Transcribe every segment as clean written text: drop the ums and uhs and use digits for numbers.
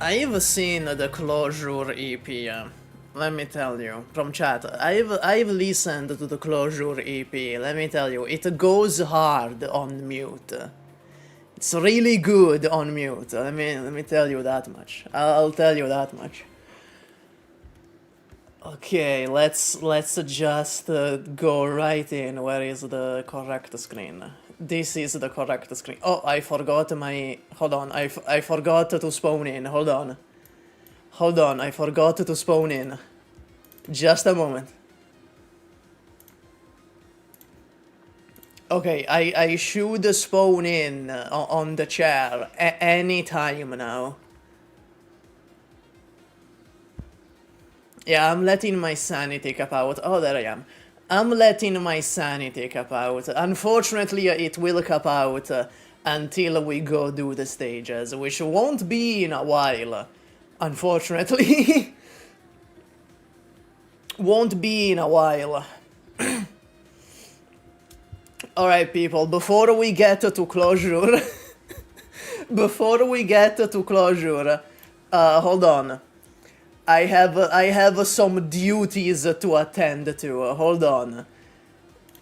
I've seen the Closure EP. Let me tell you from chat. I've listened to the Closure EP. Let me tell you, it goes hard on mute. It's really good on mute. Let me tell you that much. I'll tell you that much. Okay, let's just go right in. Where is the correct screen? This is the correct screen. Oh, I forgot my... Hold on, I forgot to spawn in. Hold on. Hold on, I forgot to spawn in. Just a moment. Okay, I should spawn in on the chair any time now. Yeah, I'm letting my sanity cap out. Oh, there I am. I'm letting my sanity cap out. Unfortunately, it will cap out until we go do the stages, which won't be in a while. Unfortunately. Won't be in a while. Alright, people, before we get to closure... before we get to closure... hold on. I have some duties to attend to. Hold on.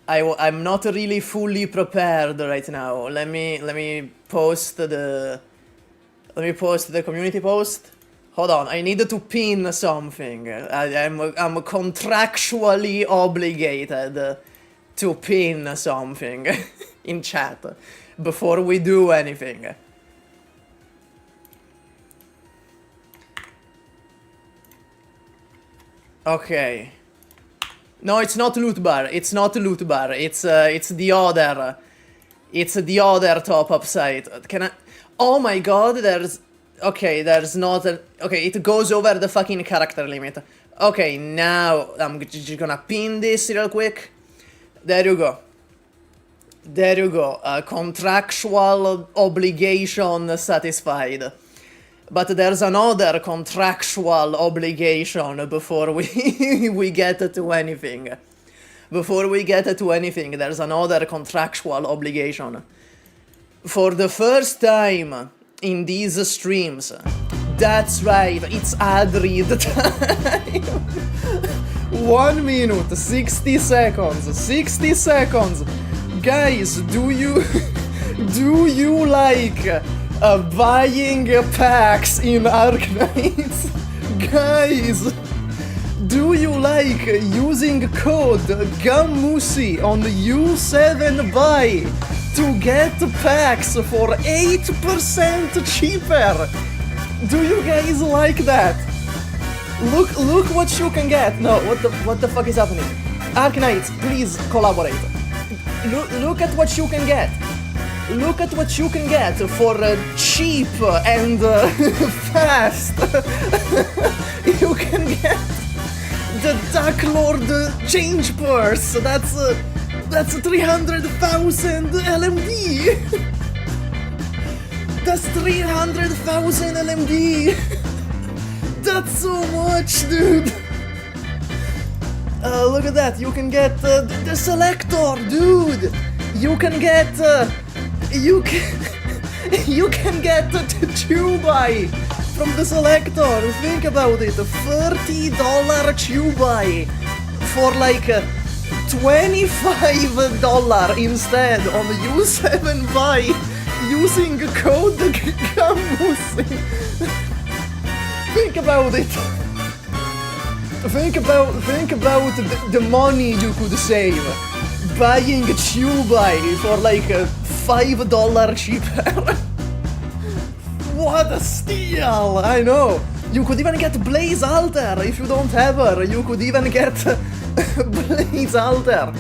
I'm not really fully prepared right now. Let me post the community post. Hold on. I need to pin something. I'm contractually obligated to pin something in chat before we do anything. Okay. No, it's not loot bar. It's not loot bar. It's the other. It's the other top-up site. Can I... Oh my god, there's... Okay, there's not a... Okay, it goes over the fucking character limit. Okay, now I'm just gonna pin this real quick. There you go. There you go. Contractual obligation satisfied. But there's another contractual obligation before we get to anything. Before we get to anything, there's another contractual obligation. For the first time in these streams, that's right, it's ad read time. 1 minute, 60 seconds, 60 seconds. Guys, do you like buying packs in Arknights? Guys, do you like using code GUMMY on U7Buy to get packs for 8% cheaper? Do you guys like that? Look what you can get. No, what the fuck is happening? Arknights, please collaborate. Look at what you can get. Look at what you can get for cheap and fast. You can get the Dark Lord change purse. That's 300,000 LMD. That's 300,000 LMD. That's so much, dude. Look at that. You can get the selector, dude. You can get you can get the 2-buy from the selector. Think about it. $30 2-buy for like $25 instead on U7Buy using code GUMMY. Think about it. Think about the money you could save buying a 2-buy for like $5 cheaper. What a steal! I know. You could even get Blaze Alter if you don't have her. You could even get Blaze Alter.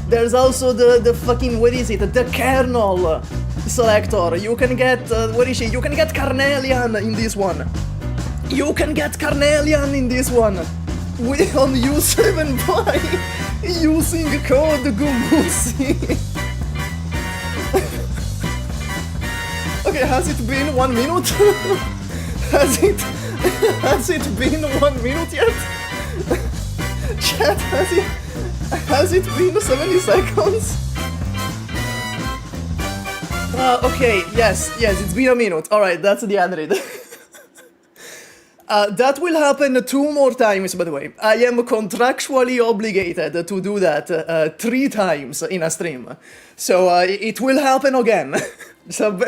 There's also the fucking, what is it? The kernel selector. You can get, what is she? You can get Carnelian in this one. You can get Carnelian in this one. On U7Buy using code GUMMY. Okay, has it been 1 minute? Has it been 1 minute yet? Chat, has it been 70 seconds? Okay, yes, it's been a minute. Alright, that's the ad read. That will happen 2 more times, by the way. I am contractually obligated to do that 3 times in a stream. So it will happen again. So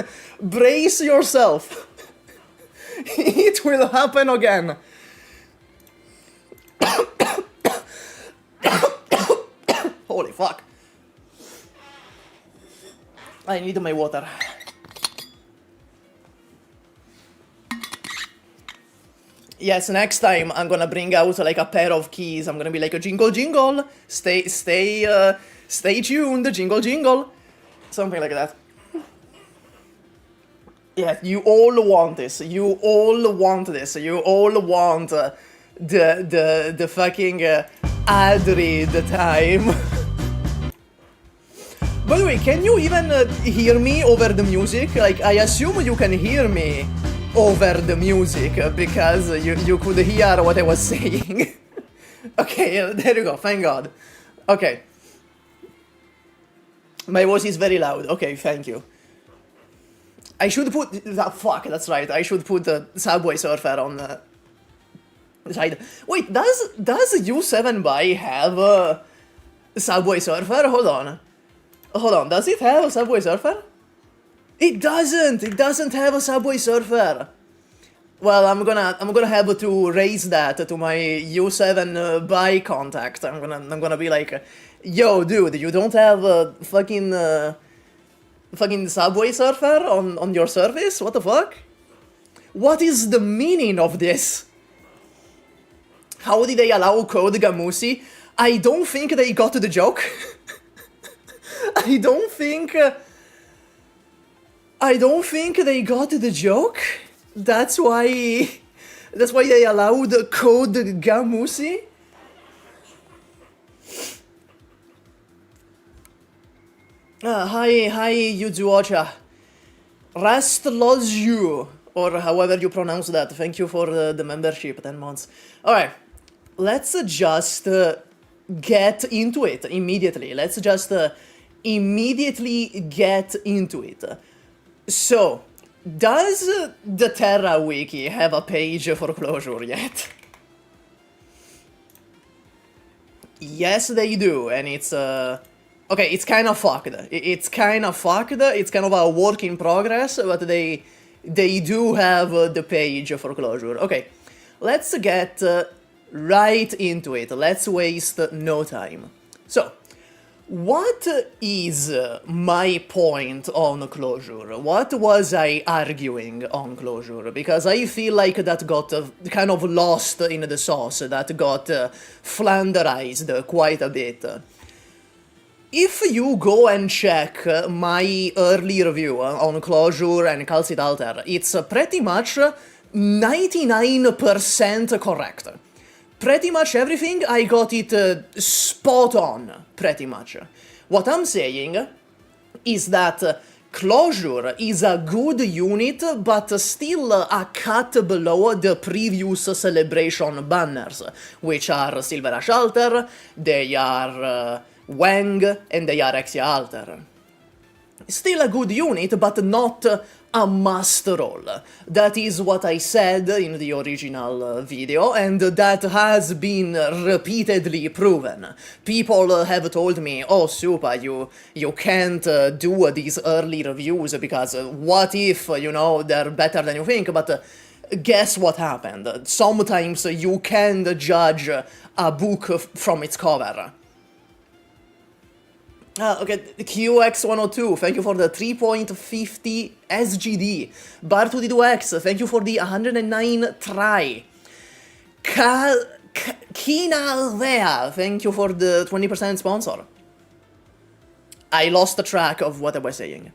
brace yourself. It will happen again. Holy fuck. I need my water. Yes, next time I'm gonna bring out like a pair of keys. I'm gonna be like a jingle jingle. Stay tuned, jingle jingle. Something like that. Yeah, you all want this. You all want this. You all want the fucking ad read time. By the way, can you even hear me over the music? Like, I assume you can hear me over the music because you could hear what I was saying. Okay, there you go, thank God. Okay. My voice is very loud. Okay, thank you. I should put... fuck, that's right. I should put the Subway Surfer on the side. Wait, does U7 Buy have a Subway Surfer? Hold on. Hold on, does it have a Subway Surfer? It doesn't! It doesn't have a Subway Surfer! Well, I'm gonna have to raise that to my U7 Buy contact. I'm gonna be like, yo, dude, you don't have a fucking Subway Surfer on your service? What the fuck? What is the meaning of this? How did they allow Code Gamusi? I don't think they got the joke. I don't think they got the joke. That's why they allowed Code Gamusi. Hi, Yuzuocha. Rest loves you, or however you pronounce that. Thank you for the membership, 10 months. Alright, let's just get into it immediately. Let's just immediately get into it. So, does the Terra Wiki have a page for closure yet? Yes, they do, and it's okay, it's kind of fucked. It's kind of fucked. It's kind of a work in progress, but they do have the page for closure. Okay, let's get right into it. Let's waste no time. So, what is my point on closure? What was I arguing on closure? Because I feel like that got kind of lost in the sauce, that got flanderized quite a bit. If you go and check my early review on Closure and Calcid Alter, it's pretty much 99% correct. Pretty much everything, I got it spot on, pretty much. What I'm saying is that Closure is a good unit, but still a cut below the previous Celebration banners, which are Silverash Alter, they are Wang, and they are Exia Alter. Still a good unit, but not a must roll. That is what I said in the original video, and that has been repeatedly proven. People have told me, oh SUPAH, you can't do these early reviews because what if, you know, they're better than you think, but guess what happened? Sometimes you can judge a book from its cover. Okay, QX102, thank you for the 3.50 SGD. Bar2D2X, thank you for the 109 try. Kinalvea, thank you for the 20% sponsor. I lost track of what I was saying.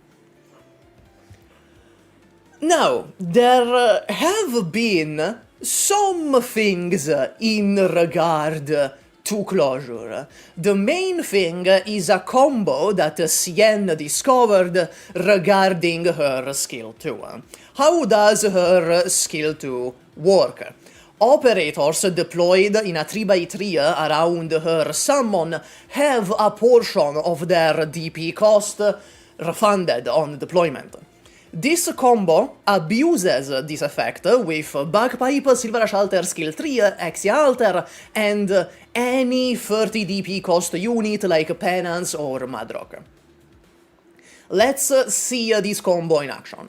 Now, there have been some things in regard to Closure. The main thing is a combo that Cien discovered regarding her skill 2. How does her skill 2 work? Operators deployed in a 3x3 around her summon have a portion of their DP cost refunded on deployment. This combo abuses this effect with Bagpipe, Silverash Alter, Skill 3, Exia Alter, and any 30 DP cost unit like Penance or Madrock. Let's see this combo in action.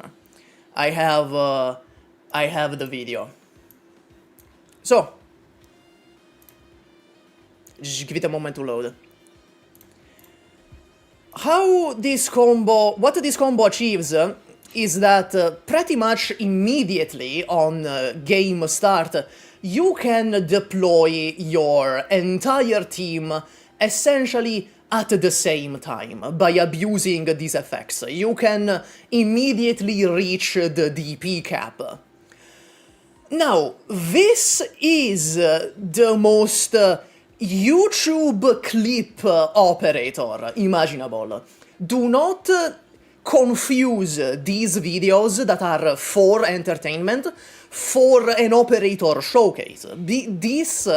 I have the video. So, just give it a moment to load. What this combo achieves is that pretty much immediately on game start, you can deploy your entire team essentially at the same time by abusing these effects. You can immediately reach the DP cap. Now, this is the most YouTube clip operator imaginable. Do not confuse these videos that are for entertainment for an operator showcase. This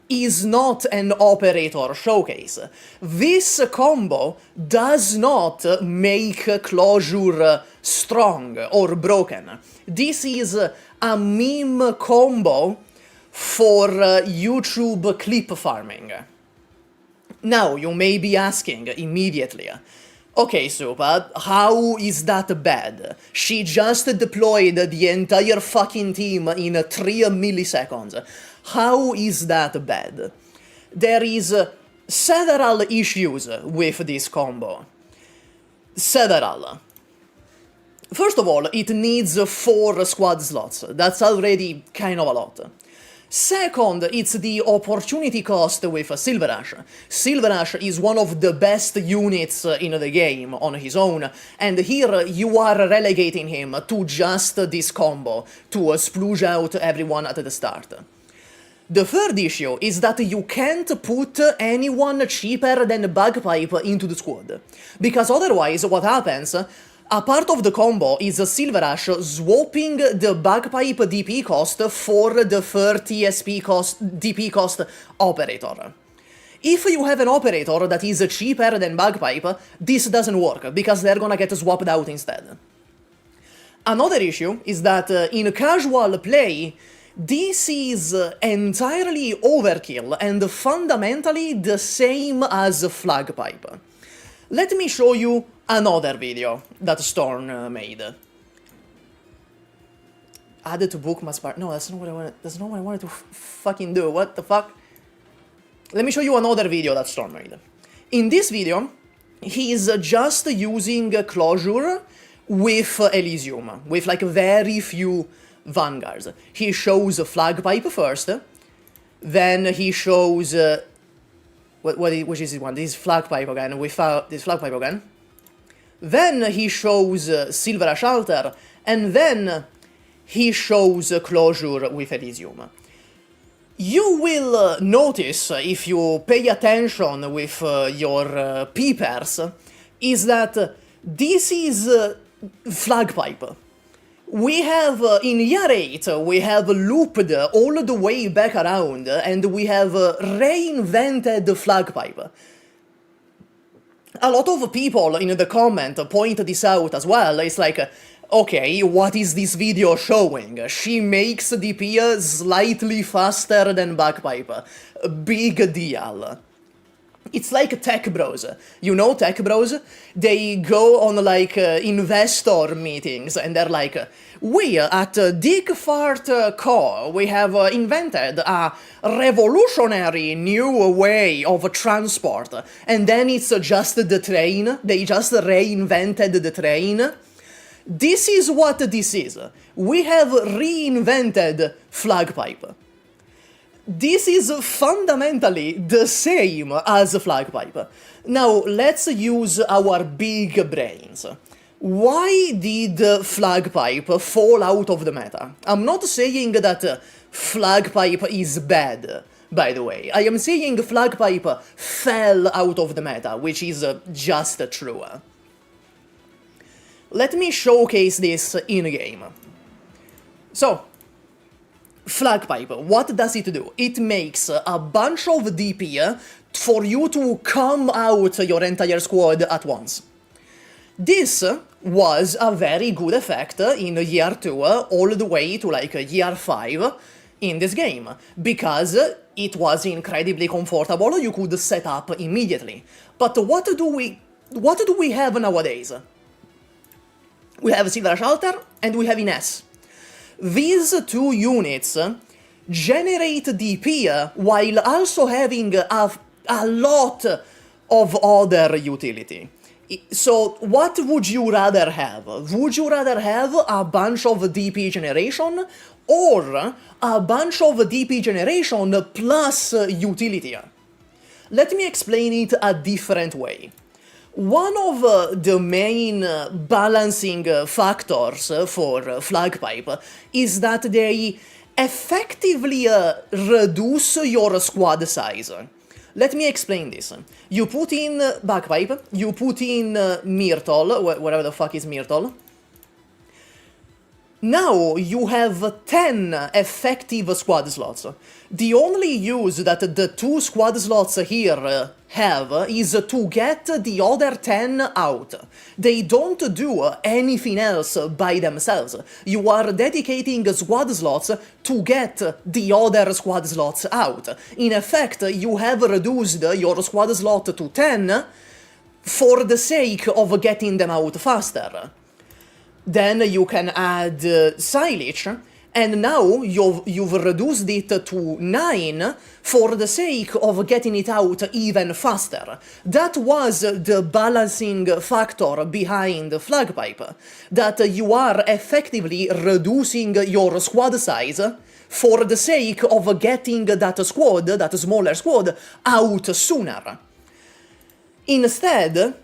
is not an operator showcase. This combo does not make closure strong or broken. This is a meme combo for YouTube clip farming. Now, you may be asking immediately, okay, SUPAH, how is that bad? She just deployed the entire fucking team in 3 milliseconds. How is that bad? There is several issues with this combo. Several. First of all, it needs 4 squad slots. That's already kind of a lot. Second, it's the opportunity cost with Silverash. Silverash is one of the best units in the game on his own, and here you are relegating him to just this combo, to splooge out everyone at the start. The third issue is that you can't put anyone cheaper than Bagpipe into the squad, because otherwise what happens, a part of the combo is Silverash swapping the Bagpipe DP cost for the 30 SP cost, DP cost operator. If you have an operator that is cheaper than Bagpipe, this doesn't work, because they're gonna get swapped out instead. Another issue is that in casual play, this is entirely overkill and fundamentally the same as Flagpipe. Let me show you another video that Storm made. Added to bookmarks part. No, that's not what I wanted. That's not what I wanted to fucking do. What the fuck? Let me show you another video that Storm made. In this video, he's just using closure with Elysium, with like very few vanguards. He shows Flagpipe first, then he shows which is this one? This is Flagpipe again. This Flagpipe again. Then he shows Silverash Alter, and then he shows closure with Elysium. You will notice, if you pay attention with your peepers, is that this is Flagpipe. We have, in year 8, we have looped all the way back around, and we have reinvented Flagpipe. A lot of people in the comment point this out as well. It's like, okay, what is this video showing? She makes DP slightly faster than Bagpipe. Big deal. It's like tech bros. You know tech bros? They go on like investor meetings and they're like, we at Digfart Co, we have invented a revolutionary new way of transport. And then it's just the train. They just reinvented the train. This is what this is. We have reinvented Flagpipe. This is fundamentally the same as Flagpipe. Now, let's use our big brains. Why did Flagpipe fall out of the meta? I'm not saying that Flagpipe is bad, by the way. I am saying Flagpipe fell out of the meta, which is just true. Let me showcase this in-game. So, Flagpipe, what does it do? It makes a bunch of DP for you to come out your entire squad at once. This was a very good effect in year 2 all the way to like year 5 in this game, because it was incredibly comfortable, you could set up immediately. But what do we have nowadays? We have Silverash Alter and we have Ines. These two units generate DP while also having a lot of other utility. So what would you rather have? Would you rather have a bunch of DP generation or a bunch of DP generation plus utility? Let me explain it a different way. One of the main balancing factors for Flagpipe is that they effectively reduce your squad size. Let me explain this. You put in Bagpipe, you put in Myrtle, whatever the fuck is Myrtle. Now you have 10 effective squad slots. The only use that the 2 squad slots here have is to get the other 10 out. They don't do anything else by themselves. You are dedicating squad slots to get the other squad slots out. In effect, you have reduced your squad slot to 10 for the sake of getting them out faster. Then you can add silage, and now you've reduced it to 9 for the sake of getting it out even faster. That was the balancing factor behind Flagpipe, that you are effectively reducing your squad size for the sake of getting that squad, that smaller squad, out sooner. Instead,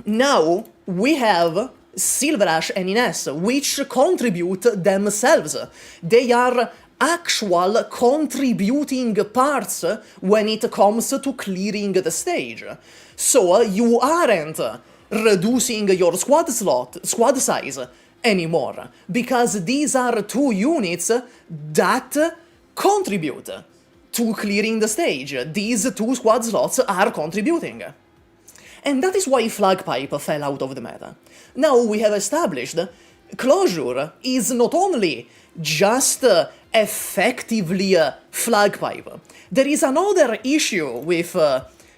now we have Silverash and Ines, which contribute themselves. They are actual contributing parts when it comes to clearing the stage. So you aren't reducing your squad size anymore, because these are 2 units that contribute to clearing the stage. These 2 squad slots are contributing. And that is why Flagpipe fell out of the meta. Now we have established Closure is not only just effectively Flagpipe. There is another issue with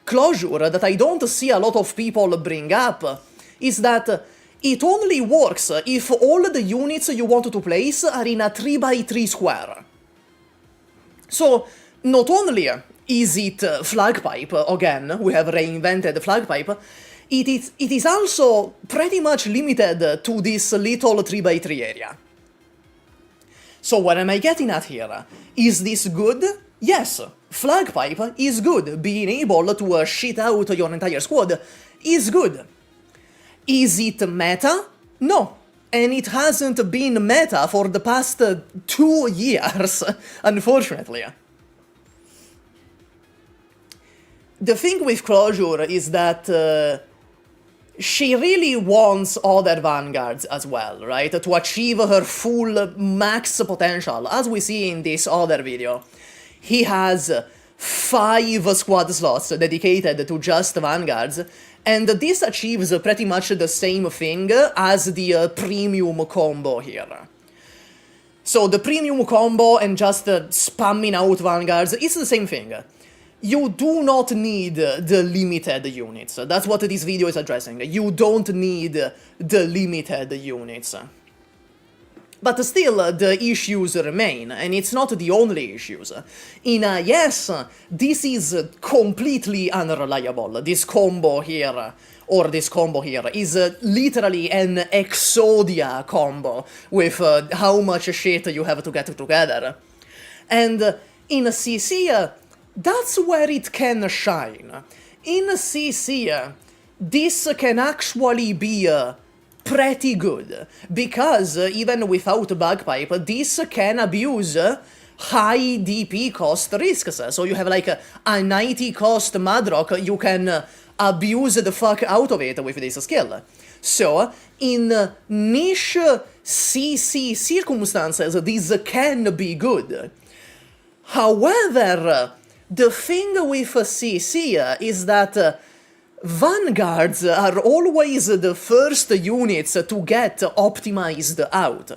Closure that I don't see a lot of people bring up, is that it only works if all the units you want to place are in a 3x3 square. So, not only is it Flagpipe, again, we have reinvented Flagpipe, it is also pretty much limited to this little 3x3 area. So what am I getting at here? Is this good? Yes, Flagpipe is good. Being able to shit out your entire squad is good. Is it meta? No. And it hasn't been meta for the past 2 years, unfortunately. The thing with Closure is that she really wants other vanguards as well, right? To achieve her full max potential, as we see in this other video. He has 5 squad slots dedicated to just vanguards, and this achieves pretty much the same thing as the premium combo here. So the premium combo and just spamming out vanguards, it's the same thing. You do not need the limited units. That's what this video is addressing. You don't need the limited units. But still, the issues remain, and it's not the only issues. In yes, this is completely unreliable. This combo here, is literally an Exodia combo with how much shit you have to get together. And in CC, that's where it can shine. In CC, this can actually be pretty good, because even without Bagpipe, this can abuse high DP cost risks. So you have like a 90 cost Madrock, you can abuse the fuck out of it with this skill. So, in niche CC circumstances, this can be good. However, the thing with CC is that Vanguards are always the first units to get optimized out.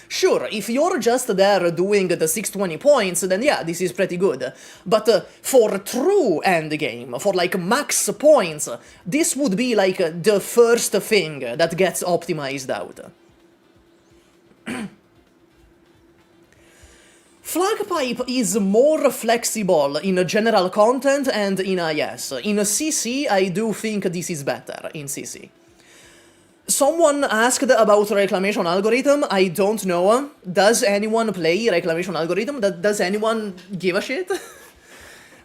Sure, if you're just there doing the 620 points, then yeah, this is pretty good. But for true endgame, for like max points, this would be like the first thing that gets optimized out. Flagpipe is more flexible in general content and in IS. In CC, I do think this is better in CC. Someone asked about reclamation algorithm. I don't know. Does anyone play reclamation algorithm? Does anyone give a shit?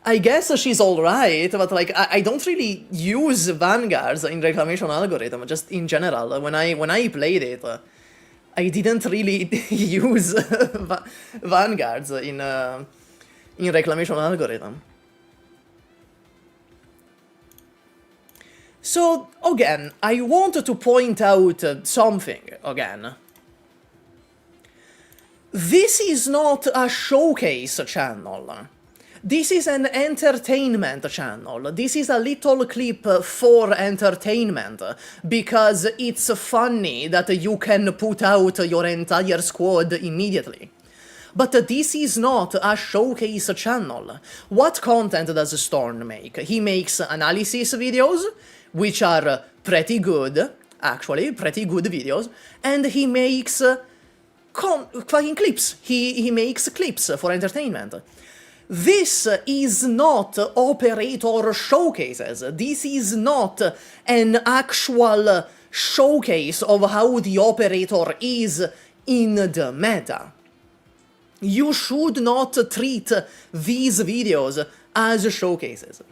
I guess she's alright, but like I don't really use vanguards in reclamation algorithm, just in general. When I played it, I didn't really use vanguards in reclamation algorithm. So, again, I want to point out something, again. This is not a showcase channel. This is an entertainment channel. This is a little clip for entertainment, because it's funny that you can put out your entire squad immediately. But this is not a showcase channel. What content does Storm make? He makes analysis videos, which are pretty good, actually, pretty good videos, and he makes fucking clips. He makes clips for entertainment. This is not operator showcases. This is not an actual showcase of how the operator is in the meta. You should not treat these videos as showcases.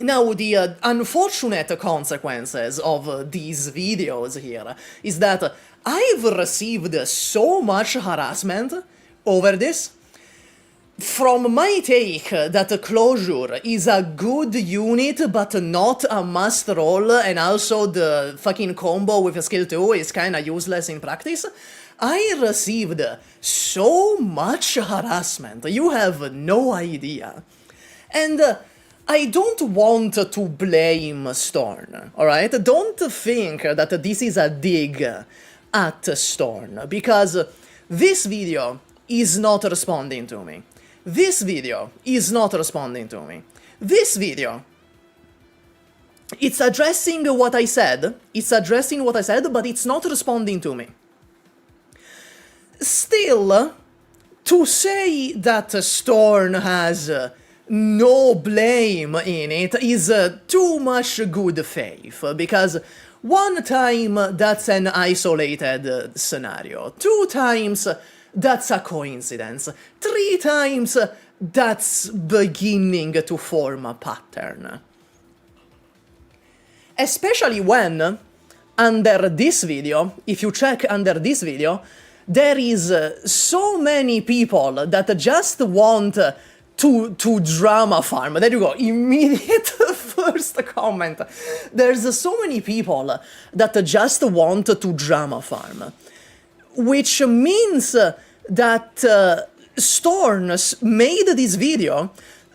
Now, the unfortunate consequences of these videos here is that I've received so much harassment over this. From my take that Closure is a good unit but not a must roll, and also the fucking combo with skill 2 is kinda useless in practice, I received so much harassment, you have no idea. And I don't want to blame Storm, alright? Don't think that this is a dig at Storm, because this video is not responding to me. This video is not responding to me. This video, it's addressing what I said, but it's not responding to me. Still, to say that Storm has no blame in it is too much good faith, because one time that's an isolated scenario, 2 times that's a coincidence, 3 times that's beginning to form a pattern. Especially when, under this video, if you check under this video, there is so many people that just want to drama farm. There you go, immediate first comment. There's so many people that just want to drama farm. Which means that Storm made this video,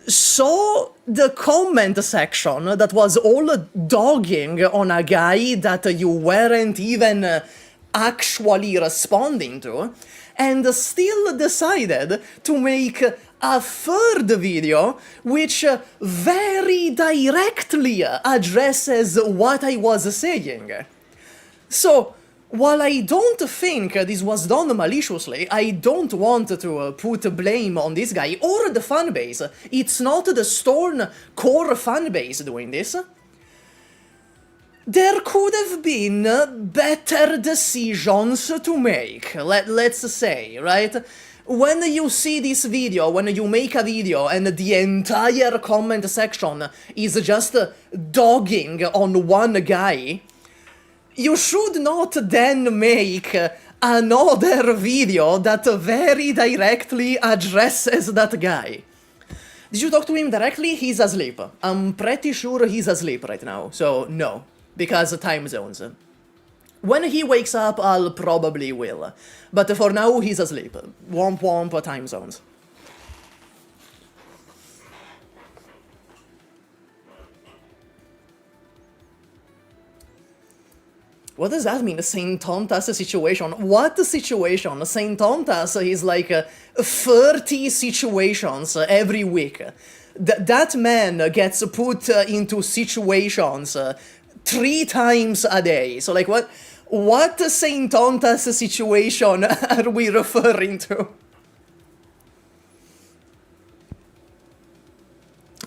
saw the comment section that was all dogging on a guy that you weren't even actually responding to, and still decided to make a third video which very directly addresses what I was saying. So, while I don't think this was done maliciously, I don't want to put blame on this guy or the fanbase. It's not the Storm core fanbase doing this. There could have been better decisions to make, let's say, right? When you see this video, when you make a video and the entire comment section is just dogging on one guy, you should not then make another video that very directly addresses that guy. Did you talk to him directly? He's asleep. I'm pretty sure he's asleep right now, so no, because of time zones. When he wakes up, I'll probably will. But for now, he's asleep. Womp womp time zones. What does that mean, Saint Tontas situation? What situation? Saint Tontas is like 30 situations every week. That man gets put into situations 3 times a day. So like what Saint Tontas situation are we referring to?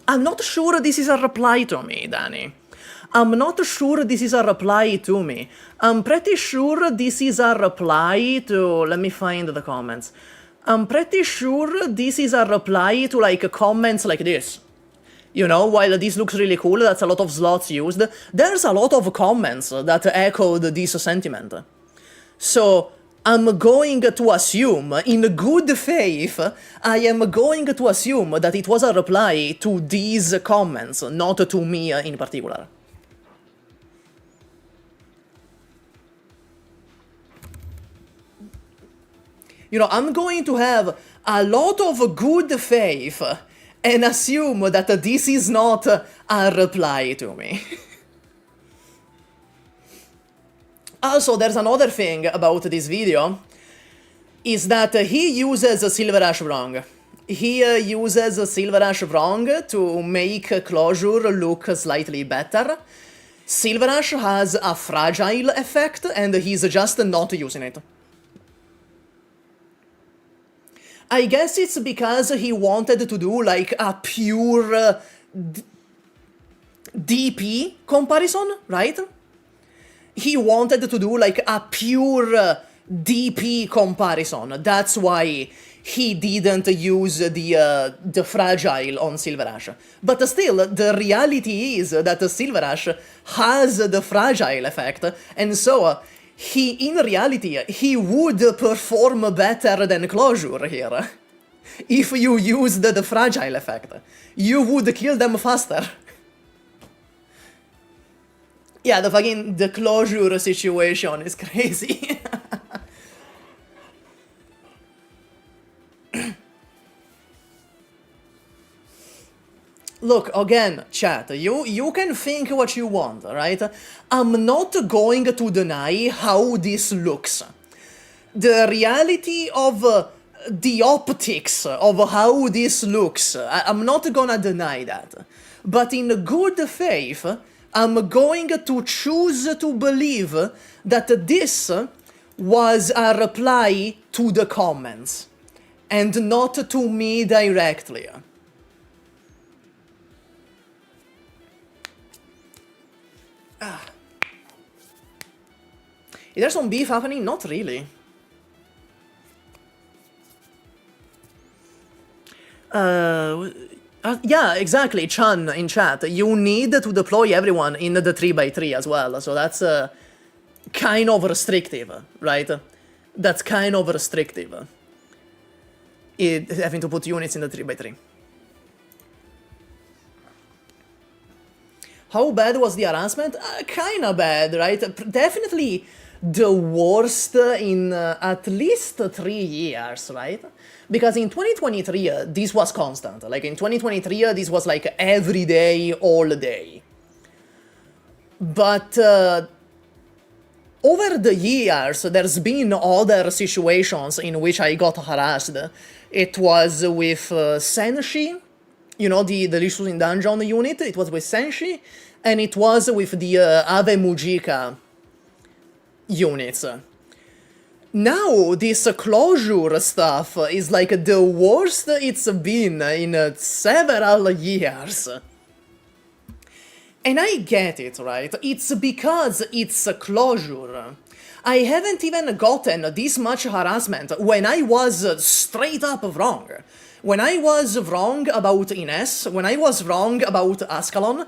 I'm not sure this is a reply to me, Danny. I'm not sure this is a reply to me. I'm pretty sure this is a reply to... Let me find the comments. I'm pretty sure this is a reply to, like, comments like this. You know, while this looks really cool, that's a lot of slots used, there's a lot of comments that echoed this sentiment. So, I'm going to assume, in good faith, I am going to assume that it was a reply to these comments, not to me in particular. You know, I'm going to have a lot of good faith and assume that this is not a reply to me. Also, there's another thing about this video, is that he uses Silverash wrong. He uses Silverash wrong to make Closure look slightly better. Silverash has a fragile effect, and he's just not using it. I guess it's because he wanted to do like a pure DP comparison, right? He wanted to do like a pure DP comparison. That's why he didn't use the fragile on Silverash. But still, the reality is that Silverash has the fragile effect, and so in reality, he would perform better than Closure here. If you used the fragile effect, you would kill them faster. Yeah, the Closure situation is crazy. Look, again, chat, you can think what you want, right? I'm not going to deny how this looks. The reality of the optics of how this looks, I'm not gonna deny that. But in good faith, I'm going to choose to believe that this was a reply to the comments, and not to me directly. Is there some beef happening? Not really. Yeah, exactly, Chan in chat. You need to deploy everyone in the 3x3 as well, so that's kind of restrictive, right? That's kind of restrictive. Having to put units in the 3x3. How bad was the harassment? Kinda bad, right? Definitely the worst in at least 3 years, right? Because in 2023, this was constant. Like, in 2023, this was like every day, all day. But over the years, there's been other situations in which I got harassed. It was with Senshi, you know, the Delicious in Dungeon unit. It was with Senshi, and it was with the Ave Mujika units. Now, this Closure stuff is like the worst it's been in several years. And I get it, right? It's because it's Closure. I haven't even gotten this much harassment when I was straight up wrong. When I was wrong about Ines, when I was wrong about Ascalon,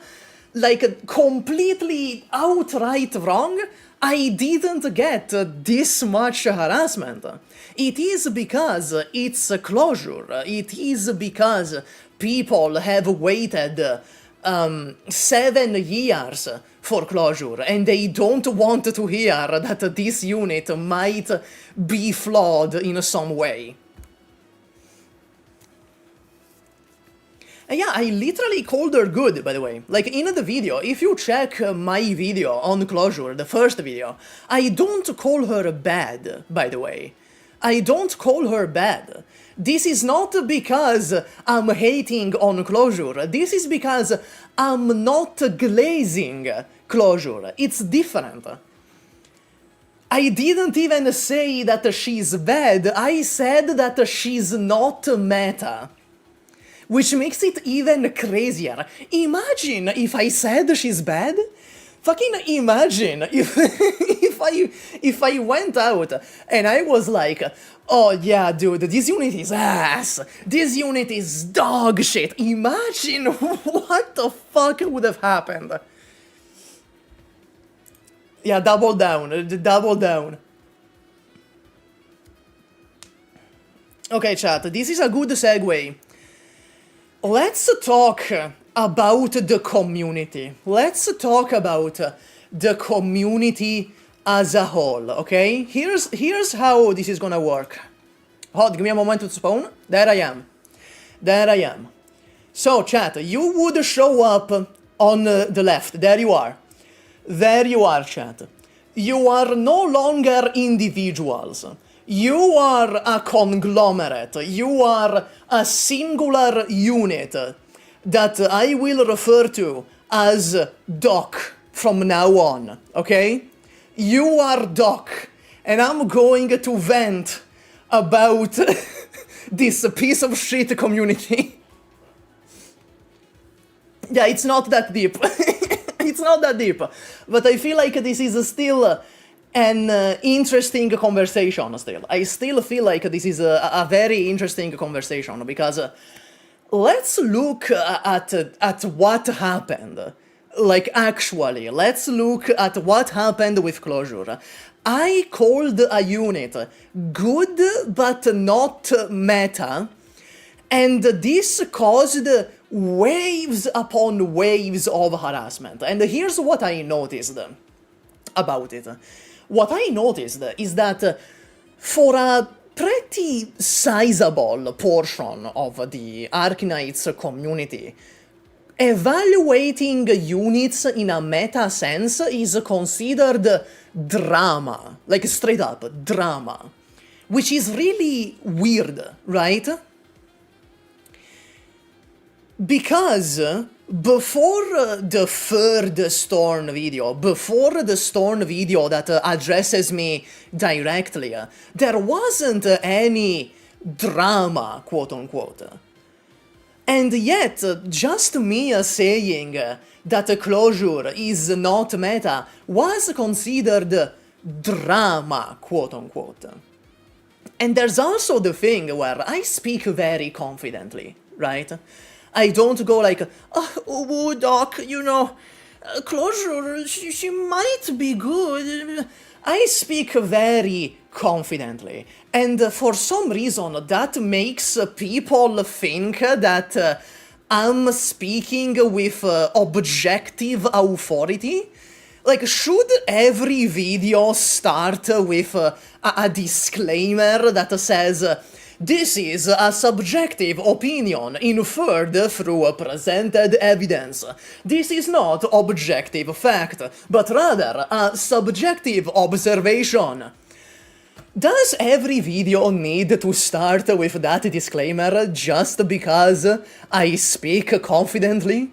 like completely outright wrong, I didn't get this much harassment. It is because it's Closure. It is because people have waited 7 years for Closure, and they don't want to hear that this unit might be flawed in some way. Yeah, I literally called her good, by the way. Like, in the video, if you check my video on closure, the first video, I don't call her bad, by the way. I don't call her bad. This is not because I'm hating on closure. This is because I'm not glazing closure. It's different. I didn't even say that she's bad. I said that she's not meta. Which makes it even crazier. Imagine if I said she's bad. Fucking imagine if I went out and I was like, oh yeah, dude, this unit is ass. This unit is dog shit. Imagine what the fuck would have happened. Yeah, double down, double down. Okay, chat, this is a good segue. Let's talk about the community. Let's talk about the community as a whole, okay? Here's how this is gonna work. Hold, give me a moment to spawn. There I am. There I am. So, chat, you would show up on the left. There you are. There you are, chat. You are no longer individuals. You are a conglomerate. You are a singular unit that I will refer to as Doc from now on, okay? You are Doc, and I'm going to vent about this piece of shit community. Yeah, it's not that deep. It's not that deep. But I feel like this is still an interesting conversation still. I still feel like this is a very interesting conversation because let's look at what happened. Like, actually, let's look at what happened with closure. I called a unit good but not meta, and this caused waves upon waves of harassment. And here's what I noticed about it. What I noticed is that for a pretty sizable portion of the Arknights community, evaluating units in a meta sense is considered drama. Like, straight up, drama. Which is really weird, right? Because before the third Storm video, before the Storm video that addresses me directly, there wasn't any drama, quote-unquote. And yet, just me saying that closure is not meta was considered drama, quote-unquote. And there's also the thing where I speak very confidently, right? I don't go like, oh, Doc, you know, closure, she might be good. I speak very confidently, and for some reason that makes people think that I'm speaking with objective authority. Like, should every video start with a disclaimer that says, this is a subjective opinion inferred through presented evidence. This is not objective fact, but rather a subjective observation. Does every video need to start with that disclaimer just because I speak confidently?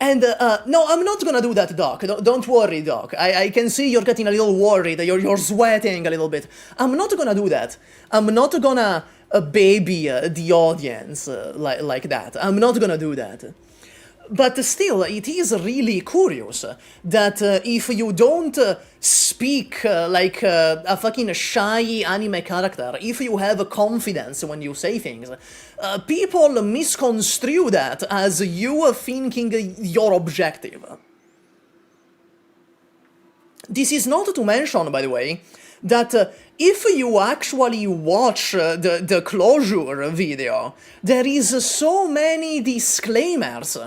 And, no, I'm not gonna do that, Doc. Don't worry, Doc. I can see you're getting a little worried. You're sweating a little bit. I'm not gonna do that. I'm not gonna baby the audience like that. I'm not gonna do that. But still, it is really curious that if you don't speak like a fucking shy anime character, if you have confidence when you say things, people misconstrue that as you thinking you're objective. This is not to mention, by the way, that if you actually watch the closure video, there is so many disclaimers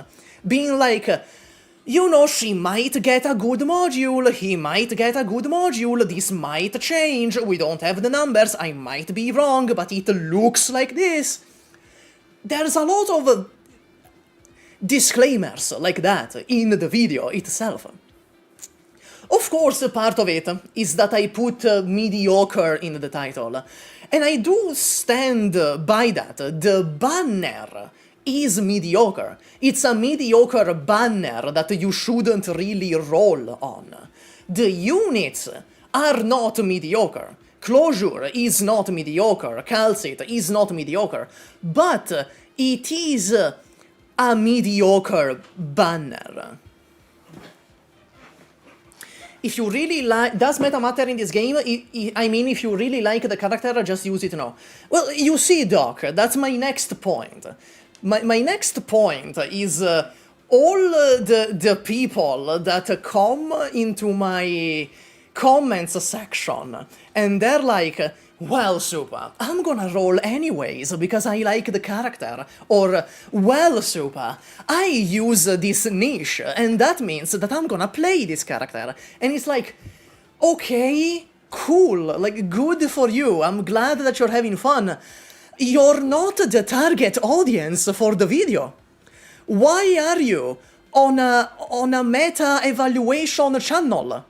being like, You know, she might get a good module, he might get a good module, this might change, we don't have the numbers, I might be wrong, but it looks like this. There's a lot of disclaimers like that in the video itself. Of course, part of it is that I put mediocre in the title, and I do stand by that. The banner is mediocre. It's a mediocre banner that you shouldn't really roll on. The units are not mediocre. Closure is not mediocre. Calcit is not mediocre. But it is a mediocre banner. If you really like... Does meta matter in this game? I mean, if you really like the character, just use it now. Well, you see, Doc, that's my next point. My next point is all the people that come into my comments section and they're like, well, SUPAH, I'm gonna roll anyways because I like the character. Or, well, SUPAH, I use this niche and that means that I'm gonna play this character. And it's like, okay, cool, like, good for you, I'm glad that you're having fun. You're not the target audience for the video. Why are you on a meta evaluation channel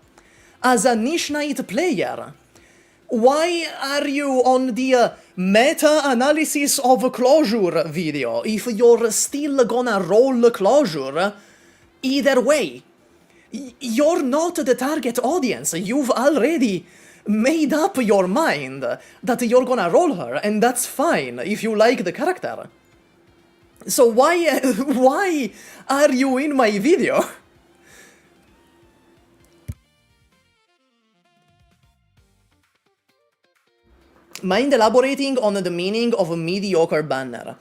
as a niche night player? Why are you on the meta-analysis of closure video if you're still gonna roll closure either way? You're not the target audience. You've already made up your mind that you're gonna roll her, and that's fine if you like the character. So why are you in my video? Mind elaborating on the meaning of a mediocre banner.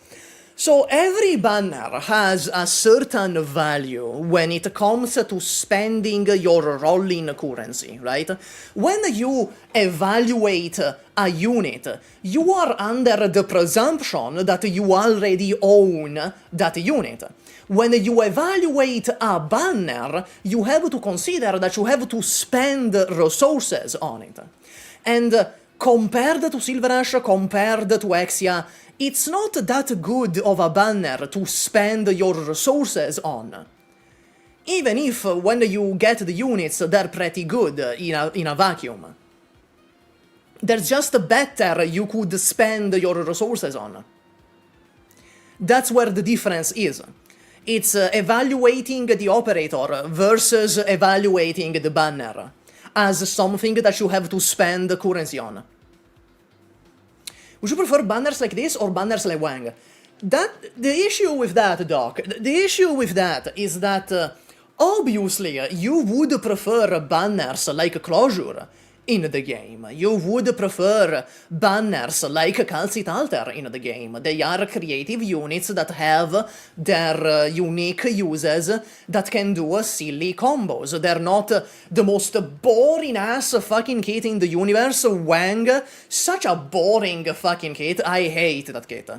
So every banner has a certain value when it comes to spending your rolling currency, right? When you evaluate a unit, you are under the presumption that you already own that unit. When you evaluate a banner, you have to consider that you have to spend resources on it. And compared to Silverash, compared to Exia, it's not that good of a banner to spend your resources on. Even if, when you get the units, they're pretty good in a vacuum. There's just better you could spend your resources on. That's where the difference is. It's evaluating the operator versus evaluating the banner as something that you have to spend currency on. Would you prefer banners like this or banners like Wang? The issue with that, Doc, the issue with that is that obviously you would prefer banners like Closure in the game. You would prefer banners like Calcit Alter in the game. They are creative units that have their unique uses that can do silly combos. They're not the most boring-ass fucking kit in the universe. Wang, such a boring fucking kit. I hate that kit.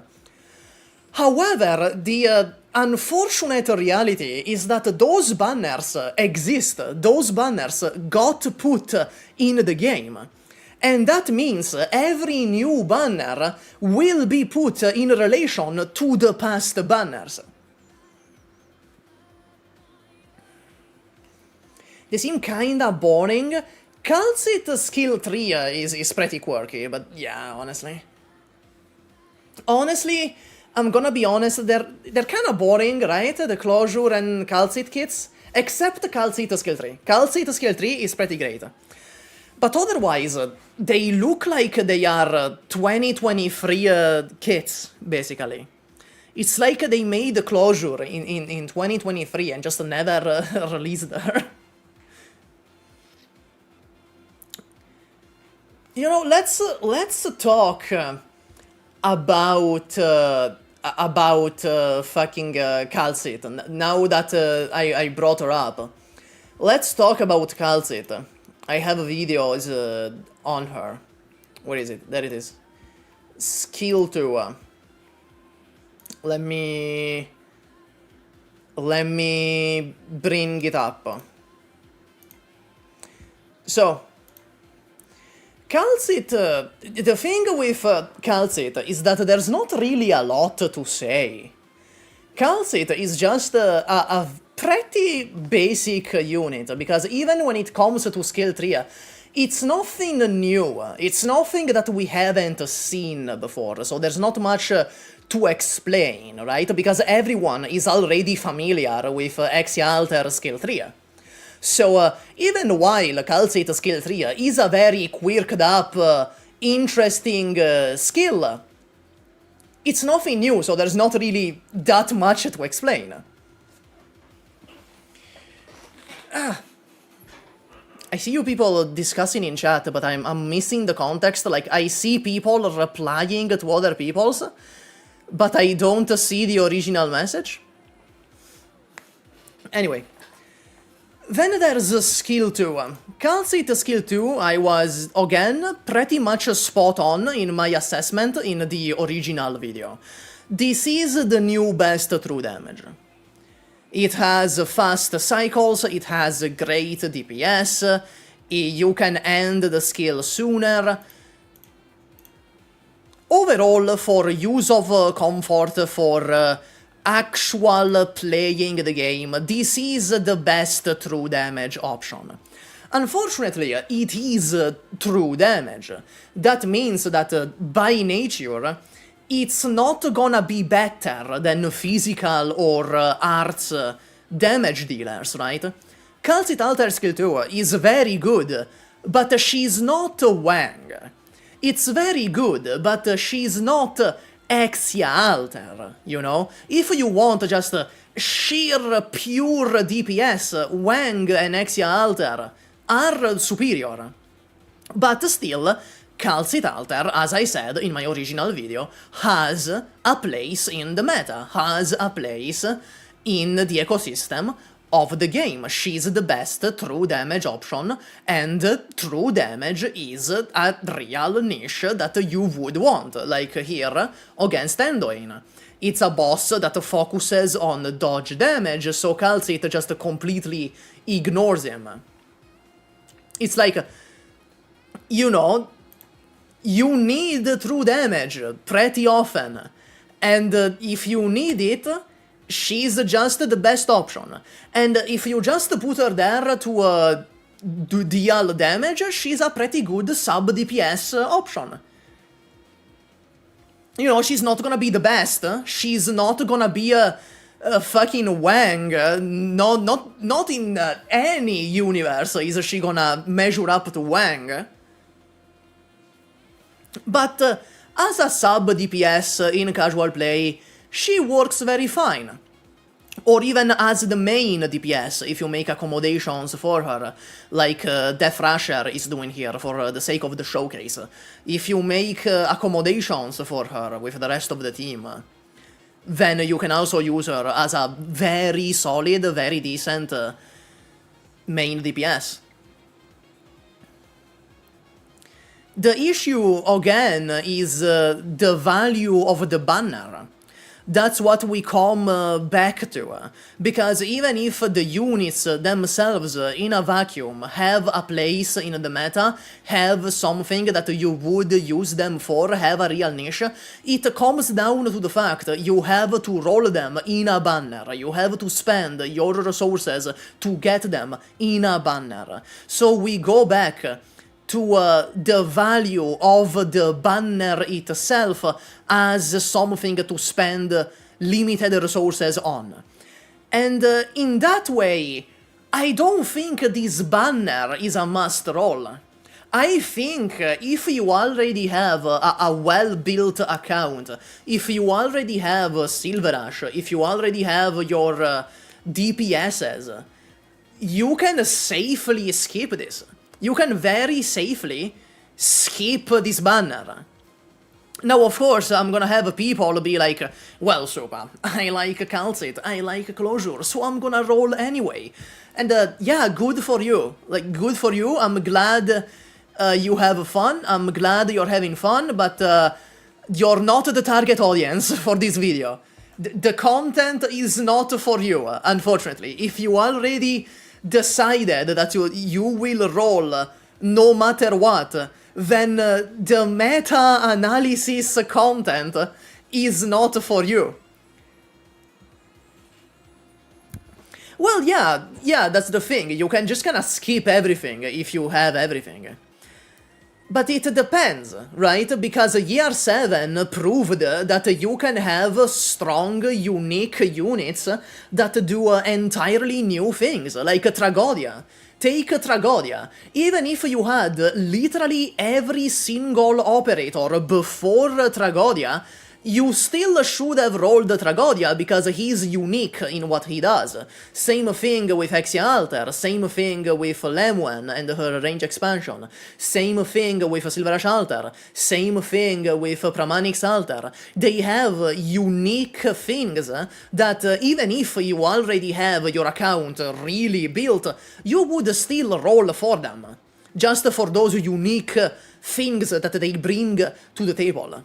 However, the unfortunate reality is that those banners exist. Those banners got put in the game. And that means every new banner will be put in relation to the past banners. They seem kinda boring. Calcit skill 3 is pretty quirky, but yeah, honestly. Honestly, I'm gonna be honest, they're kinda boring, right? The Closure and Calcit kits. Except Calcit skill 3. Calcit skill 3 is pretty great. But otherwise, they look like they are 2023 kits, basically. It's like they made the Closure in 2023 and just never released her. You know, let's talk about fucking Calcit. Now that I brought her up, let's talk about Calcit. I have videos on her. Where is it? There it is. Skill 2. Let me Let me bring it up. So, Calcit, the thing with Calcit is that there's not really a lot to say. Calcit is just a pretty basic unit, because even when it comes to skill tree, it's nothing new. It's nothing that we haven't seen before, so there's not much to explain, right? Because everyone is already familiar with Exialter skill tree. So, even while Calcit skill tree is a very quirked up, interesting skill, it's nothing new, so there's not really that much to explain. I see you people discussing in chat, but I'm missing the context. Like, I see people replying to other people's, but I don't see the original message. Anyway. Then there's skill 2. Calcit skill 2, I was, again, pretty much spot on in my assessment in the original video. This is the new best true damage. It has fast cycles, it has great DPS, you can end the skill sooner. Overall, for use of comfort, for actual playing the game, this is the best true damage option. Unfortunately, it is true damage. That means that by nature, it's not gonna be better than physical or arts damage dealers, right? Calcit Alter skill 2 is very good, but she's not Wang. It's very good, but she's not Exialter, you know? If you want just sheer pure DPS, Wang and Exialter are superior. But still, Calcit Alter, as I said in my original video, has a place in the meta, has a place in the ecosystem of the game. She's the best true damage option, and true damage is a real niche that you would want, like here against Endoin. It's a boss that focuses on dodge damage, so Calcit just completely ignores him. It's like, you know, you need true damage pretty often, and if you need it, she's just the best option. And if you just put her there to deal damage, she's a pretty good sub-DPS option. You know, she's not gonna be the best, she's not gonna be a fucking Wang, not in any universe is she gonna measure up to Wang. But as a sub-DPS in casual play, she works very fine. Or even as the main DPS, if you make accommodations for her, like Death Rasher is doing here for the sake of the showcase. If you make accommodations for her with the rest of the team, then you can also use her as a very solid, very decent main DPS. The issue, again, is the value of the banner. That's what we come back to, because even if the units themselves in a vacuum have a place in the meta, have something that you would use them for, have a real niche, it comes down to the fact you have to roll them in a banner, you have to spend your resources to get them in a banner. So we go back to the value of the banner itself as something to spend limited resources on. And in that way, I don't think this banner is a must roll. I think if you already have a well-built account, if you already have Silverash, if you already have your DPSs, you can safely skip this. You can very safely skip this banner. Now, of course, I'm gonna have people be like, well, SUPAH, I like Calcit, I like Closure, so I'm gonna roll anyway. And yeah, good for you. Like, good for you. I'm glad you have fun. I'm glad you're having fun, but you're not the target audience for this video. The content is not for you, unfortunately. If you already decided that you will roll no matter what, then the meta-analysis content is not for you. Well, yeah, that's the thing. You can just kind of skip everything if you have everything. But it depends, right? Because Year 7 proved that you can have strong, unique units that do entirely new things, like Tragodia. Take Tragodia. Even if you had literally every single operator before Tragodia, you still should have rolled Tragodia because he's unique in what he does. Same thing with Hexia Alter, same thing with Lemwen and her range expansion, same thing with Silverash Alter, same thing with Pramanix Alter. They have unique things that even if you already have your account really built, you would still roll for them. Just for those unique things that they bring to the table.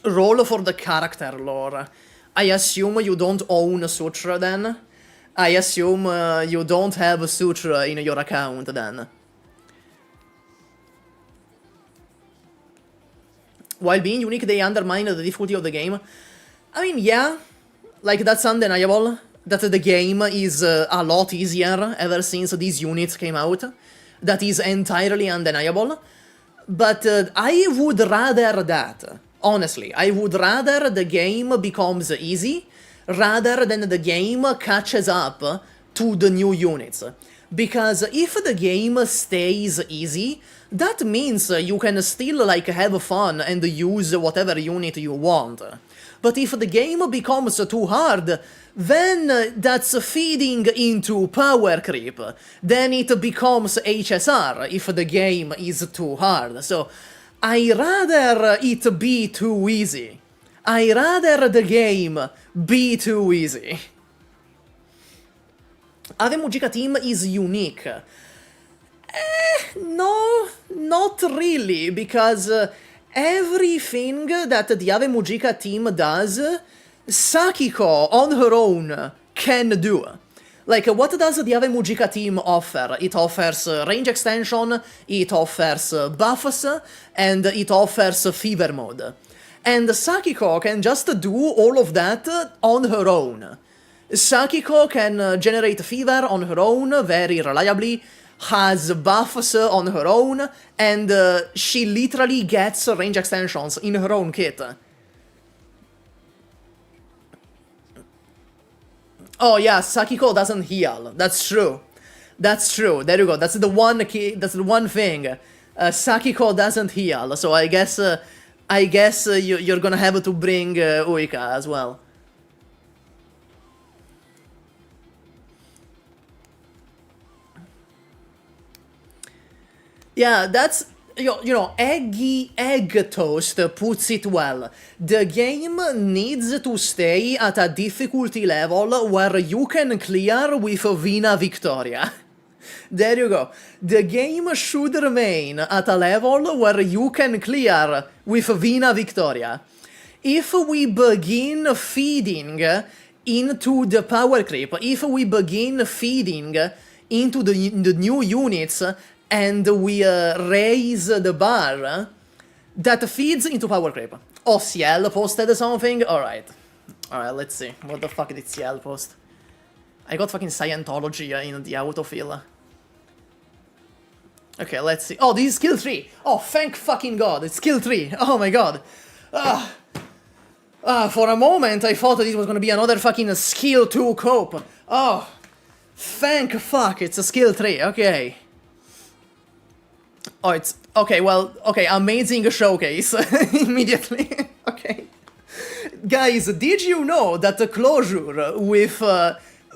Roll for the character lore. I assume you don't own Sutra then? I assume you don't have Sutra in your account then. While being unique, they undermine the difficulty of the game. I mean, yeah, like that's undeniable. That the game is a lot easier ever since these units came out. That is entirely undeniable. But I would rather that. Honestly, I would rather the game becomes easy, rather than the game catches up to the new units. Because if the game stays easy, that means you can still like have fun and use whatever unit you want. But if the game becomes too hard, then that's feeding into power creep. Then it becomes HSR if the game is too hard. So I rather it be too easy. I rather the game be too easy. Ave Mujica team is unique. No, not really, because everything that the Ave Mujica team does, Sakiko on her own can do. Like, what does the Ave Mujica team offer? It offers range extension, it offers buffs, and it offers fever mode. And Sakiko can just do all of that on her own. Sakiko can generate fever on her own very reliably, has buffs on her own, and she literally gets range extensions in her own kit. Oh yeah, Sakiko doesn't heal. That's true. That's true. There you go. That's the one key. That's the one thing. Sakiko doesn't heal. So I guess you're gonna have to bring Uika as well. Yeah, that's you know, Egg Toast puts it well. The game needs to stay at a difficulty level where you can clear with Vina Victoria. There you go. The game should remain at a level where you can clear with Vina Victoria. If we begin feeding into the power creep, if we begin feeding into the new units, and we raise the bar, that feeds into power creep. Oh, Ciel posted something? Alright, let's see. What the fuck did Ciel post? I got fucking Scientology in the autofill. Okay, let's see. Oh, this is skill 3! Oh, thank fucking god, it's skill 3! Oh my god! For a moment I thought this was gonna be another fucking skill 2 cope. Oh, thank fuck, it's a skill 3, okay. Oh, it's... Okay, well, okay, amazing showcase. Immediately. Okay. Guys, did you know that the closure with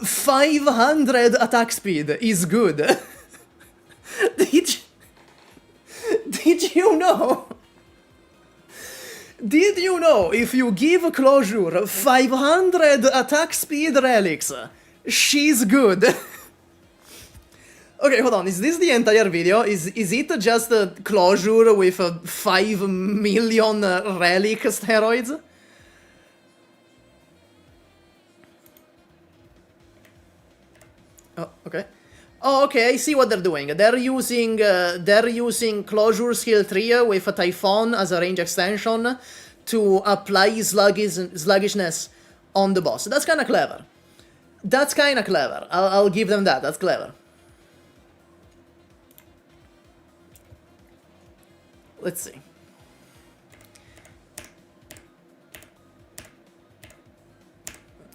500 attack speed is good? Did you know? Did you know if you give closure 500 attack speed relics, she's good? Okay, hold on, is this the entire video? Is it just a closure with 5 million relic steroids? Oh, okay. Oh, okay, I see what they're doing. They're using Closure Skill 3 with a Typhon as a range extension to apply sluggishness on the boss. That's kind of clever. That's kind of clever. I'll give them that. That's clever. Let's see.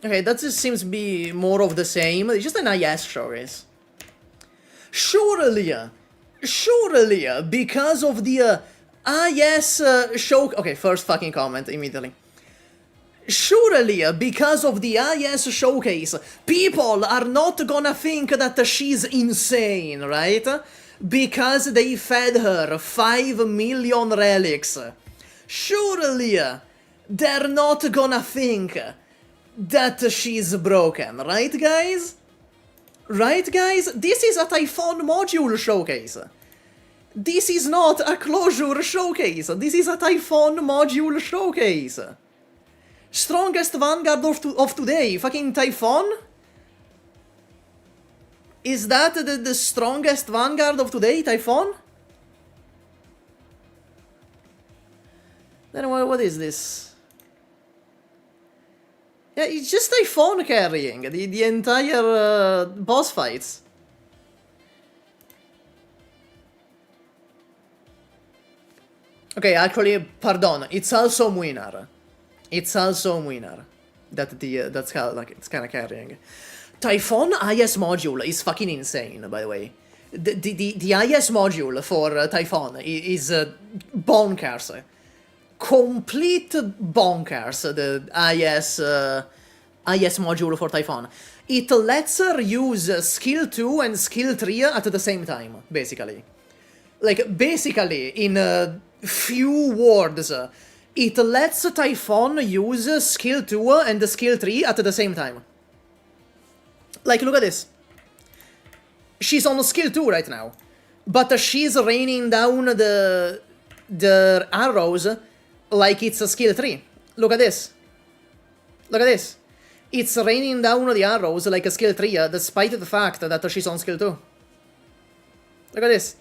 Okay, that just seems to be more of the same. It's just an IS showcase. Surely, because of the IS show. Okay, first fucking comment immediately. Surely, because of the IS showcase, people are not gonna think that she's insane, right? Because they fed her 5 million relics. Surely, they're not gonna think that she's broken, right guys? Right guys? This is a Typhon module showcase. This is not a Closure showcase. This is a Typhon module showcase. Strongest Vanguard of today. Fucking Typhon? Is that the strongest Vanguard of today, Typhon? Then what is this? Yeah, it's just Typhon carrying the entire boss fights. Okay, actually, pardon. It's also Winner. It's also Winner. That's how like it's kind of carrying. Typhon IS module is fucking insane, by the way. The IS module for Typhon is bonkers. Complete bonkers, the IS module for Typhon. It lets her use skill 2 and skill 3 at the same time, basically. Like, basically, in a few words, it lets Typhon use skill 2 and skill 3 at the same time. Like, look at this. She's on skill 2 right now, but she's raining down the arrows like it's a skill 3. Look at this. Look at this. It's raining down the arrows like a skill 3, despite the fact that she's on skill 2. Look at this.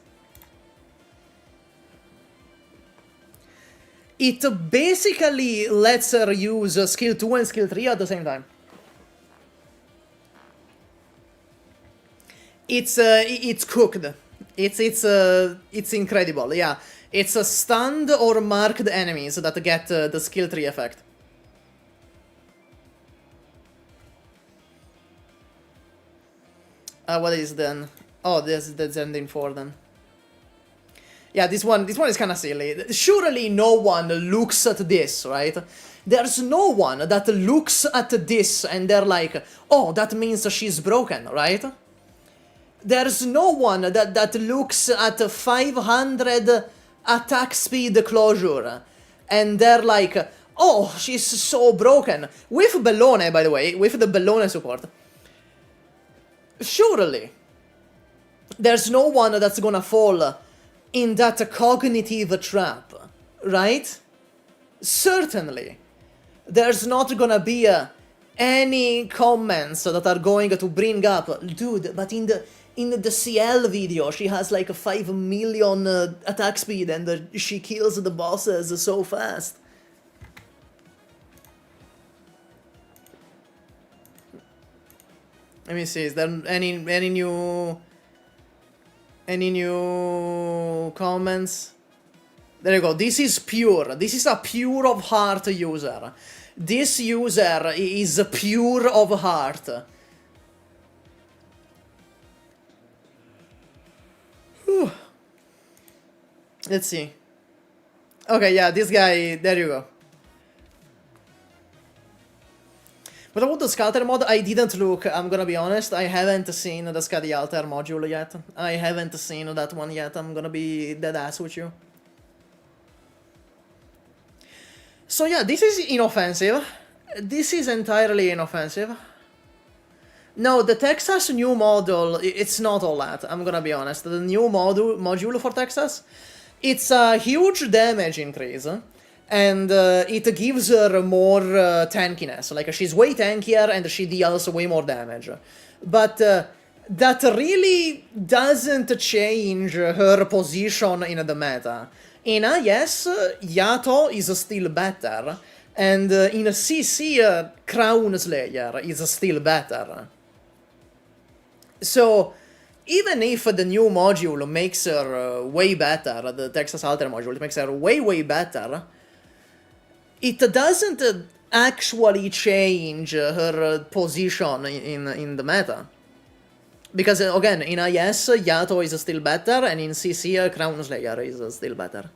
It basically lets her use skill 2 and skill 3 at the same time. It's cooked. It's incredible, yeah. It's stunned or marked enemies that get the skill 3 effect. What is then? Oh, that's ending 4 then. Yeah, this one is kind of silly. Surely no one looks at this, right? There's no one that looks at this and they're like, oh, that means she's broken, right? There's no one that looks at 500 attack speed Closure and they're like, oh, she's so broken. With Bellone, by the way, with the Bellone support. Surely, there's no one that's gonna fall in that cognitive trap, right? Certainly. There's not gonna be any comments that are going to bring up, dude, but in the CL video, she has like 5 million attack speed and she kills the bosses so fast. Let me see, is there any new comments? There you go. This is pure. This is a pure of heart user. This user is pure of heart. Whew. Let's see. Okay, yeah, this guy, there you go. But about the Scatter mod, I didn't look, I'm gonna be honest, I haven't seen the Scadi Alter module yet. I haven't seen that one yet, I'm gonna be dead ass with you. So yeah, this is inoffensive. This is entirely inoffensive. No, the Texas new model, it's not all that, I'm gonna be honest. The new module for Texas, it's a huge damage increase. And it gives her more tankiness, like she's way tankier and she deals way more damage. But that really doesn't change her position in the meta. In IS, Yato is still better, and in CC, Crown Slayer is still better. So, even if the new module makes her way better, the Texas Alter module makes her way better, it doesn't actually change her position in the meta. Because, again, in IS, Yato is still better, and in CC, Crown Slayer is still better.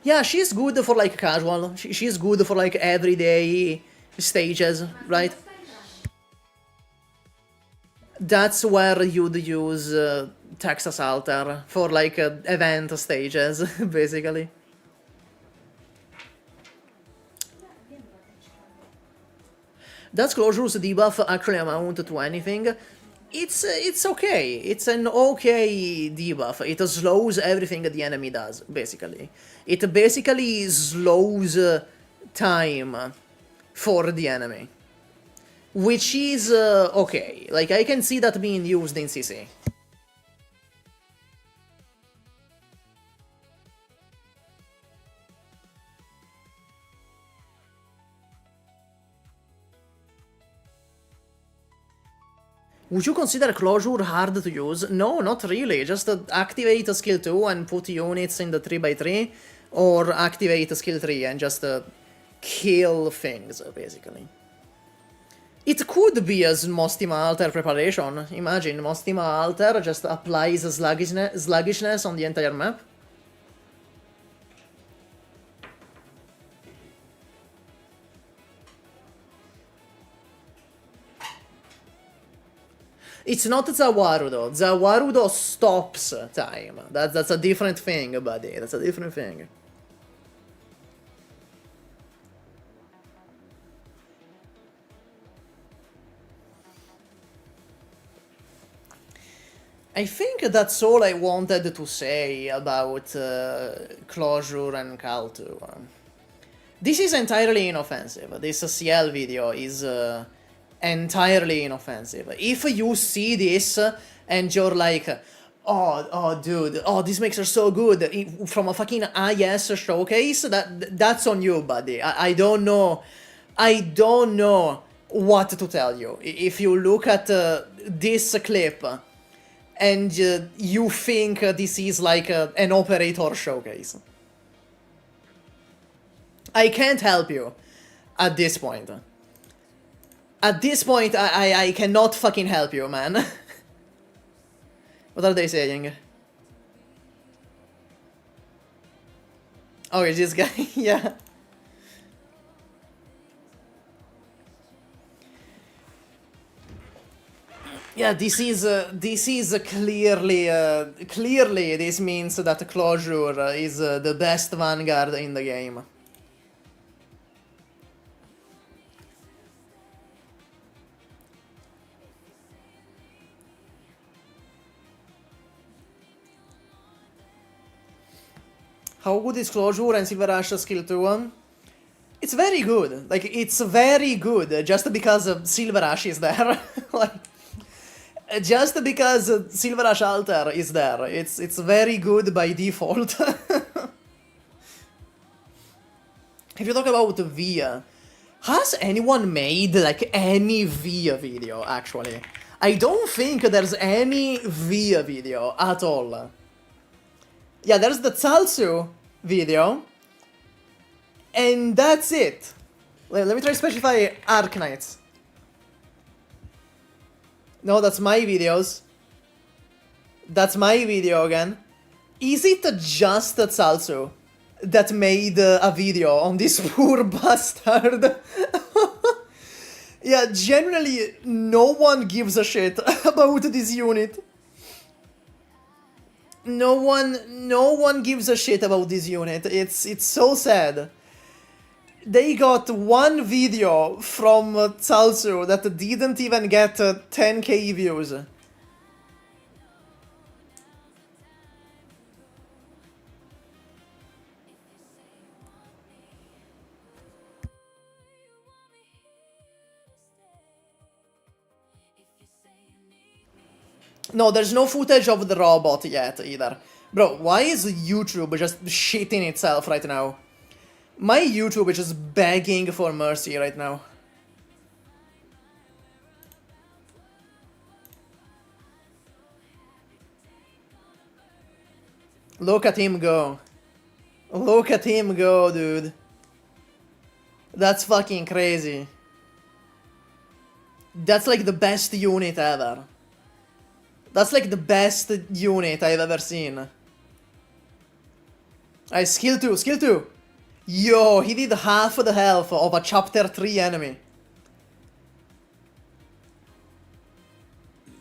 Yeah, she's good for, like, casual. She's good for, like, everyday stages, right? That's where you'd use Texas Alter for, like, event stages, basically. Does Closure's debuff actually amount to anything? It's okay. It's an okay debuff. It slows everything the enemy does, basically. It basically slows time for the enemy. Which is okay. Like, I can see that being used in CC. Would you consider Closure hard to use? No, not really. Just activate skill 2 and put units in the 3x3, or activate skill 3 and just kill things, basically. It could be a Mostima Alter preparation. Imagine, Mostima Alter just applies sluggishness on the entire map. It's not Zawaru though. Zawaru though stops time. That's a different thing, buddy. That's a different thing. I think that's all I wanted to say about Closure and Kaltu. This is entirely inoffensive. This CL video is entirely inoffensive. If you see this and you're like, oh, dude, oh, this makes her so good from a fucking IS showcase, that's on you, buddy. I don't know. I don't know what to tell you. If you look at this clip and you think this is like an operator showcase, I can't help you at this point. At this point, I cannot fucking help you, man. What are they saying? Oh, it's this guy, yeah. Yeah, this is clearly, clearly this means that Closure is the best Vanguard in the game. How good is Closure and Silverash skill 2? It's very good. Like, it's very good just because Silverash is there. Like, just because Silverash Alter is there. It's very good by default. If you talk about Via, has anyone made, like, any Via video, actually? I don't think there's any Via video at all. Yeah, there's the Tsalsu video, and that's it. Let me try to specify Arknights. No, that's my videos. That's my video again. Is it just Tsalsu that made a video on this poor bastard? Yeah, generally, no one gives a shit about this unit. No one gives a shit about this unit. It's so sad. They got one video from Tsalsu that didn't even get 10k views. No, there's no footage of the robot yet, either. Bro, why is YouTube just shitting itself right now? My YouTube is just begging for mercy right now. Look at him go. Look at him go, dude. That's fucking crazy. That's like the best unit ever. That's like the best unit I've ever seen. Alright, skill 2, skill 2. Yo, he did half the health of a chapter 3 enemy.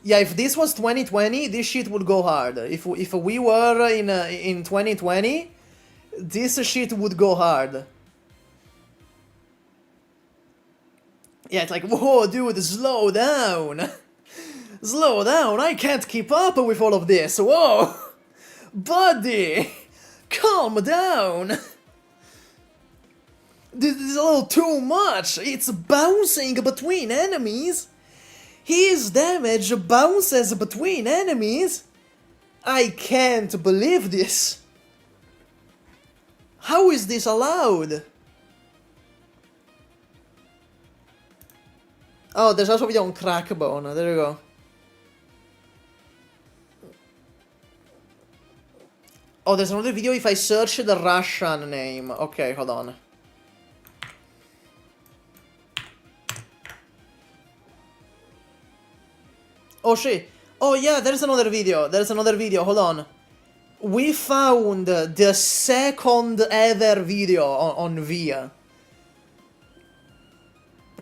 Yeah, if this was 2020, this shit would go hard. If we were in 2020, this shit would go hard. Yeah, it's like, whoa, dude, slow down. Slow down, I can't keep up with all of this. Whoa. Buddy, calm down. This is a little too much. It's bouncing between enemies. His damage bounces between enemies. I can't believe this. How is this allowed? Oh, there's also a video on Crackbone. There you go. Oh, there's another video if I search the Russian name. Okay, hold on. Oh shit. Oh yeah, there's another video. There's another video. Hold on. We found the second ever video on VIA.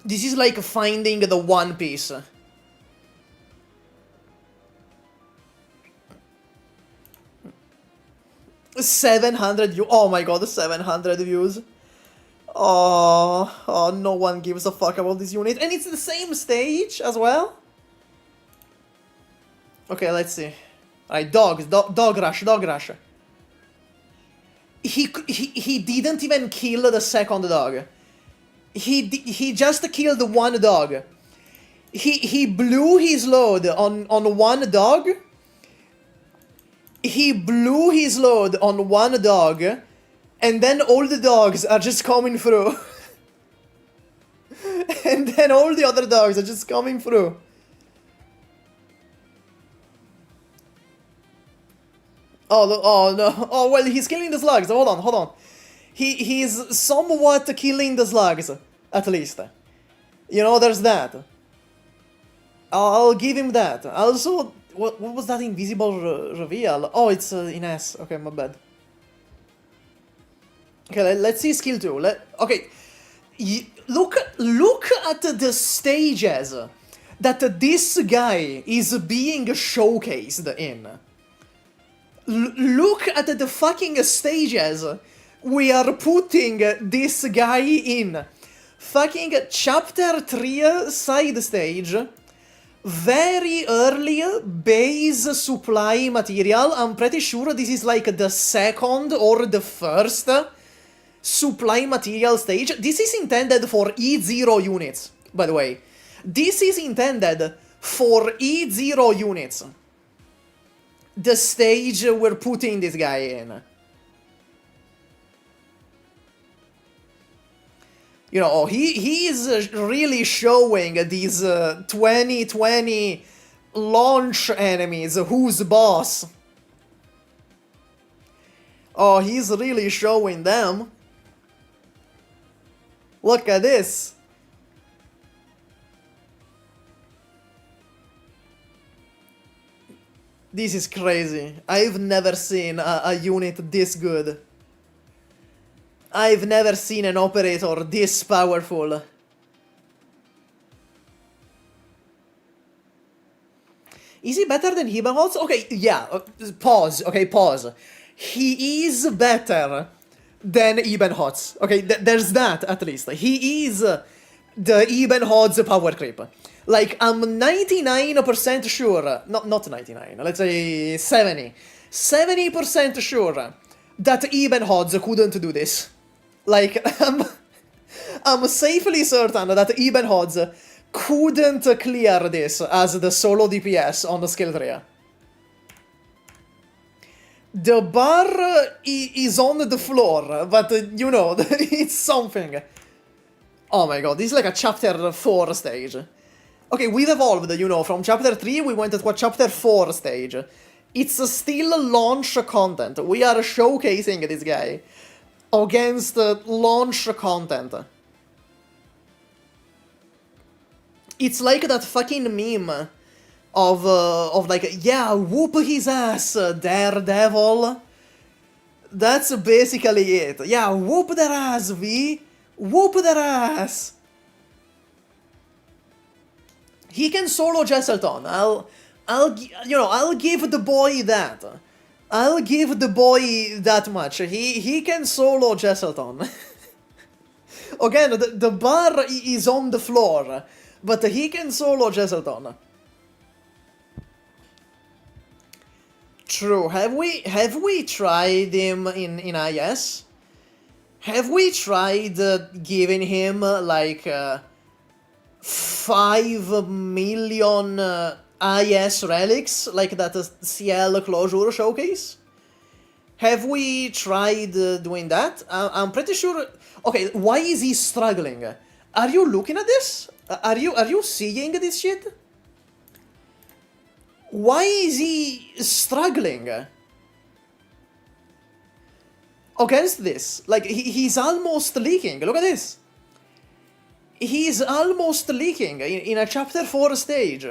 This is like finding the One Piece. 700 views. Oh my god, 700 views. Oh, no one gives a fuck about this unit. And it's the same stage as well. Okay, let's see. Alright, dog rush. He didn't even kill the second dog. He just killed one dog. He blew his load on one dog. He blew his load on one dog, and then all the dogs are just coming through. And then all the other dogs are just coming through. Oh no. Oh, well, he's killing the slugs. Hold on. He's somewhat killing the slugs, at least. You know, there's that. I'll give him that. Also, what was that invisible reveal? Oh, it's in S. Okay, my bad. Okay, let's see skill 2. Okay, look at the stages that this guy is being showcased in. Look at the fucking stages we are putting this guy in. Fucking chapter 3 side stage. Very early base supply material. I'm pretty sure this is like the second or the first supply material stage. This is intended for E0 units, by the way. This is intended for E0 units. The stage we're putting this guy in. You know, he is really showing these 2020 launch enemies who's boss. Oh, he's really showing them. Look at this. This is crazy. I've never seen a unit this good. I've never seen an operator this powerful. Is he better than Hibernots? Okay, yeah, pause, okay, pause. He is better than Ebenhots. Okay, there's that at least. He is the Ebenhots power creep. Like, I'm 99% sure, not 99, let's say 70% sure that Ebenhots couldn't do this. Like, I'm safely certain that Ebenhods couldn't clear this as the solo DPS on the skill 3. The bar is on the floor, but you know, it's something. Oh my god, this is like a chapter 4 stage. Okay, we've evolved, you know, from chapter 3 we went to a chapter 4 stage. It's still launch content. We are showcasing this guy against launch content. It's like that fucking meme of like, yeah, whoop his ass, Daredevil. That's basically it. Yeah, whoop their ass, V. Whoop their ass. He can solo Jesselton. I'll give the boy that. I'll give the boy that much. He can solo Jesselton. Again, the bar is on the floor, but he can solo Jesselton. True. Have we tried him in IS? Have we tried giving him like 5 million IS relics, like that CL closure showcase? Have we tried doing that? I'm pretty sure. Okay, why is he struggling? Are you looking at this? Are you seeing this shit? Why is he struggling against this? Like, he's almost leaking. Look at this. He's almost leaking in a chapter 4 stage.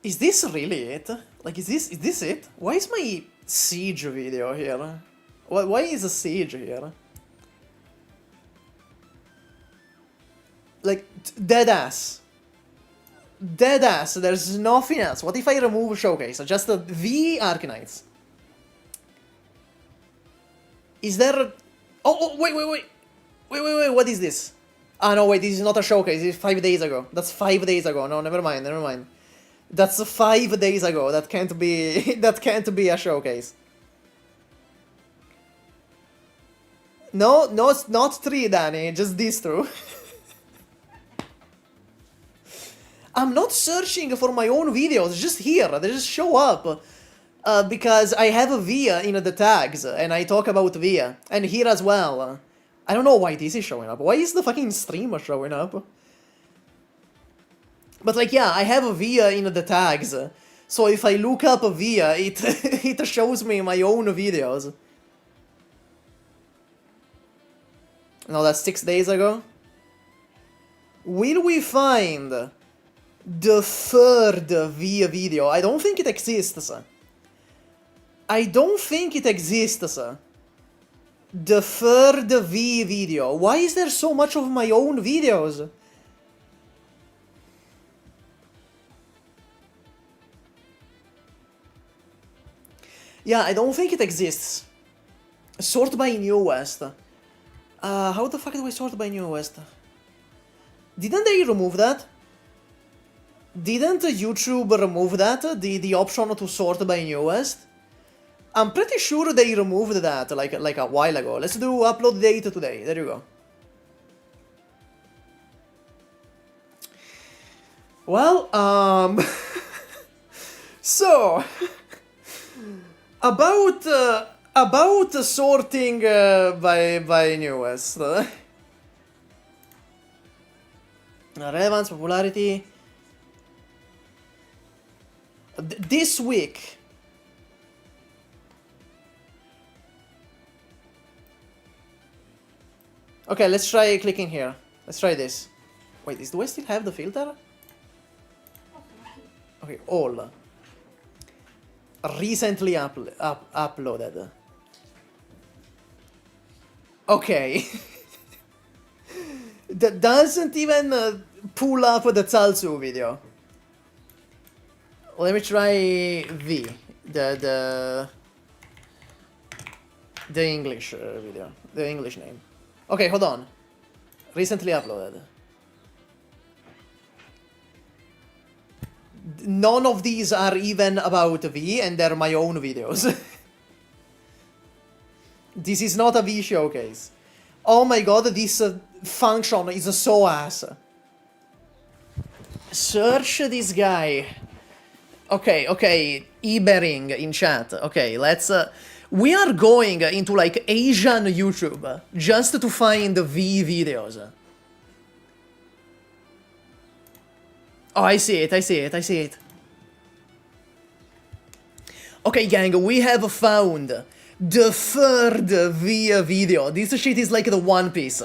Is this really it? Like, is this it? Why is my siege video here? Why is a siege here? Like, dead ass. Dead ass, there's nothing else. What if I remove showcase? Just the Arknights. Is there... Oh, wait, what is this? Ah, no, wait, this is not a showcase, it's 5 days ago. That's 5 days ago, no, never mind. That's 5 days ago, that can't be... that can't be a showcase. No, it's not 3, Danny, just these 2. I'm not searching for my own videos, just here, they just show up. Because I have a Via in the tags, and I talk about Via. And here as well. I don't know why this is showing up. Why is the fucking streamer showing up? But like, yeah, I have a Via in the tags. So if I look up a Via, it shows me my own videos. No, that's 6 days ago. Will we find the 3rd Via video? I don't think it exists. I don't think it exists. The 3rd V video. Why is there so much of my own videos? Yeah, I don't think it exists. Sort by newest. How the fuck do I sort by newest? Didn't they remove that? Didn't YouTube remove that? The option to sort by newest? I'm pretty sure they removed that like a while ago. Let's do upload date today. There you go. Well, so about sorting by newest. Relevance, popularity. This week. Okay, let's try clicking here. Let's try this. Wait, do I still have the filter? Okay, all. Recently uploaded. Okay. That doesn't even pull up the Tsalsu video. Let me try V. The English video. The English name. Okay, hold on. Recently uploaded. None of these are even about V, and they're my own videos. This is not a V showcase. Oh my god, this function is so ass. Search this guy. Okay, Ibering in chat. Okay, let's... we are going into, like, Asian YouTube just to find V videos. Oh, I see it. Okay, gang, we have found the third V video. This shit is like the One Piece.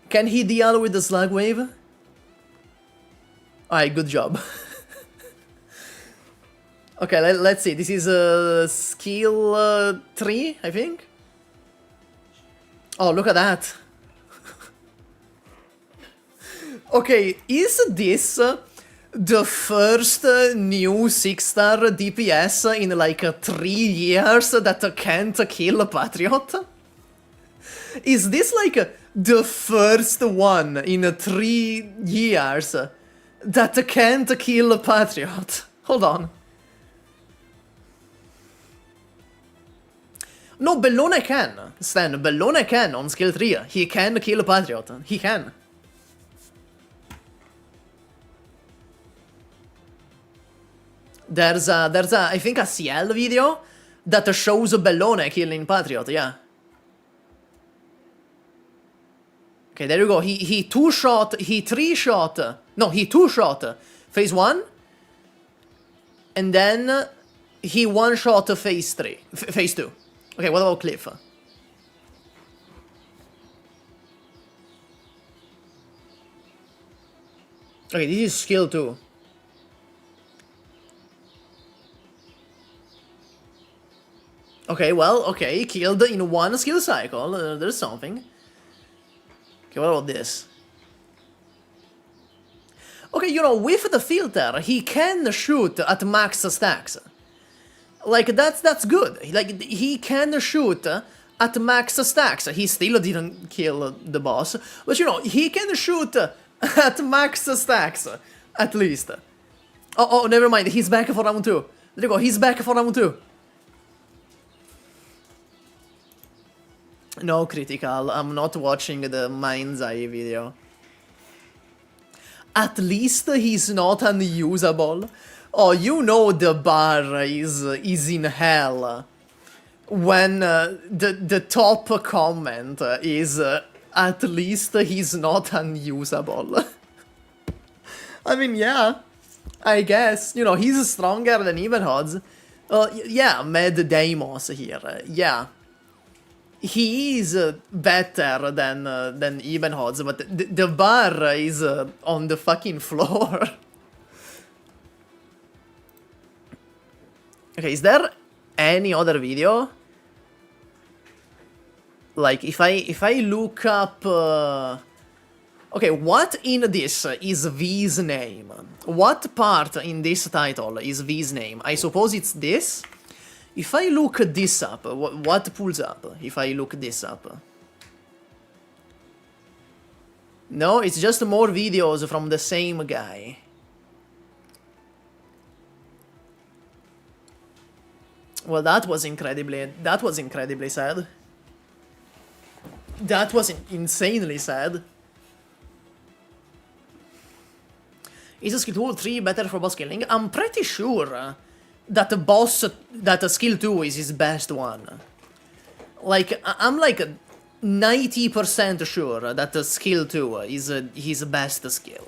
Can he deal with the slug wave? Alright, good job. Okay, let's see. This is skill 3, I think? Oh, look at that. Okay, is this the first new 6-star DPS in like 3 years that can't kill a Patriot? Is this like the first one in 3 years that can't kill a Patriot? Hold on. No, Bellone can, Stan. Bellone can on skill 3. He can kill a Patriot. He can. There's I think a CL video that shows Bellone killing Patriot, yeah. Okay, there you go. He 2-shot, he 3-shot. No, he 2-shot phase 1. And then he 1-shot phase 3. Phase 2. Okay, what about Cliff? Okay, this is skill 2. Okay, well, okay, killed in 1 skill cycle, there's something. Okay, what about this? Okay, you know, with the filter, he can shoot at max stacks. Like, that's good. Like, he can shoot at max stacks. He still didn't kill the boss. But, you know, he can shoot at max stacks, at least. Oh, never mind, he's back for round 2. There you go, he's back for round 2. No critical, I'm not watching the Mind's Eye video. At least he's not unusable. Oh, you know the bar is in hell when the top comment is at least he's not unusable. I mean, yeah, I guess, you know, he's stronger than even odds. Yeah, Mad Deimos here, yeah. He is better than even odds, but the bar is on the fucking floor. Okay, is there any other video? Like, if I look up... Okay, what in this is V's name? What part in this title is V's name? I suppose it's this? If I look this up, what pulls up if I look this up? No, it's just more videos from the same guy. Well, that was incredibly sad. That was insanely sad. Is a skill 2 or 3 better for boss killing? I'm pretty sure that skill 2 is his best one. Like, I'm like 90% sure that skill 2 is his best skill.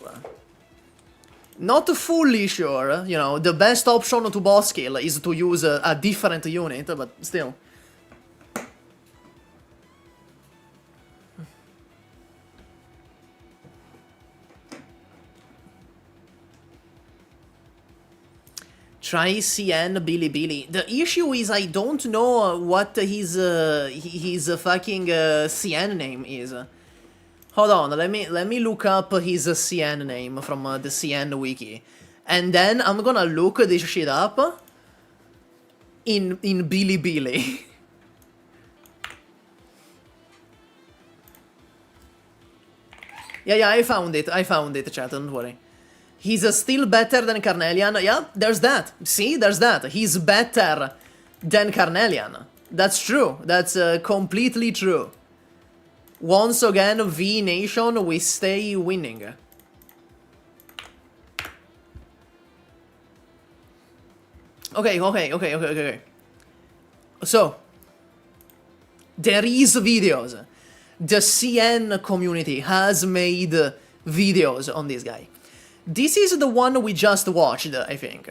Not fully sure, you know, the best option to boss kill is to use a different unit, but still. Try CN Billy. The issue is I don't know what his fucking CN name is. Hold on, let me look up his CN name from the CN wiki, and then I'm gonna look this shit up in Billy. Yeah, I found it, chat, don't worry. He's still better than Carnelian. Yeah, there's that. See, there's that. He's better than Carnelian. That's true. That's completely true. Once again, V Nation, we stay winning. Okay. So, there is videos. The CN community has made videos on this guy. This is the one we just watched, I think.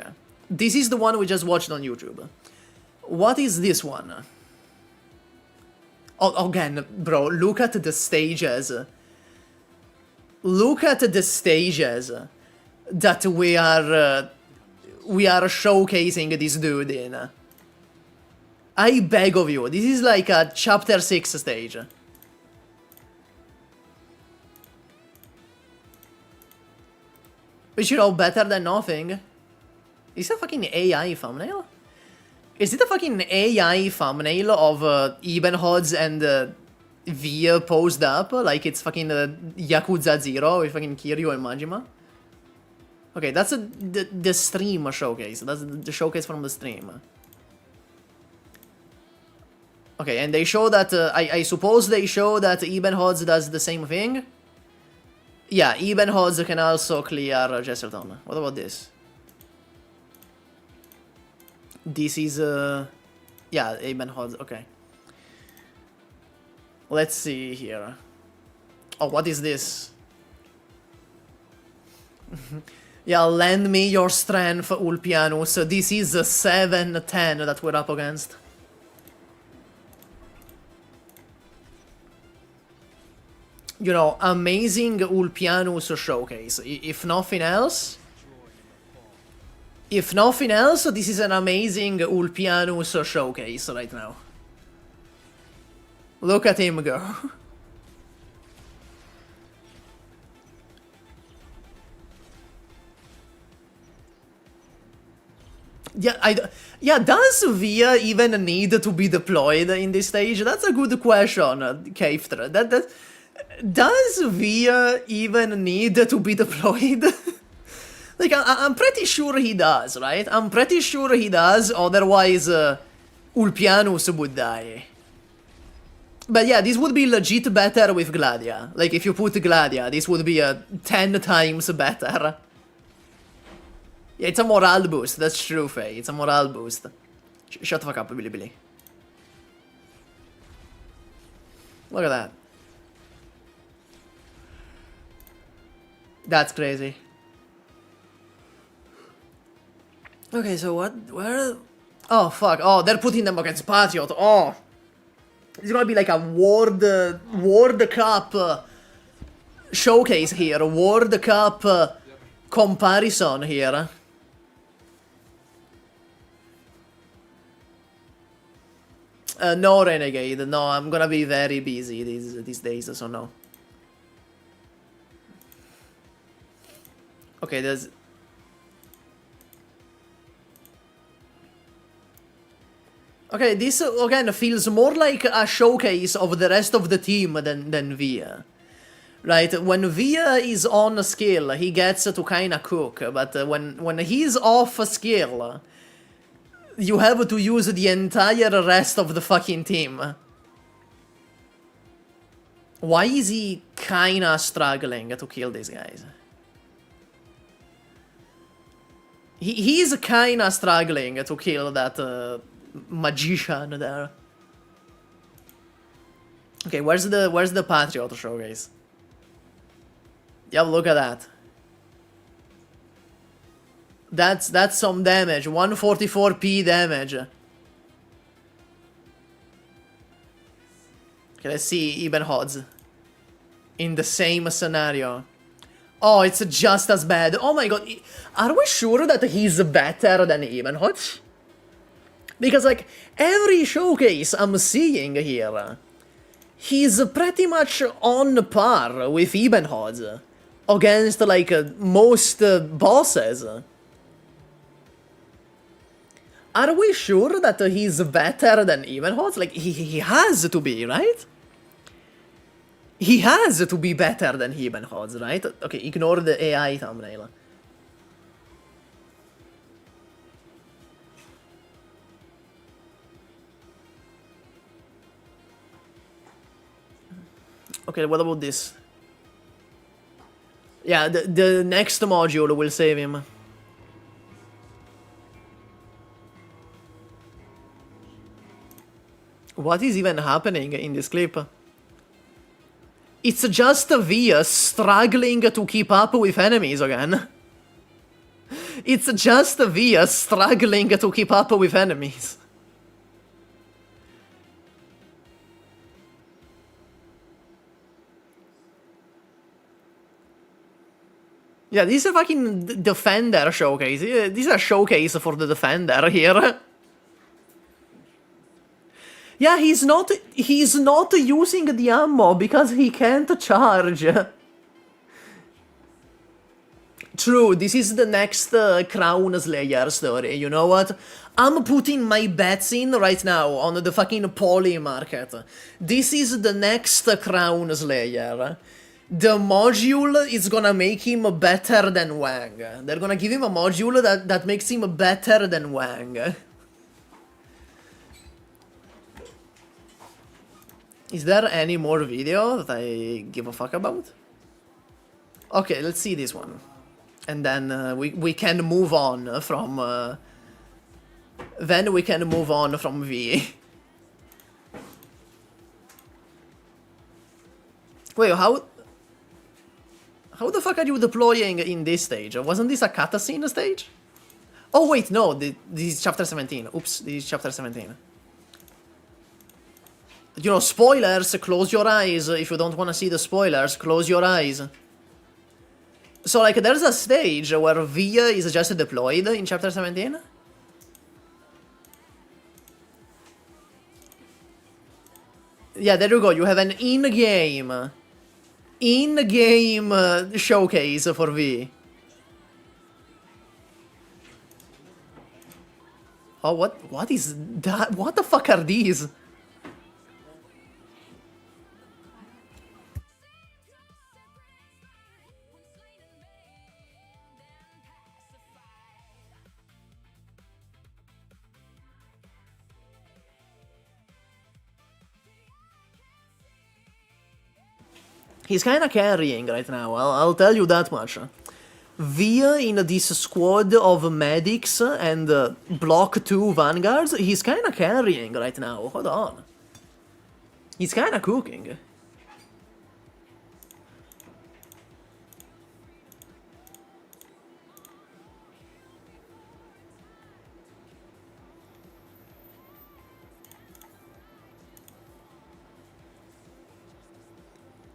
This is the one we just watched on YouTube. What is this one? Oh, again, bro, look at the stages. Look at the stages that we are showcasing this dude in. I beg of you, this is like a chapter 6 stage. Which, you know, better than nothing. Is it a fucking AI thumbnail? Is it a fucking AI thumbnail of Ebenholz and V posed up? Like it's fucking Yakuza 0 with fucking Kiryu and Majima? Okay, that's the stream showcase. That's the showcase from the stream. Okay, and they show that, I suppose they show that Ebenholz does the same thing? Yeah, Ebenholz can also clear Jesselton. What about this? This is, yeah, Ebenholz, okay. Let's see here. Oh, what is this? Yeah, lend me your strength, Ulpianus. This is a 7-10 that we're up against. You know, amazing Ulpianus showcase. If nothing else, this is an amazing Ulpianus showcase right now. Look at him go. Yeah, does Via even need to be deployed in this stage? That's a good question, Kaiftra. Does Via even need to be deployed? Like, I'm pretty sure he does, right? I'm pretty sure he does, otherwise Ulpianus would die. But yeah, this would be legit better with Gladia. Like, if you put Gladia, this would be 10 times better. Yeah, it's a morale boost, that's true, Faye. It's a morale boost. Shut the fuck up, Billy. Look at that. That's crazy. Okay, so what? Where? Oh, fuck. Oh, they're putting them against Patriot. Oh. It's gonna be like a World Cup showcase here. World Cup comparison here. No, Renegade. No, I'm gonna be very busy these days, so no. Okay, there's... Okay, this again feels more like a showcase of the rest of the team than Via. Right, when Via is on skill, he gets to kinda cook, but when he's off skill, you have to use the entire rest of the fucking team. Why is he kinda struggling to kill these guys? He's kinda struggling to kill that magician there. Okay, where's the Patriot showcase? Yeah, look at that. That's some damage. 144p damage. Okay, let's see Ebenholz in the same scenario. Oh, it's just as bad. Oh my god. Are we sure that he's better than Ebenholz? Because, like, every showcase I'm seeing here, he's pretty much on par with Ebenholz against, like, most bosses. Are we sure that he's better than Ebenholz? Like, he has to be, right? He has to be better than Ebenholz, right? Okay, ignore the AI thumbnail. Okay, what about this? Yeah, the next module will save him. What is even happening in this clip? It's just Via struggling to keep up with enemies again. It's just Via struggling to keep up with enemies. Yeah, this is a fucking Defender showcase. This is a showcase for the Defender here. Yeah, he's not using the ammo because he can't charge. True, this is the next Crown Slayer story. You know what? I'm putting my bets in right now on the fucking poly market. This is the next Crown Slayer. The module is gonna make him better than Wang. They're gonna give him a module that makes him better than Wang. Is there any more video that I give a fuck about? Okay, let's see this one. And then we can move on from... then we can move on from V. Wait, how the fuck are you deploying in this stage? Wasn't this a cutscene stage? Oh wait, no, this is chapter 17. Oops, this is chapter 17. You know, spoilers, close your eyes. If you don't want to see the spoilers, close your eyes. So, like, there's a stage where Via is just deployed in chapter 17? Yeah, there you go. You have an in-game showcase for V. Oh, what is that? What the fuck are these? He's kinda carrying right now, I'll tell you that much. Via in this squad of medics and block 2 vanguards, he's kinda carrying right now, hold on. He's kinda cooking.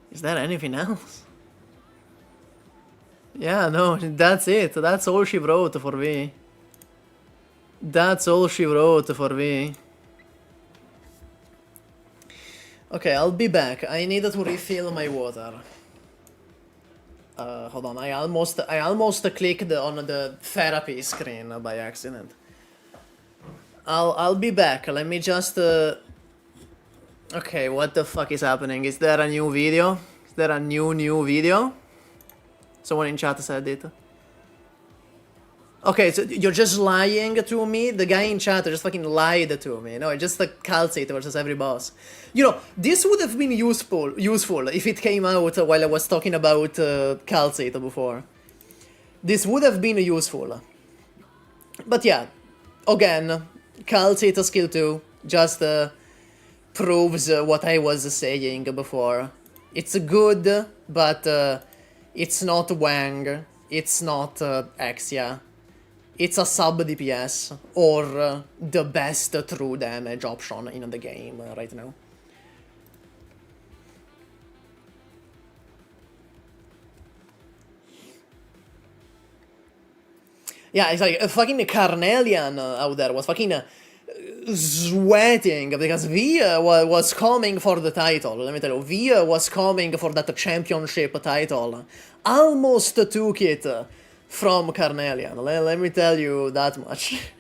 Is there anything else? Yeah, no, that's it. That's all she wrote for V. That's all she wrote for V. Okay, I'll be back. I need to refill my water. Hold on. I almost clicked on the therapy screen by accident. I'll be back. Let me just Okay, what the fuck is happening? Is there a new video? Is there a new video? Someone in chat said it. Okay, so you're just lying to me? The guy in chat just fucking lied to me. No, it's just like Calcite versus every boss. You know, this would have been useful if it came out while I was talking about Calcite before. This would have been useful. But yeah, again, Calcite skill 2 just proves what I was saying before. It's good, but it's not Wang, it's not Exia. It's a sub DPS, or the best true damage option in the game right now. Yeah, it's like fucking Carnelian out there was fucking sweating because Via was coming for the title. Let me tell you, Via was coming for that championship title. Almost took it from Carnelian. Let me tell you that much.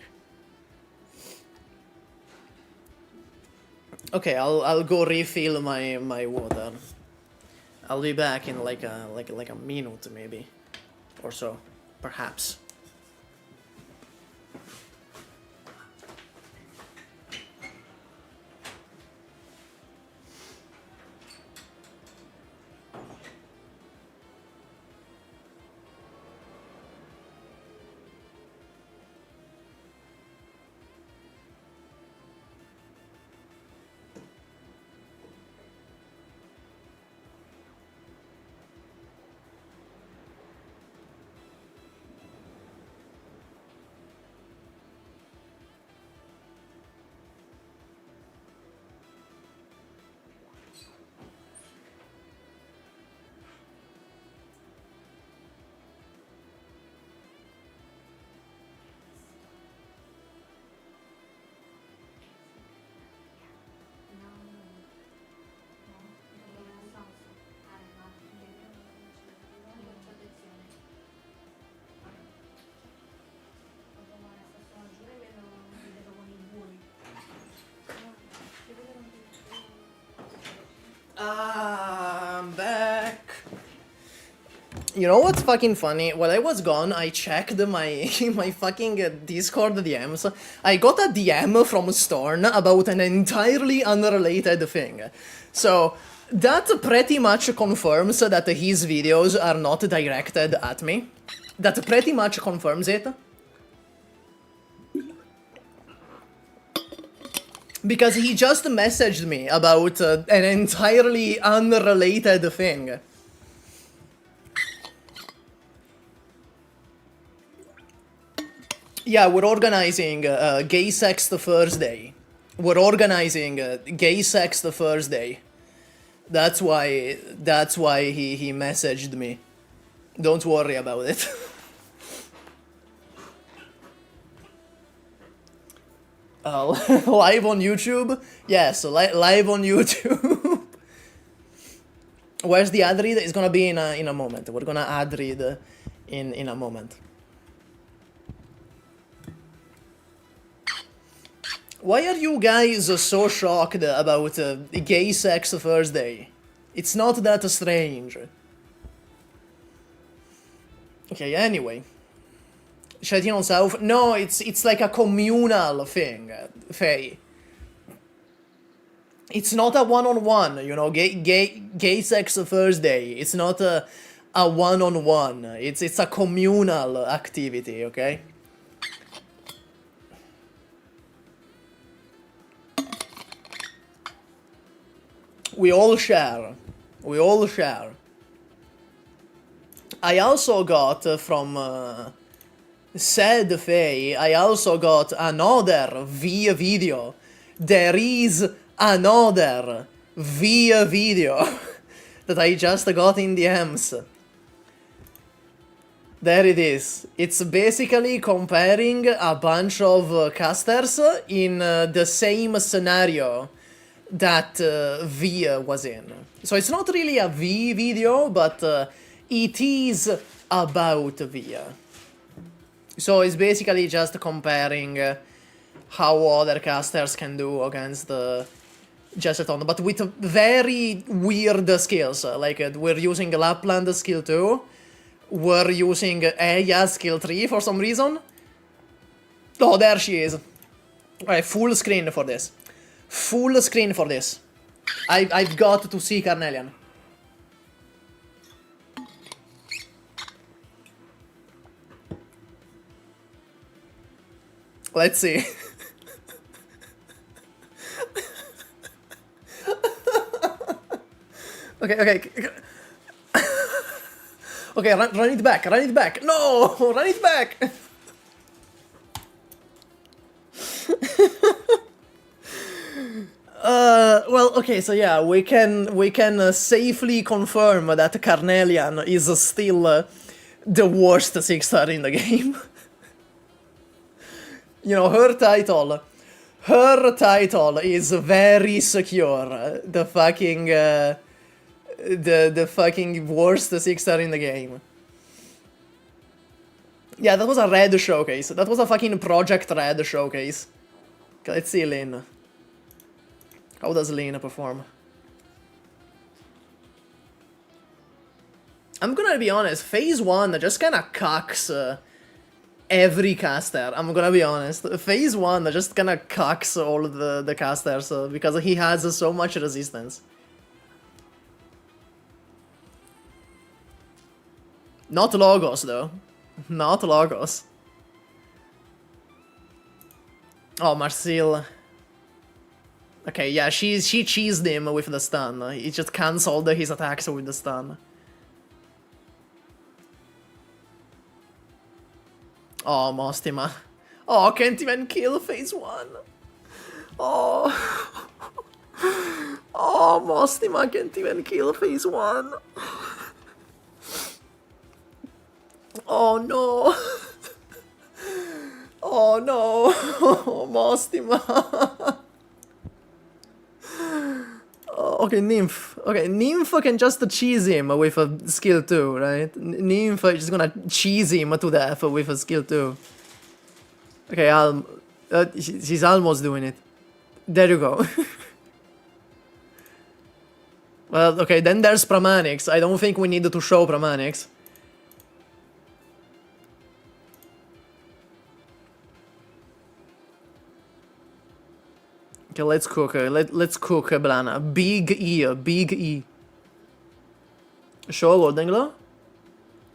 Okay, I'll go refill my water. I'll be back in like a minute maybe, or so, perhaps. I'm back. You know what's fucking funny? While I was gone, I checked my my fucking Discord DMs. I got a DM from Storn about an entirely unrelated thing. So that pretty much confirms that his videos are not directed at me. That pretty much confirms it. Because he just messaged me about an entirely unrelated thing. Yeah, we're organizing Gay Sex Thursday. We're organizing Gay Sex Thursday. That's why he messaged me. Don't worry about it. Live on YouTube? Yes, live on YouTube. Where's the ad read? It's gonna be in a moment. We're gonna ad read in a moment. Why are you guys so shocked about Gay Sex Thursday? It's not that strange. Okay, anyway. Shetino South? No, it's like a communal thing, Faye. It's not a one-on-one, you know, gay Sex Thursday. It's not a one-on-one. It's a communal activity, okay? We all share. We all share. I also got from said Faye, I also got another via video. There is another via video that I just got in DMs. There it is. It's basically comparing a bunch of casters in the same scenario that V was in. So it's not really a V video, but it is about V. So it's basically just comparing how other casters can do against Jesseton, but with very weird skills. Like we're using Lapland skill 2, we're using Eya skill 3 for some reason. Oh, there she is. Alright, full screen for this. Full screen for this. I've got to see Carnelian. Let's see. Okay. Okay, run it back, run it back. No, run it back. Well, okay, so yeah, we can safely confirm that Carnelian is still the worst 6-star in the game. You know, her title is very secure. The fucking the fucking worst 6-star in the game. Yeah, that was a red showcase. That was a fucking Project Red showcase. Okay, let's see Lin. How does Lin perform? I'm gonna be honest, Phase 1 just kinda cucks every caster. I'm gonna be honest. Phase 1 just kinda cucks all the casters because he has so much resistance. Not Logos though. Not Logos. Oh, Marcel. Okay, yeah, she cheesed him with the stun. He just cancelled his attacks with the stun. Oh, Mostima. Oh, can't even kill Phase 1. Oh. Oh, Mostima can't even kill Phase 1. Oh no. Oh no. Oh, Mostima. Oh, okay, Nymph. Okay, Nymph can just cheese him with a skill 2, right? Nymph is just gonna cheese him to death with a skill 2. Okay, she's almost doing it. There you go. Well, okay, then there's Pramanics. I don't think we need to show Pramanics. Okay, let's cook. Let's cook Blana. Big E, big E. Show Golden Glow.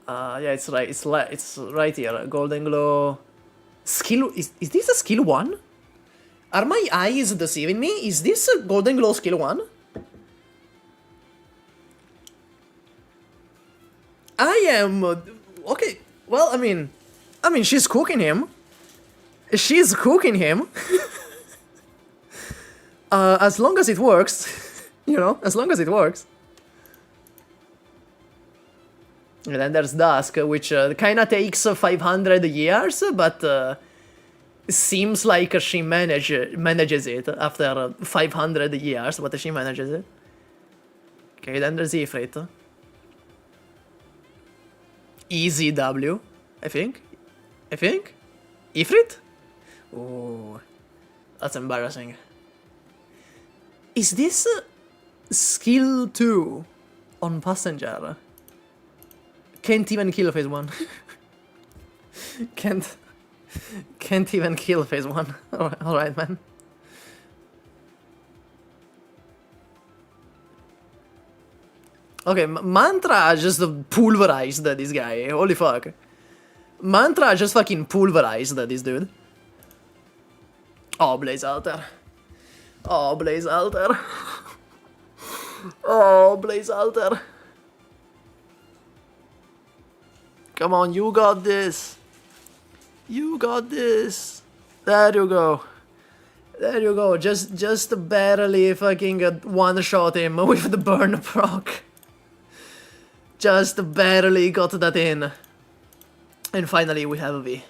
Yeah, it's right. It's right here. Golden Glow. Skill. Is this a skill 1? Are my eyes deceiving me? Is this a Golden Glow skill 1? I am... okay, well, I mean, she's cooking him. She's cooking him. As long as it works, you know, as long as it works. And then there's Dusk, which kinda takes 500 years, but seems like she manages it after 500 years, but she manages it. Okay, then there's Ifrit. Easy W, I think. Ifrit? Ooh, that's embarrassing. Is this skill 2 on Passenger? Can't even kill phase 1. Can't even kill phase 1. Alright, man. Okay, Mantra just pulverized this guy. Holy fuck. Mantra just fucking pulverized this dude. Oh, Blaze Alter. Oh, Blaze Alter. Oh, Blaze Alter. Come on, you got this. You got this. There you go. There you go. Just barely fucking one-shot him with the burn proc. Just barely got that in. And finally we have a V.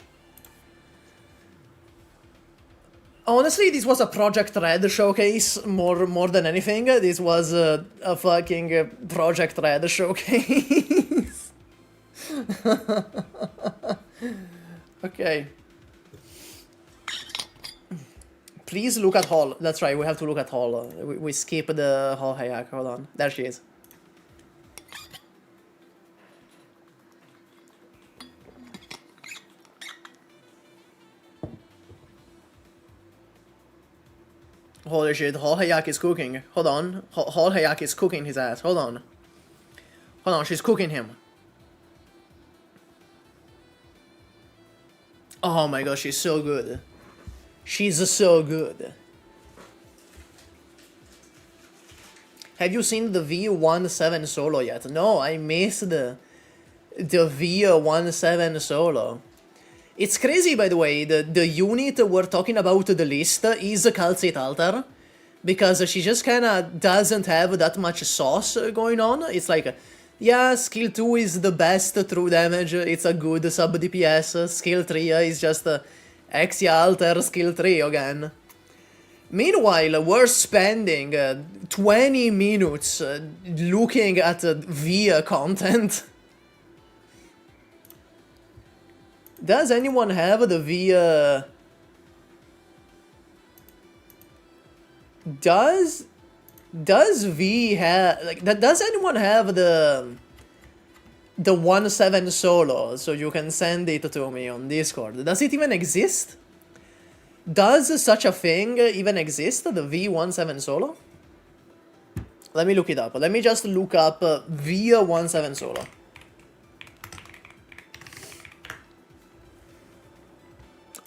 Honestly, this was a Project Red showcase more than anything. This was a fucking Project Red showcase. Okay. Please look at Hall. That's right, we have to look at Hall. We skip the Hall Hayak. Hold on. There she is. Holy shit, Hall Hayak is cooking. Hold on. Hall Hayak is cooking his ass. Hold on. Hold on, she's cooking him. Oh my god, she's so good. She's so good. Have you seen the V17 solo yet? No, I missed the V17 solo. It's crazy, by the way, the unit we're talking about the list is Calcite Alter, because she just kinda doesn't have that much sauce going on. It's like, yeah, skill 2 is the best true damage, it's a good sub DPS, skill 3 is just Exia Alter skill 3 again. Meanwhile, we're spending 20 minutes looking at V content. Does anyone have the V? Does V have, like, does anyone have the 17 solo, so you can send it to me on Discord? Does it even exist? Does such a thing even exist, the V17 solo? Let me look it up. Let me just look up V17 solo.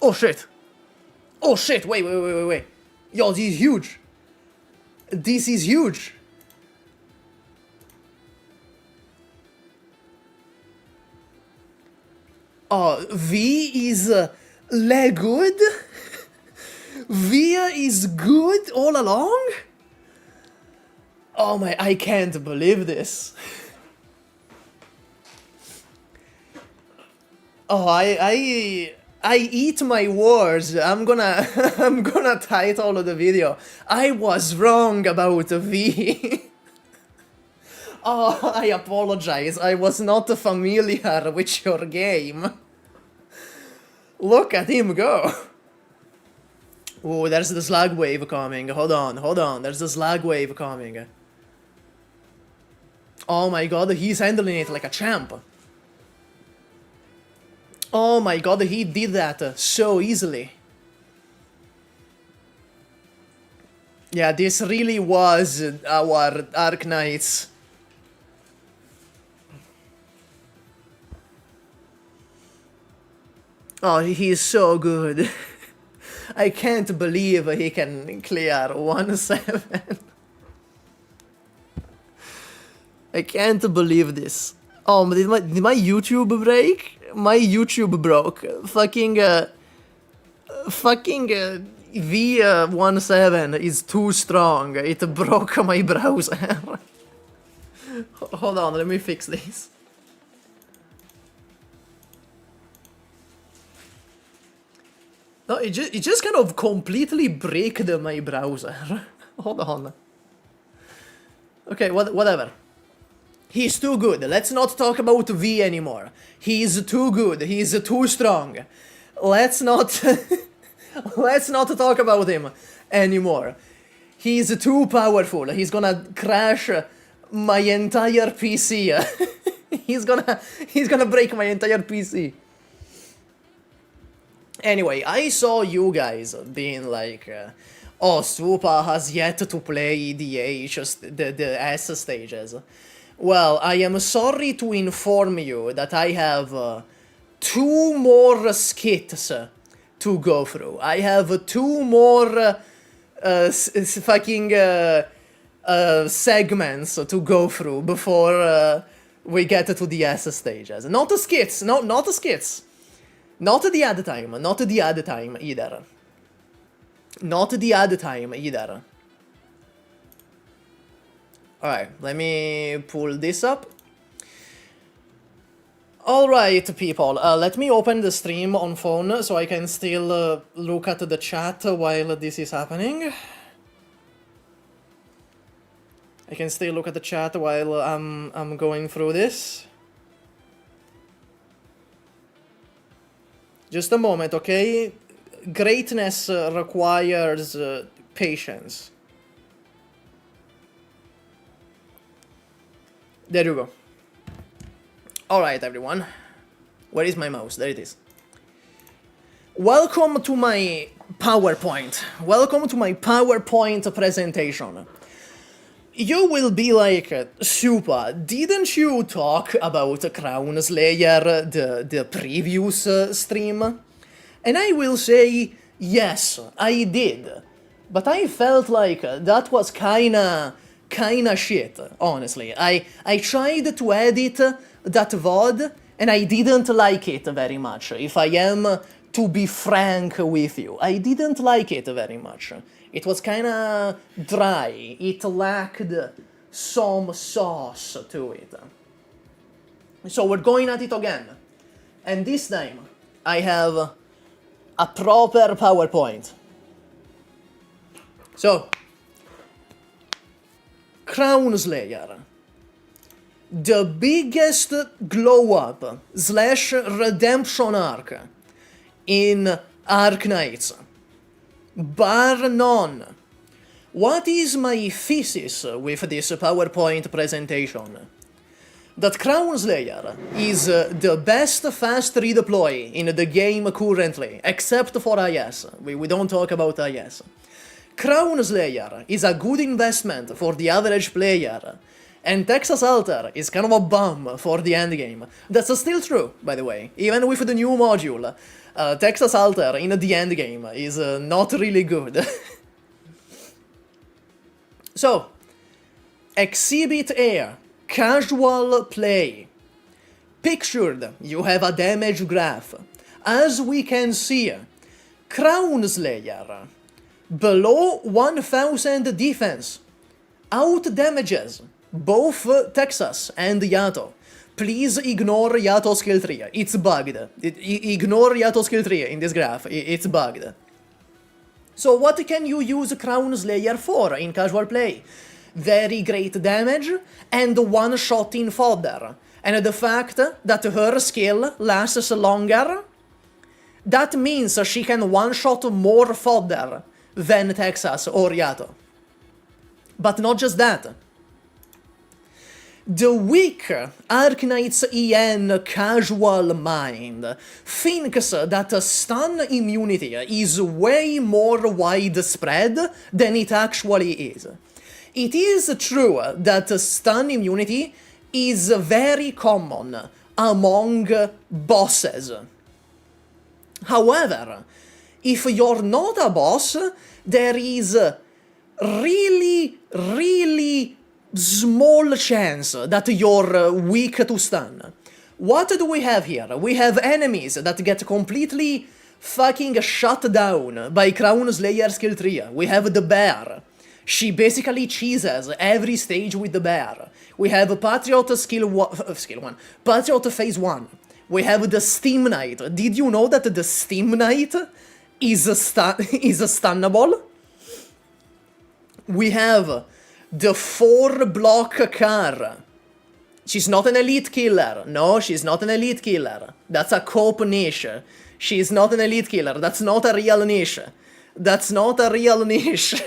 Oh shit! Oh shit! Wait. Yo, this is huge! This is huge! Oh, V is good? V is good all along? Oh my, I can't believe this. Oh, I eat my words. I'm gonna title the video, I was wrong about V. Oh, I apologize. I was not familiar with your game. Look at him go. Oh, there's the slug wave coming. Hold on. There's the slug wave coming. Oh my god, he's handling it like a champ. Oh my god, he did that so easily. Yeah, this really was our Arknights. Oh, he's so good. I can't believe he can clear 1-7. I can't believe this. Oh, did my YouTube break? My YouTube broke. Fucking V17 is too strong. It broke my browser. Hold on, let me fix this. No, it just kind of completely breaked my browser. Hold on. Okay, whatever. He's too good. Let's not talk about V anymore. He's too good. He's too strong. Let's not let's not talk about him anymore. He's too powerful. He's gonna crash my entire PC. he's gonna break my entire PC. Anyway, I saw you guys being like, oh, SUPAH has yet to play the S stages. Well, I am sorry to inform you that I have 2 more skits to go through. I have 2 more segments to go through before we get to the S stages. Not the skits, not the skits. Not the ad time, not the ad time either. Not the ad time either. Alright, let me pull this up. Alright, people, let me open the stream on phone so I can still look at the chat while this is happening. I can still look at the chat while I'm going through this. Just a moment, okay? Greatness requires patience. There you go. Alright, everyone. Where is my mouse? There it is. Welcome to my PowerPoint. Welcome to my PowerPoint presentation. You will be like, SUPAH, didn't you talk about Crown Slayer the previous stream? And I will say, yes, I did. But I felt like that was kinda shit, honestly. I tried to edit that VOD, and I didn't like it very much, if I am to be frank with you. I didn't like it very much. It was kinda dry. It lacked some sauce to it. So we're going at it again. And this time, I have a proper PowerPoint. So, Crown Slayer. The biggest glow-up / redemption arc in Arknights. Bar none. What is my thesis with this PowerPoint presentation? That Crown Slayer is the best fast redeploy in the game currently, except for IS. We don't talk about IS. Crown Slayer is a good investment for the average player, and Texas Alter is kind of a bum for the endgame. That's still true, by the way, even with the new module. Texas Alter in the endgame is not really good. So, Exhibit A, casual play. Pictured, you have a damage graph. As we can see, Crown Slayer, below 1000 defense, out damages both Texas and Yato. Please ignore Yato skill tree, it's bugged. Ignore Yato skill tree in this graph, it's bugged. So what can you use Crown Slayer for in casual play? Very great damage and one shot in fodder. And the fact that her skill lasts longer, that means she can one-shot more fodder than Texas or Yato. But not just that. The weak Arknights EN casual mind thinks that stun immunity is way more widespread than it actually is. It is true that stun immunity is very common among bosses. However, if you're not a boss, there is really small chance that you're weak to stun. What do we have here? We have enemies that get completely fucking shut down by Crown Slayer skill 3. We have the bear. She basically cheeses every stage with the bear. We have Patriot skill 1, Patriot phase 1. We have the Steam Knight. Did you know that the Steam Knight is stunnable? We have the 4-block car. She's not an elite killer. No, she's not an elite killer. That's a cope niche. She's not an elite killer. That's not a real niche. That's not a real niche.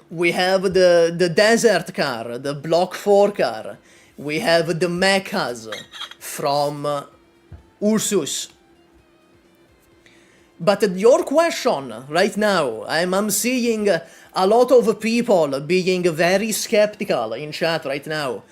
We have the desert car, the block 4 car. We have the mechas from Ursus. But your question right now, I'm seeing a lot of people being very skeptical in chat right now.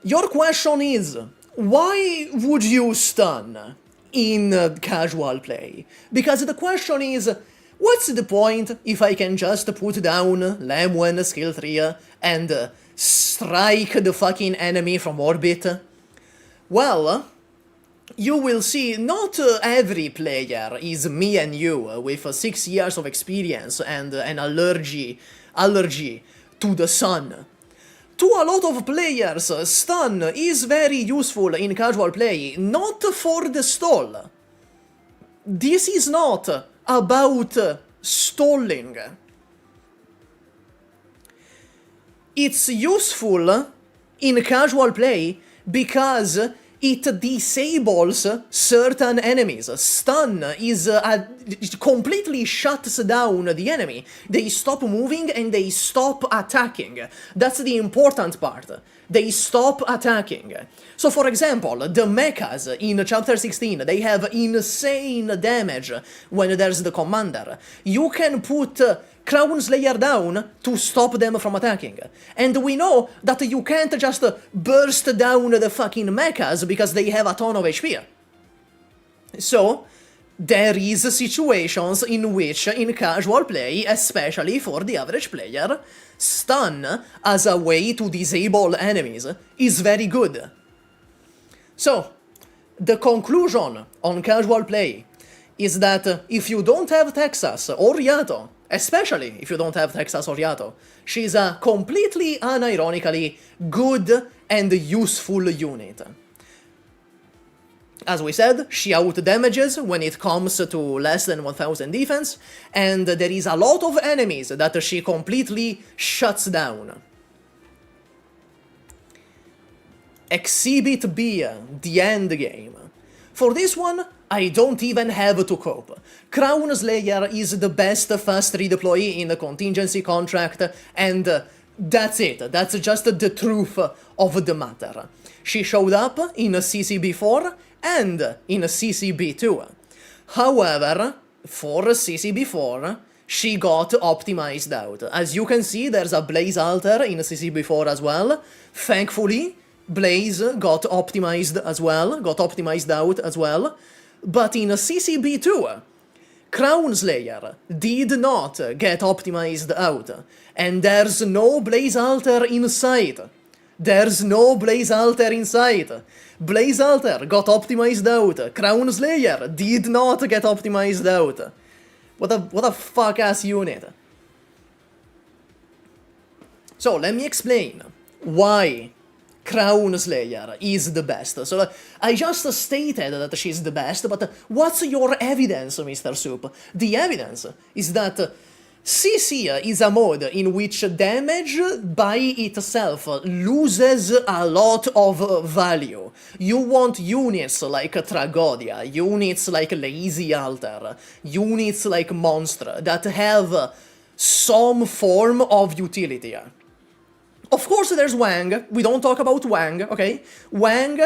Your question is, why would you stun in casual play? Because the question is, what's the point if I can just put down Lemwen skill 3 and strike the fucking enemy from orbit? Well, you will see not every player is me and you with 6 years of experience and an allergy to the sun. To a lot of players, stun is very useful in casual play, not for the stall. This is not about stalling. It's useful in casual play because it disables certain enemies. Stun is it completely shuts down the enemy. They stop moving and they stop attacking. That's the important part. They stop attacking. So for example, the mechas in chapter 16, they have insane damage when there's the commander. You can put Crown Slayer down to stop them from attacking. And we know that you can't just burst down the fucking mechas because they have a ton of HP. So, there is situations in which, in casual play, especially for the average player, stun as a way to disable enemies is very good. So, the conclusion on casual play is that if you don't have Texas or Yato, especially if you don't have Texas or Yato, she's a completely unironically good and useful unit. As we said, she out-damages when it comes to less than 1000 defense, and there is a lot of enemies that she completely shuts down. Exhibit B, the endgame. For this one, I don't even have to cope. Crown Slayer is the best fast redeploy in the contingency contract, and that's it. That's just the truth of the matter. She showed up in CCB4 and in CCB2. However, for CCB4, she got optimized out. As you can see, there's a Blaze Alter in CCB4 as well. Thankfully, Blaze got optimized as well, got optimized out as well. But in CCB2, Crown Slayer did not get optimized out, and there's no Blaze Alter in sight. There's no Blaze Alter in sight. Blaze Alter got optimized out. Crown Slayer did not get optimized out. What a fuck-ass unit. So, let me explain why Crown Slayer is the best. So, I just stated that she's the best, but what's your evidence, Mr. Soup? The evidence is that CC is a mode in which damage by itself loses a lot of value. You want units like Tragodia, units like Lazy Alter, units like Monstre that have some form of utility. Of course there's Wang, we don't talk about Wang, okay? Wang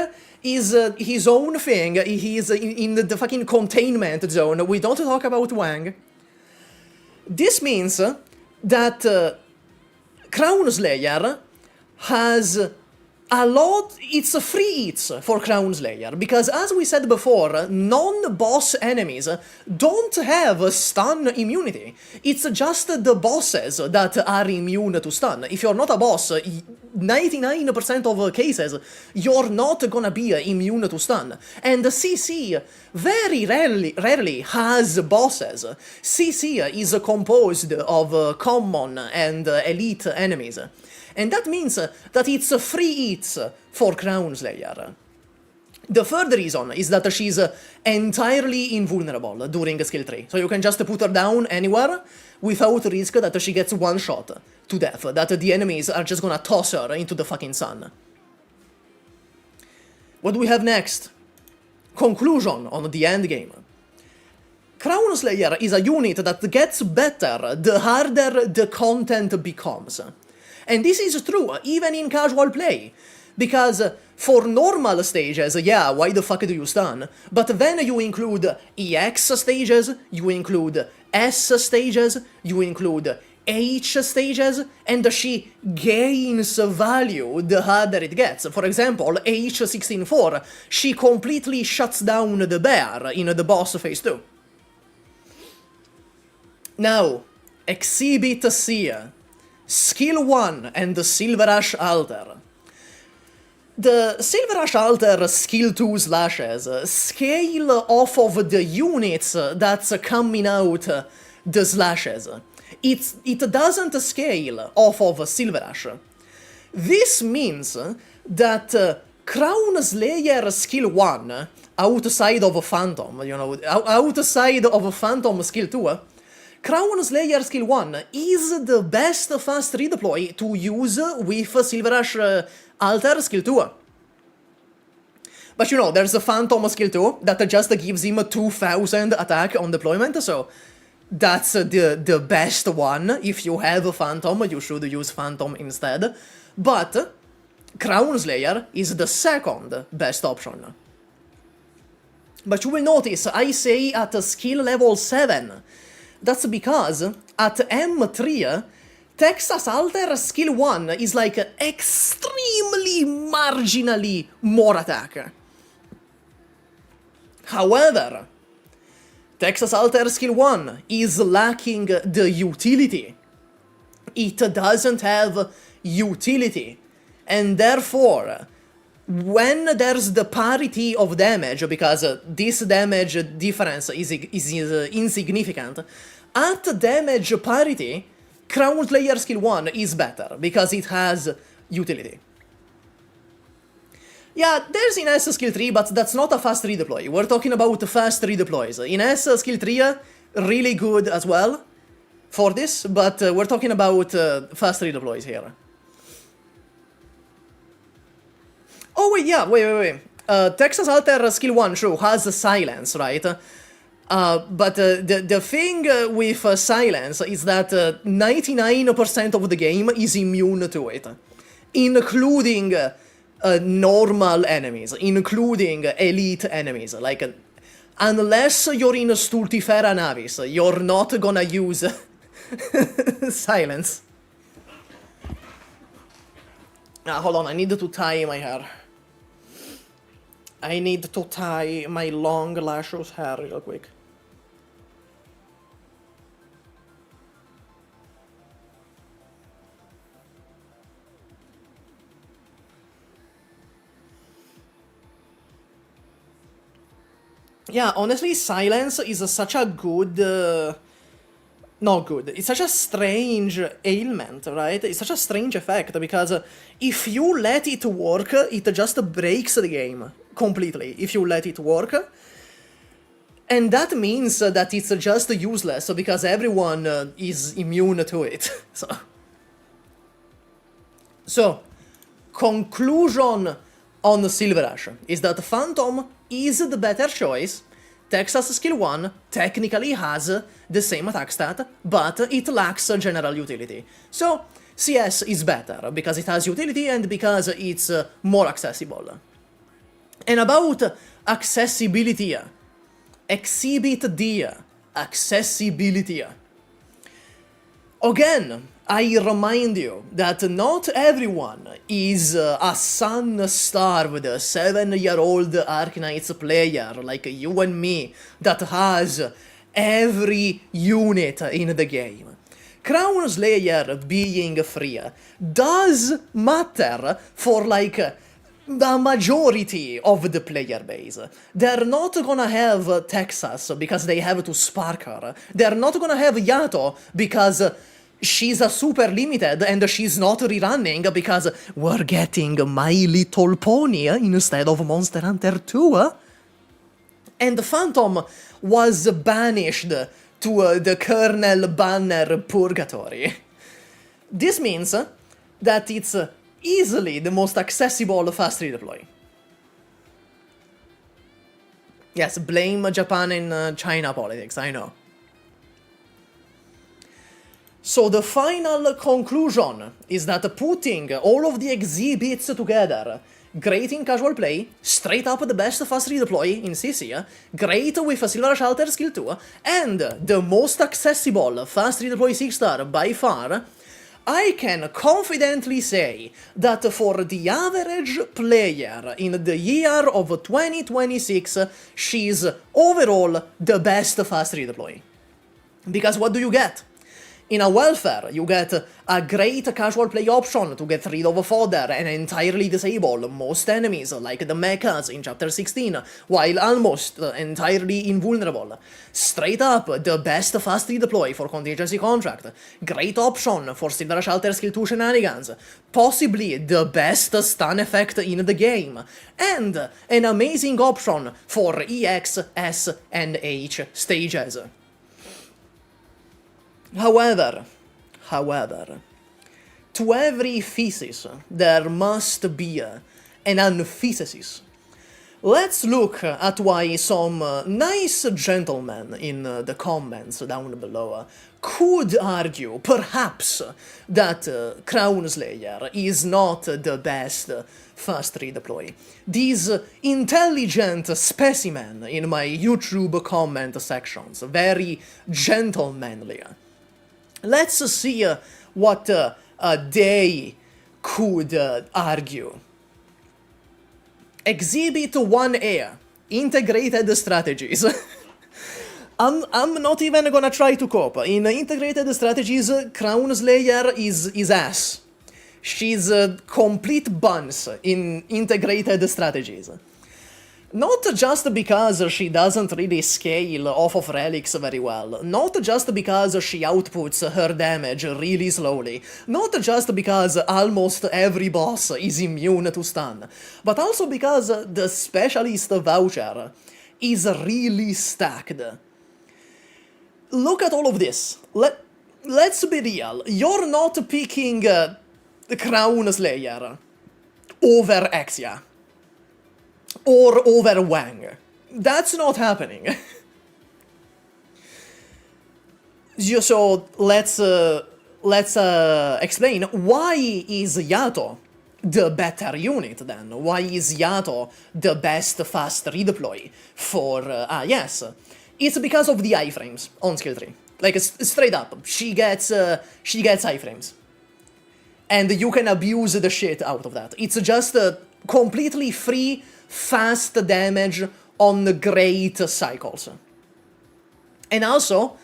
is his own thing, he's in the fucking containment zone, we don't talk about Wang. This means that Crown Slayer has a lot, it's free eats for Crown Slayer, because as we said before, non-boss enemies don't have stun immunity. It's just the bosses that are immune to stun. If you're not a boss, 99% of cases, you're not gonna be immune to stun. And CC very rarely has bosses. CC is composed of common and elite enemies. And that means that it's free eats for Crown Slayer. The third reason is that she's entirely invulnerable during skill 3. So you can just put her down anywhere without risk that she gets one shot to death, that the enemies are just gonna toss her into the fucking sun. What do we have next? Conclusion on the end game. Crown Slayer is a unit that gets better the harder the content becomes. And this is true even in casual play, because for normal stages, yeah, why the fuck do you stun? But then you include EX stages, you include S stages, you include H stages, and she gains value the harder it gets. For example, H16-4, she completely shuts down the bear in the boss phase 2. Now, Exhibit C. Skill 1 and the Silverash Alter. The Silverash Alter Skill 2 slashes scale off of the units that's coming out the slashes. It doesn't scale off of Silverash. This means that Crown Slayer Skill 1, outside of Phantom, outside of Phantom Skill 2, Crown Slayer Skill 1 is the best fast redeploy to use with Silverash Alter Skill 2. But there's a Phantom Skill 2 that just gives him 2000 attack on deployment, so that's the best one. If you have a Phantom, you should use Phantom instead. But Crown Slayer is the second best option. But you will notice I say at skill level 7. That's because at M3, Texas Alter Skill 1 is like extremely marginally more attack. However, Texas Alter Skill 1 is lacking the utility. It doesn't have utility, and therefore, when there's the parity of damage, because this damage difference is insignificant, at damage parity, Crown Slayer Skill 1 is better, because it has utility. Yeah, there's in S Skill 3, but that's not a fast redeploy. We're talking about fast redeploys. In S Skill 3, really good as well for this, but we're talking about fast redeploys here. Oh wait, yeah, wait. Texas Alter Skill 1, true, has silence, right? But the thing with silence is that 99% of the game is immune to it, including normal enemies, including elite enemies. Like, unless you're in Stultifera Navis, you're not gonna use silence. Hold on, I need to tie my hair. I need to tie my long luscious hair real quick. Yeah, honestly, silence is such a good... not good. It's such a strange ailment, right? It's such a strange effect, because if you let it work, it just breaks the game completely, if you let it work. And that means that it's just useless, because everyone is immune to it. So, conclusion on Silverash is that Phantom is the better choice. Texas Skill 1 technically has the same attack stat, but it lacks general utility. So, CS is better, because it has utility and because it's more accessible. And about accessibility, exhibit D, accessibility. Again, I remind you that not everyone is a sun-starved 7-year-old Arknights player like you and me that has every unit in the game. Crown Slayer being free does matter for like the majority of the player base. They're not gonna have Texas because they have to spark her. They're not gonna have Yato because she's a super limited and she's not rerunning because we're getting My Little Pony instead of Monster Hunter 2. And Phantom was banished to the Kernel Banner Purgatory. This means that it's easily the most accessible fast redeploy. Yes, blame Japan and China politics, I know. So the final conclusion is that putting all of the exhibits together, great in casual play, straight up the best fast redeploy in CC, great with a Silverash Alter skill 2, and the most accessible fast redeploy 6-star by far, I can confidently say that for the average player in the year of 2026, she's overall the best fast redeploy. Because what do you get? In a welfare, you get a great casual play option to get rid of fodder and entirely disable most enemies, like the mechas in Chapter 16, while almost entirely invulnerable. Straight up, the best fast redeploy for contingency contract. Great option for Silverash Alter Skill 2 shenanigans. Possibly the best stun effect in the game. And an amazing option for EX, S, and H stages. However, to every thesis, there must be an antithesis. Let's look at why some nice gentlemen in the comments down below could argue, perhaps, that Crown Slayer is not the best fast redeploy. These intelligent specimen in my YouTube comment sections, very gentlemanly. Let's see what they could argue. Exhibit 1A, integrated strategies. I'm not even gonna try to cope. In integrated strategies, Crown Slayer is ass. She's complete buns in integrated strategies. Not just because she doesn't really scale off of relics very well, not just because she outputs her damage really slowly, not just because almost every boss is immune to stun, but also because the specialist voucher is really stacked. Look at all of this. Let's be real, you're not picking the Crown Slayer over Exia. Or over Wang. That's not happening. So let's explain, why is Yato the better unit then? Why is Yato the best fast redeploy for yes? It's because of the iframes on skill 3. Like straight up, she gets iframes. And you can abuse the shit out of that. It's just completely free fast damage on great cycles. And also,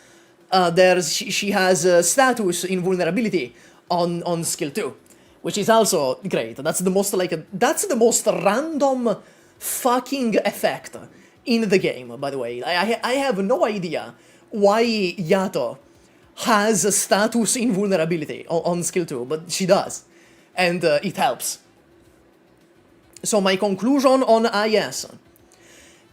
she has status invulnerability on skill 2, which is also great. That's the most random fucking effect in the game, by the way. I have no idea why Yato has status invulnerability on skill 2, but she does. And it helps. So my conclusion on IS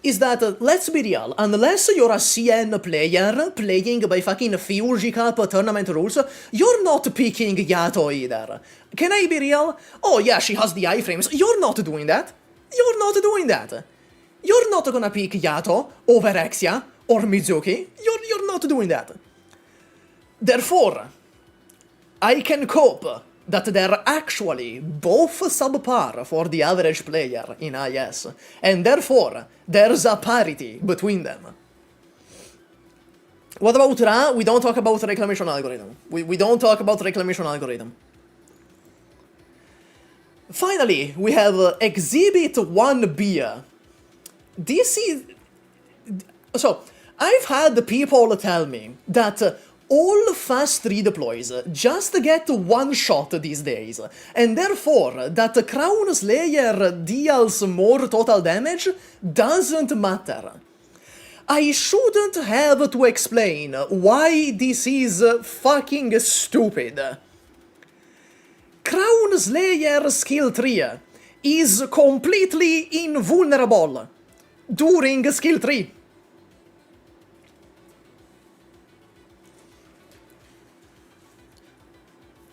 is that, let's be real, unless you're a CN player playing by fucking Fuji Cup tournament rules, you're not picking Yato either. Can I be real? Oh yeah, she has the iframes. You're not doing that. You're not doing that. You're not gonna pick Yato over Exia or Mizuki. You're not doing that. Therefore, I can cope that they're actually both subpar for the average player in IS, and therefore there's a parity between them. What about Ra? We don't talk about reclamation algorithm. We don't talk about reclamation algorithm. Finally, we have Exhibit 1B. This is... So, I've had people tell me that all fast redeploys just get one shot these days, and therefore that Crown Slayer deals more total damage doesn't matter. I shouldn't have to explain why this is fucking stupid. Crown Slayer skill 3 is completely invulnerable during skill 3.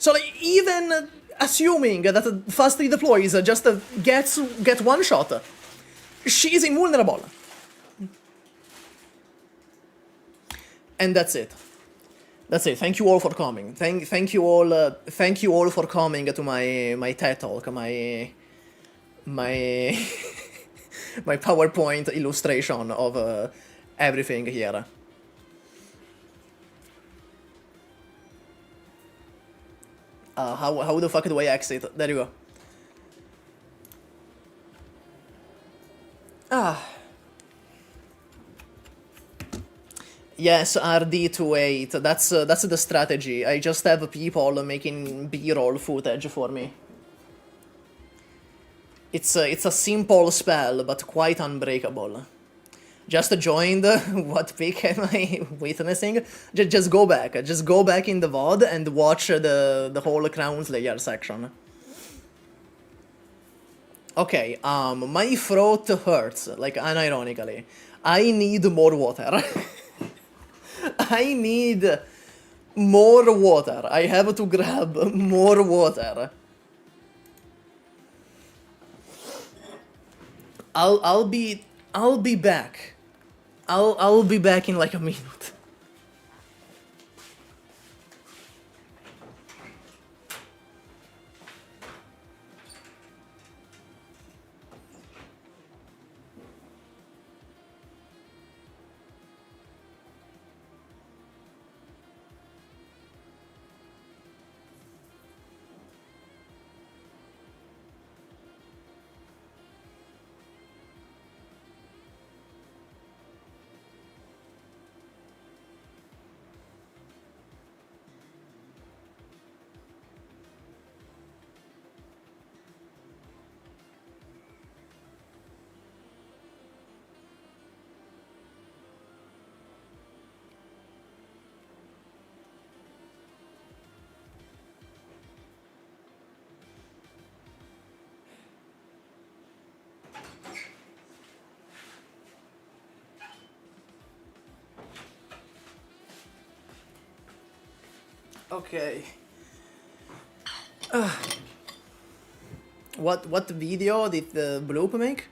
So like, even assuming that fast redeploys just get one shot, she's invulnerable. And that's it. That's it. Thank you all for coming. Thank you all for coming to my TED talk, my my PowerPoint illustration of everything here. How the fuck do I exit? There you go. Yes, RD28. That's the strategy. I just have people making B-roll footage for me. It's a simple spell, but quite unbreakable. Just joined. What pick am I witnessing? Just go back. Just go back in the VOD and watch the whole Crown Slayer section. Okay, my throat hurts, like unironically. I need more water. I need more water. I have to grab more water. I'll be back. I'll be back in like a minute. Okay. What video did the Bloop make?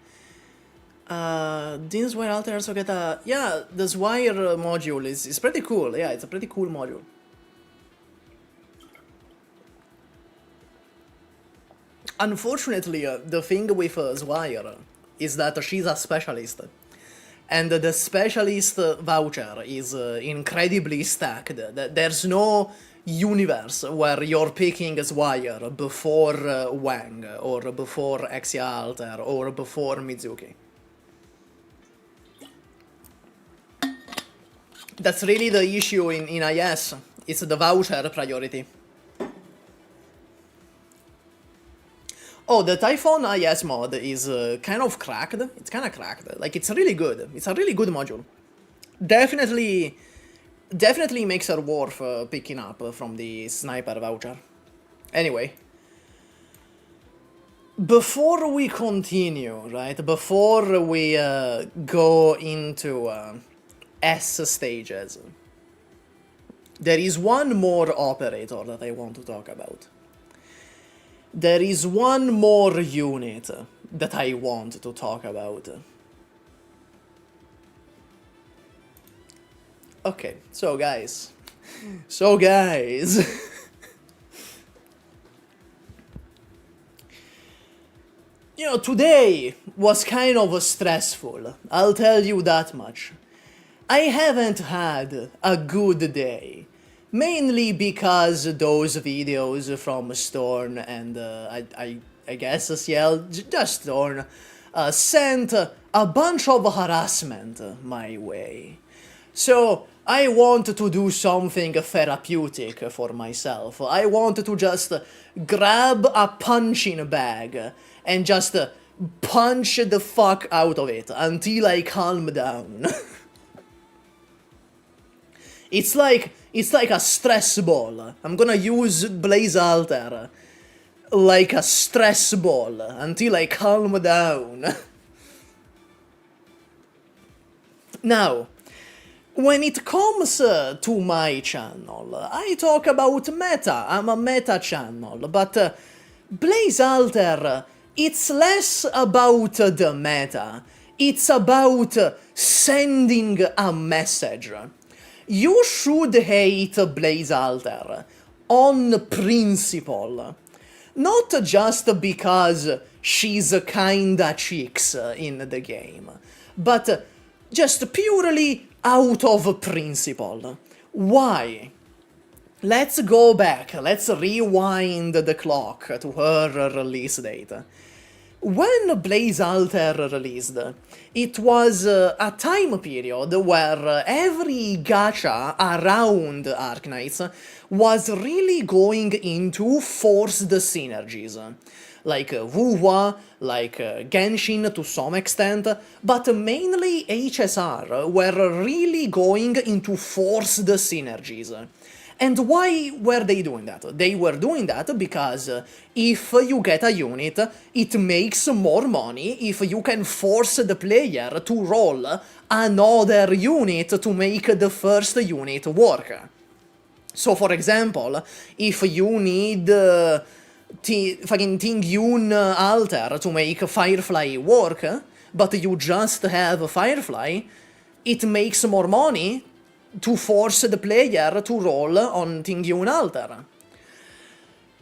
Didn't Zwire Alter also get a... Yeah, the Zwire module is pretty cool. Yeah, it's a pretty cool module. Unfortunately, the thing with Zwire is that she's a specialist. And the specialist voucher is incredibly stacked. There's no universe where you're picking Zwire before Wang, or before Exia Alter, or before Mizuki. That's really the issue in IS. It's the voucher priority. Oh, the Typhon IS mod is kind of cracked. It's kind of cracked. Like, it's really good. It's a really good module. Definitely makes her worth picking up from the sniper voucher. Anyway. Before we continue, right? Before we go into S stages, there is one more operator that I want to talk about. There is one more unit that I want to talk about. Okay, so guys, today was kind of stressful, I'll tell you that much. I haven't had a good day. Mainly because those videos from Storn and I guess Ciel, just Storn, sent a bunch of harassment my way. So I want to do something therapeutic for myself. I want to just grab a punching bag and just punch the fuck out of it until I calm down. It's like a stress ball. I'm gonna use Blaze Alter like a stress ball until I calm down. Now, when it comes to my channel, I talk about meta. I'm a meta channel, but Blaze Alter, it's less about the meta. It's about sending a message. You should hate Blaze Alter on principle. Not just because she's kinda chicks in the game, but just purely out of principle. Why? Let's go back, let's rewind the clock to her release date. When Blaze Alter released, it was a time period where every gacha around Arknights was really going into forced synergies. Like Wuwa, like Genshin to some extent, but mainly HSR were really going into forced synergies. And why were they doing that? They were doing that because if you get a unit, it makes more money if you can force the player to roll another unit to make the first unit work. So for example, if you need fucking Ting Yun Alter to make Firefly work, but you just have Firefly, it makes more money to force the player to roll on Ting Yun Alter.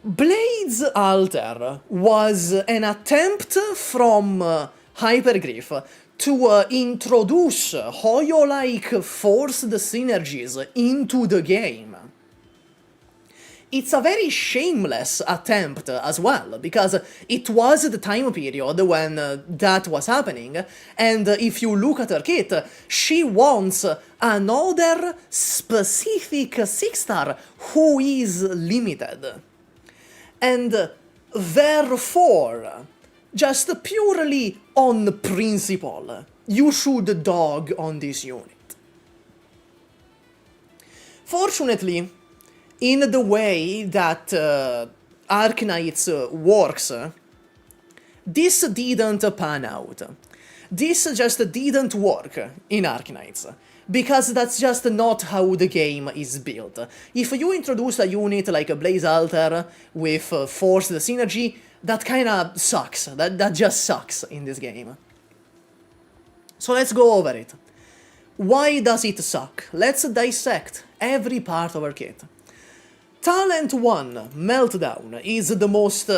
Blaze Alter was an attempt from Hypergriff to introduce Hoyo-like forced synergies into the game. It's a very shameless attempt as well, because it was the time period when that was happening, and if you look at her kit, she wants another specific 6-star who is limited. And therefore, just purely on principle, you should dog on this unit. Fortunately, in the way that Arknights works, this didn't pan out. This just didn't work in Arknights, because that's just not how the game is built. If you introduce a unit like a Blaze Alter with forced synergy, that kinda sucks. That just sucks in this game. So let's go over it. Why does it suck? Let's dissect every part of our kit. Talent 1, Meltdown, is the most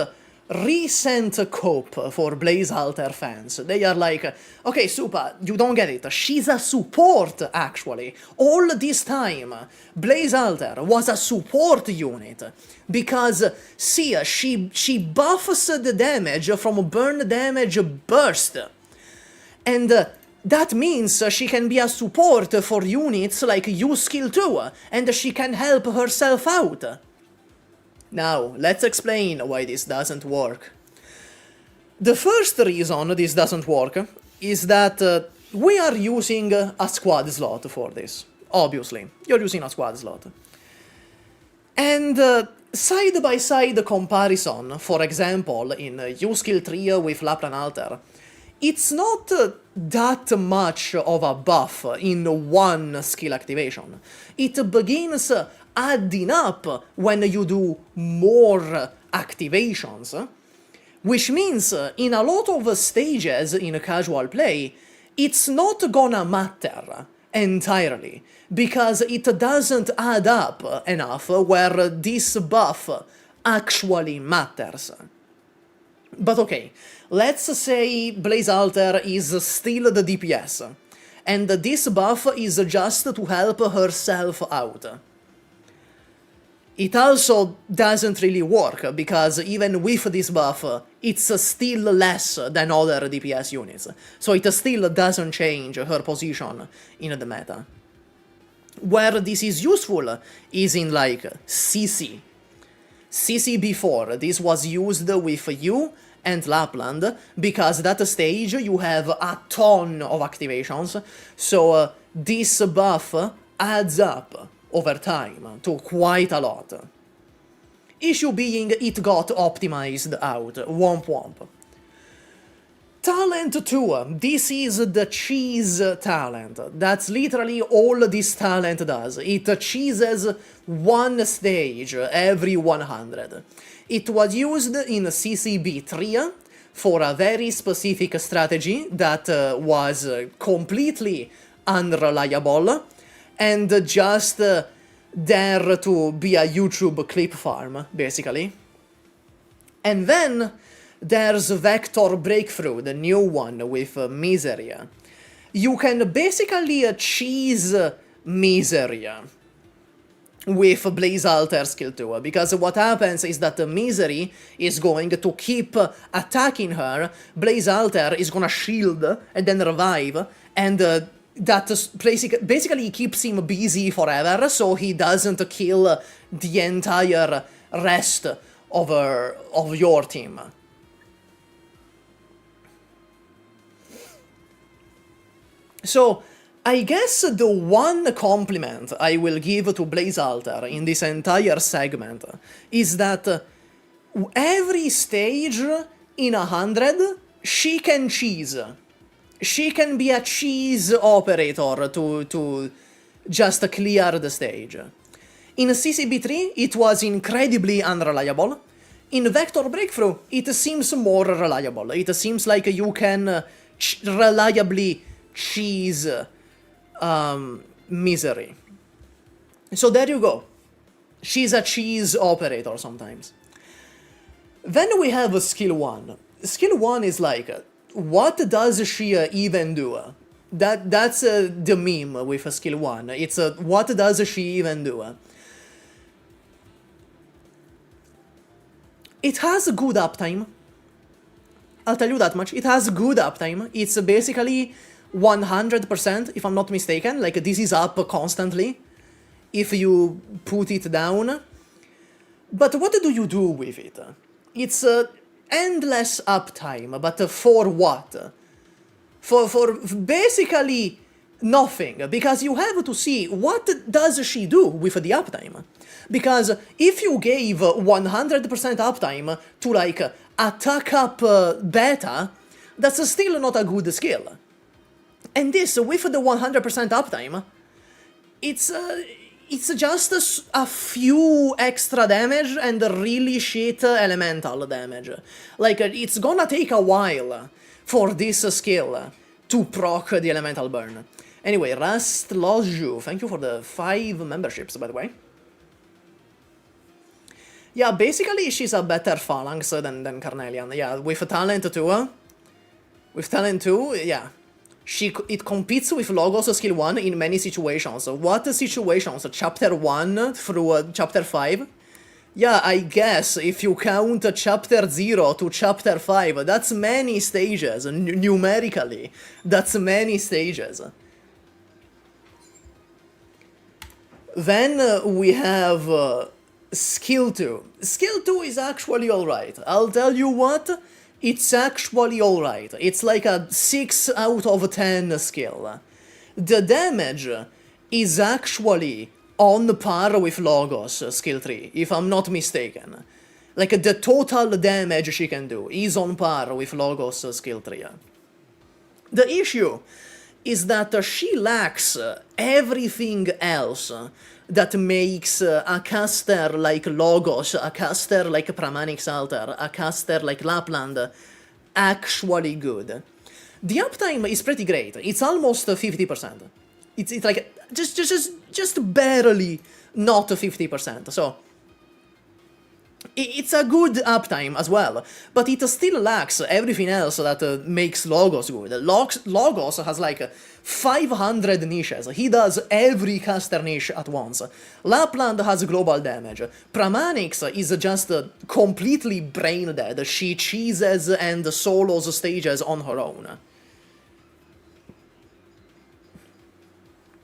recent cope for Blaze Alter fans. They are like, okay, SUPAH, you don't get it, she's a support, actually. All this time, Blaze Alter was a support unit, because, see, she buffs the damage from burn damage burst. And that means she can be a support for units like U-Skill 2, and she can help herself out. Now, let's explain why this doesn't work. The first reason this doesn't work is that we are using a squad slot for this. Obviously, you're using a squad slot. And side-by-side comparison, for example, in U-Skill 3 with Laplan Alter, it's not that much of a buff in one skill activation. It begins adding up when you do more activations, which means in a lot of stages in casual play, it's not gonna matter entirely, because it doesn't add up enough where this buff actually matters. But okay, let's say Blaze Alter is still the DPS, and this buff is just to help herself out. It also doesn't really work, because even with this buff, it's still less than other DPS units, so it still doesn't change her position in the meta. Where this is useful is in like CC. CC before, this was used with you and Lapland, because that stage you have a ton of activations, so this buff adds up over time to quite a lot. Issue being it got optimized out, womp womp. Talent 2, this is the cheese talent. That's literally all this talent does. It cheeses one stage every 100. It was used in CCB 3 for a very specific strategy that was completely unreliable and just there to be a YouTube clip farm, basically. And then there's Vector Breakthrough, the new one with Misery. You can basically cheese Misery with Blaze Alter skill 2, because what happens is that Misery is going to keep attacking her, Blaze Alter is gonna shield and then revive, and that basically keeps him busy forever, so he doesn't kill the entire rest of your team. So, I guess the one compliment I will give to Blaze Alter in this entire segment is that every stage in 100, she can cheese. She can be a cheese operator to just clear the stage. In CCB3, it was incredibly unreliable. In Vector Breakthrough, it seems more reliable. It seems like you can reliably cheese Misery. So there you go. She's a cheese operator sometimes. Then we have skill 1. Skill 1 is like, what does she even do? That's the meme with skill 1. It's what does she even do? It has good uptime. I'll tell you that much. It has good uptime. It's basically 100%, if I'm not mistaken. Like, this is up constantly if you put it down. But what do you do with it? It's endless uptime, but for what? For basically nothing, because you have to see what does she do with the uptime. Because if you gave 100% uptime to like attack up beta, that's still not a good skill. And this, with the 100% uptime, it's just a few extra damage and really shit elemental damage. Like, it's gonna take a while for this skill to proc the elemental burn. Anyway, Rust Loju, thank you for the 5 memberships, by the way. Yeah, basically she's a better Phalanx than Carnelian. Yeah, with talent 2. With talent 2, yeah. It competes with Logos skill 1 in many situations. What situations? Chapter 1 through Chapter 5? Yeah, I guess if you count Chapter 0 to Chapter 5, that's many stages, numerically. That's many stages. Then we have skill 2. Skill 2 is actually alright. I'll tell you what. It's actually alright. It's like a 6 out of 10 skill. The damage is actually on par with Logos skill 3, if I'm not mistaken. Like, the total damage she can do is on par with Logos skill 3. The issue is that she lacks everything else that makes a caster like Logos, a caster like Pramanix Alter, a caster like Lapland actually good. The uptime is pretty great. It's almost 50%. It's like just barely not 50%. So It's a good uptime as well, but it still lacks everything else that makes Logos good. Logos has like 500 niches. He does every caster niche at once. Lapland has global damage. Pramanix is just completely brain dead. She cheeses and solos stages on her own.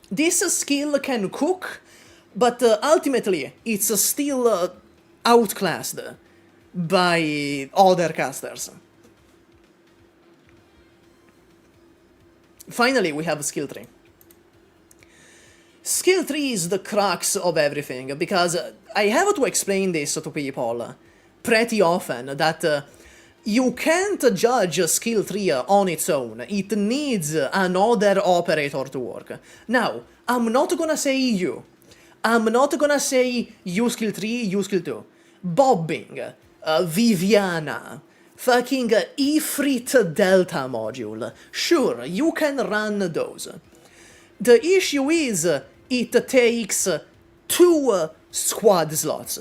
This skill can cook, but ultimately it's still outclassed by other casters. Finally, we have skill 3. Skill 3 is the crux of everything, because I have to explain this to people pretty often, that you can't judge skill 3 on its own. It needs another operator to work. Now, I'm not gonna say you. I'm not gonna say you skill 3, you skill 2. Bobbing, Viviana, fucking Ifrit Delta module. Sure, you can run those. The issue is, it takes 2 squad slots.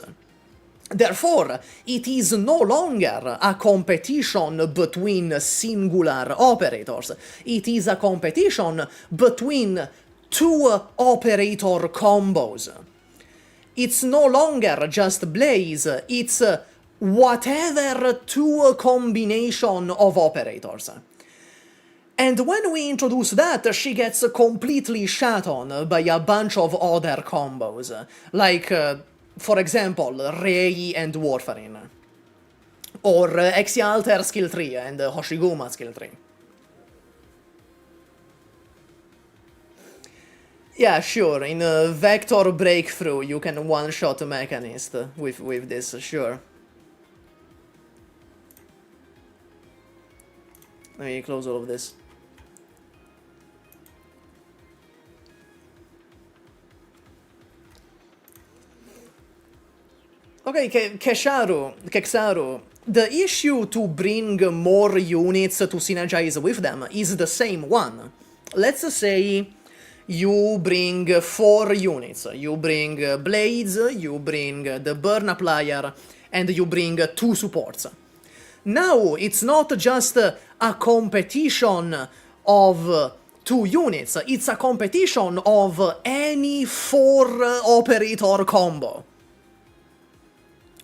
Therefore, it is no longer a competition between singular operators. It is a competition between 2 operator combos. It's no longer just Blaze, it's whatever 2 combination of operators. And when we introduce that, she gets completely shat on by a bunch of other combos, like, for example, Rei and Warfarin, or Exialter skill 3 and Hoshiguma skill 3. Yeah, sure, in Vector Breakthrough you can one-shot Mechanist with this, sure. Let me close all of this. Okay, Kexaru, the issue to bring more units to synergize with them is the same one. Let's say you bring 4 units. You bring Blades, you bring the Burn Applier, and you bring 2 supports. Now, it's not just a competition of 2 units, it's a competition of any 4 operator combo.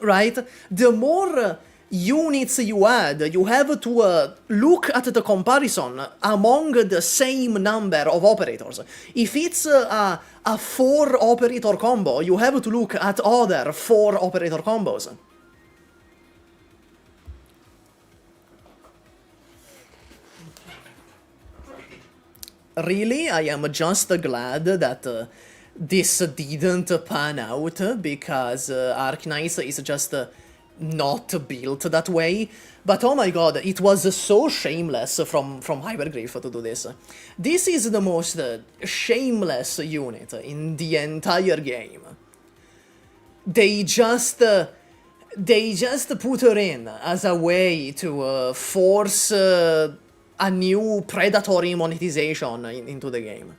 Right? The more units you add, you have to look at the comparison among the same number of operators. If it's a 4 operator combo, you have to look at other 4 operator combos. Really, I am just glad that this didn't pan out, because Arknights is just not built that way. But oh my god, it was so shameless from Hypergriff to do this. This is the most shameless unit in the entire game. They just put her in as a way to force a new predatory monetization into the game.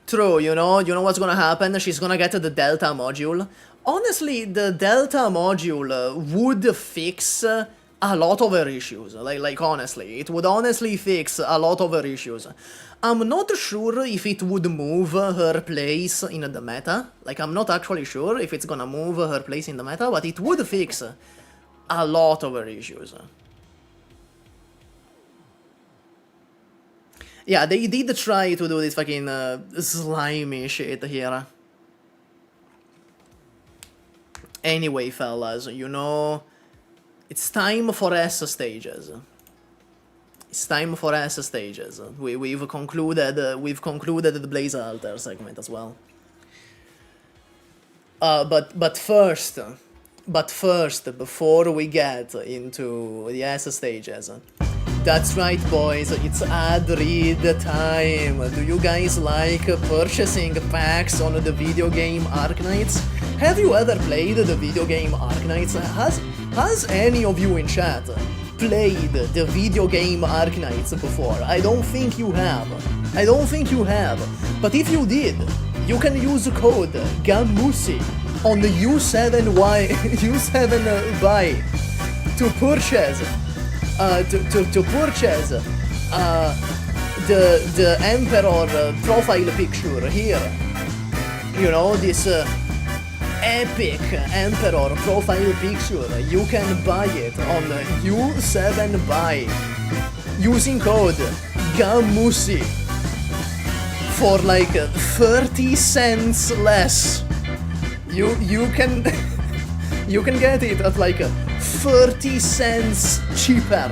True, you know what's gonna happen? She's gonna get the Delta module. Honestly, the Delta module would fix a lot of her issues. Like honestly, it would honestly fix a lot of her issues. I'm not sure if it would move her place in the meta. Like, I'm not actually sure if it's gonna move her place in the meta, but it would fix a lot of her issues. Yeah, they did try to do this fucking slimy shit here. Anyway, fellas, you know, it's time for S stages. It's time for S stages. We've concluded the Blaze Alter segment as well. But first, before we get into the S stages, that's right, boys, it's ad read time. Do you guys like purchasing packs on the video game Arknights? Have you ever played the video game Arknights? Has any of you in chat played the video game Arknights before? I don't think you have. I don't think you have. But if you did, you can use code GAMUSI on the U7Y U7buy to purchase the Emperor profile picture here. You know, this epic Emperor profile picture. You can buy it on U7buy using code GAMUSI for like 30 cents less. You can you can get it at like 30 cents cheaper.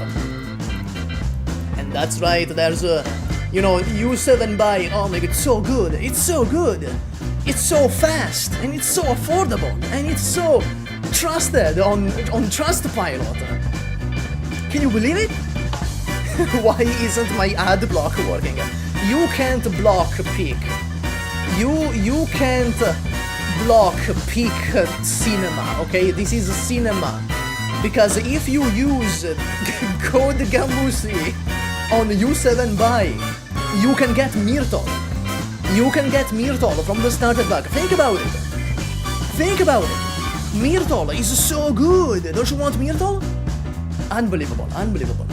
And that's right, there's a, you know, U7buy. Oh my god, it's so good. It's so good. It's so fast, and it's so affordable, and it's so trusted on Trustpilot. Can you believe it? Why isn't my ad block working? You can't block peak. You can't block peak cinema, okay? This is cinema. Because if you use code GAMUSI on U7buy, you can get Myrtle. You can get Myrtle from the starter pack. Think about it. Think about it. Myrtle is so good. Don't you want Myrtle? Unbelievable. Unbelievable.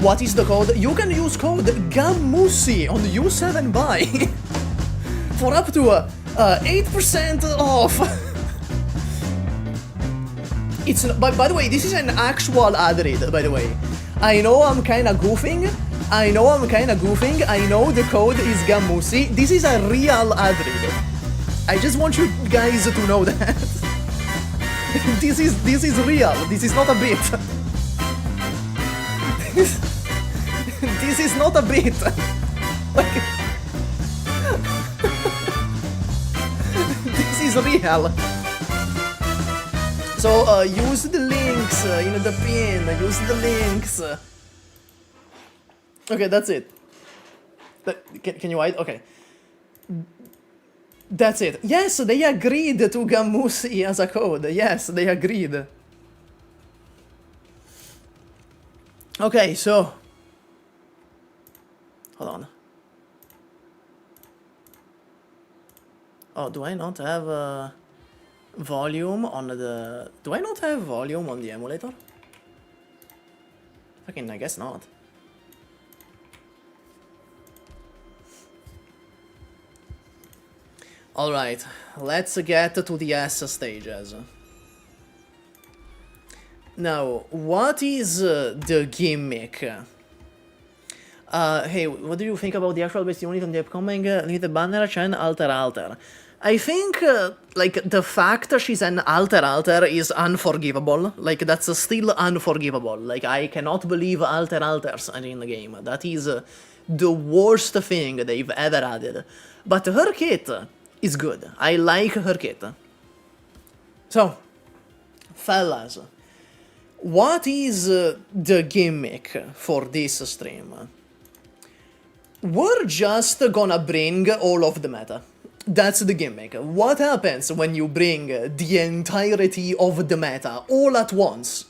What is the code? You can use code GAMUSI on U7buy for up to 8% off. It's by the way, this is an actual ad read, by the way. I know I'm kinda goofing. I know the code is GAMUSI. This is a real ad read. I just want you guys to know that. This is real. This is not a bit. This is not a bit. Like, this is real. So use the links in the pin. Use the links. Okay, that's it. Can you write? Okay. That's it. Yes, they agreed to GAMUSI as a code. Yes, they agreed. Okay, so... Hold on. Oh, do I not have volume on the... Do I not have volume on the emulator? Fucking, I guess not. Alright, let's get to the S stages. Now, what is the gimmick? Hey, what do you think about the actual base unit on the upcoming Limited Banner Chen Alter? I think, like, the fact she's an Alter is unforgivable. Like, that's still unforgivable. Like, I cannot believe Alters are in the game. That is the worst thing they've ever added. But her kit is good. I like her kit. So, fellas, what is the gimmick for this stream? We're just gonna bring all of the meta. That's the gimmick. What happens when you bring the entirety of the meta all at once?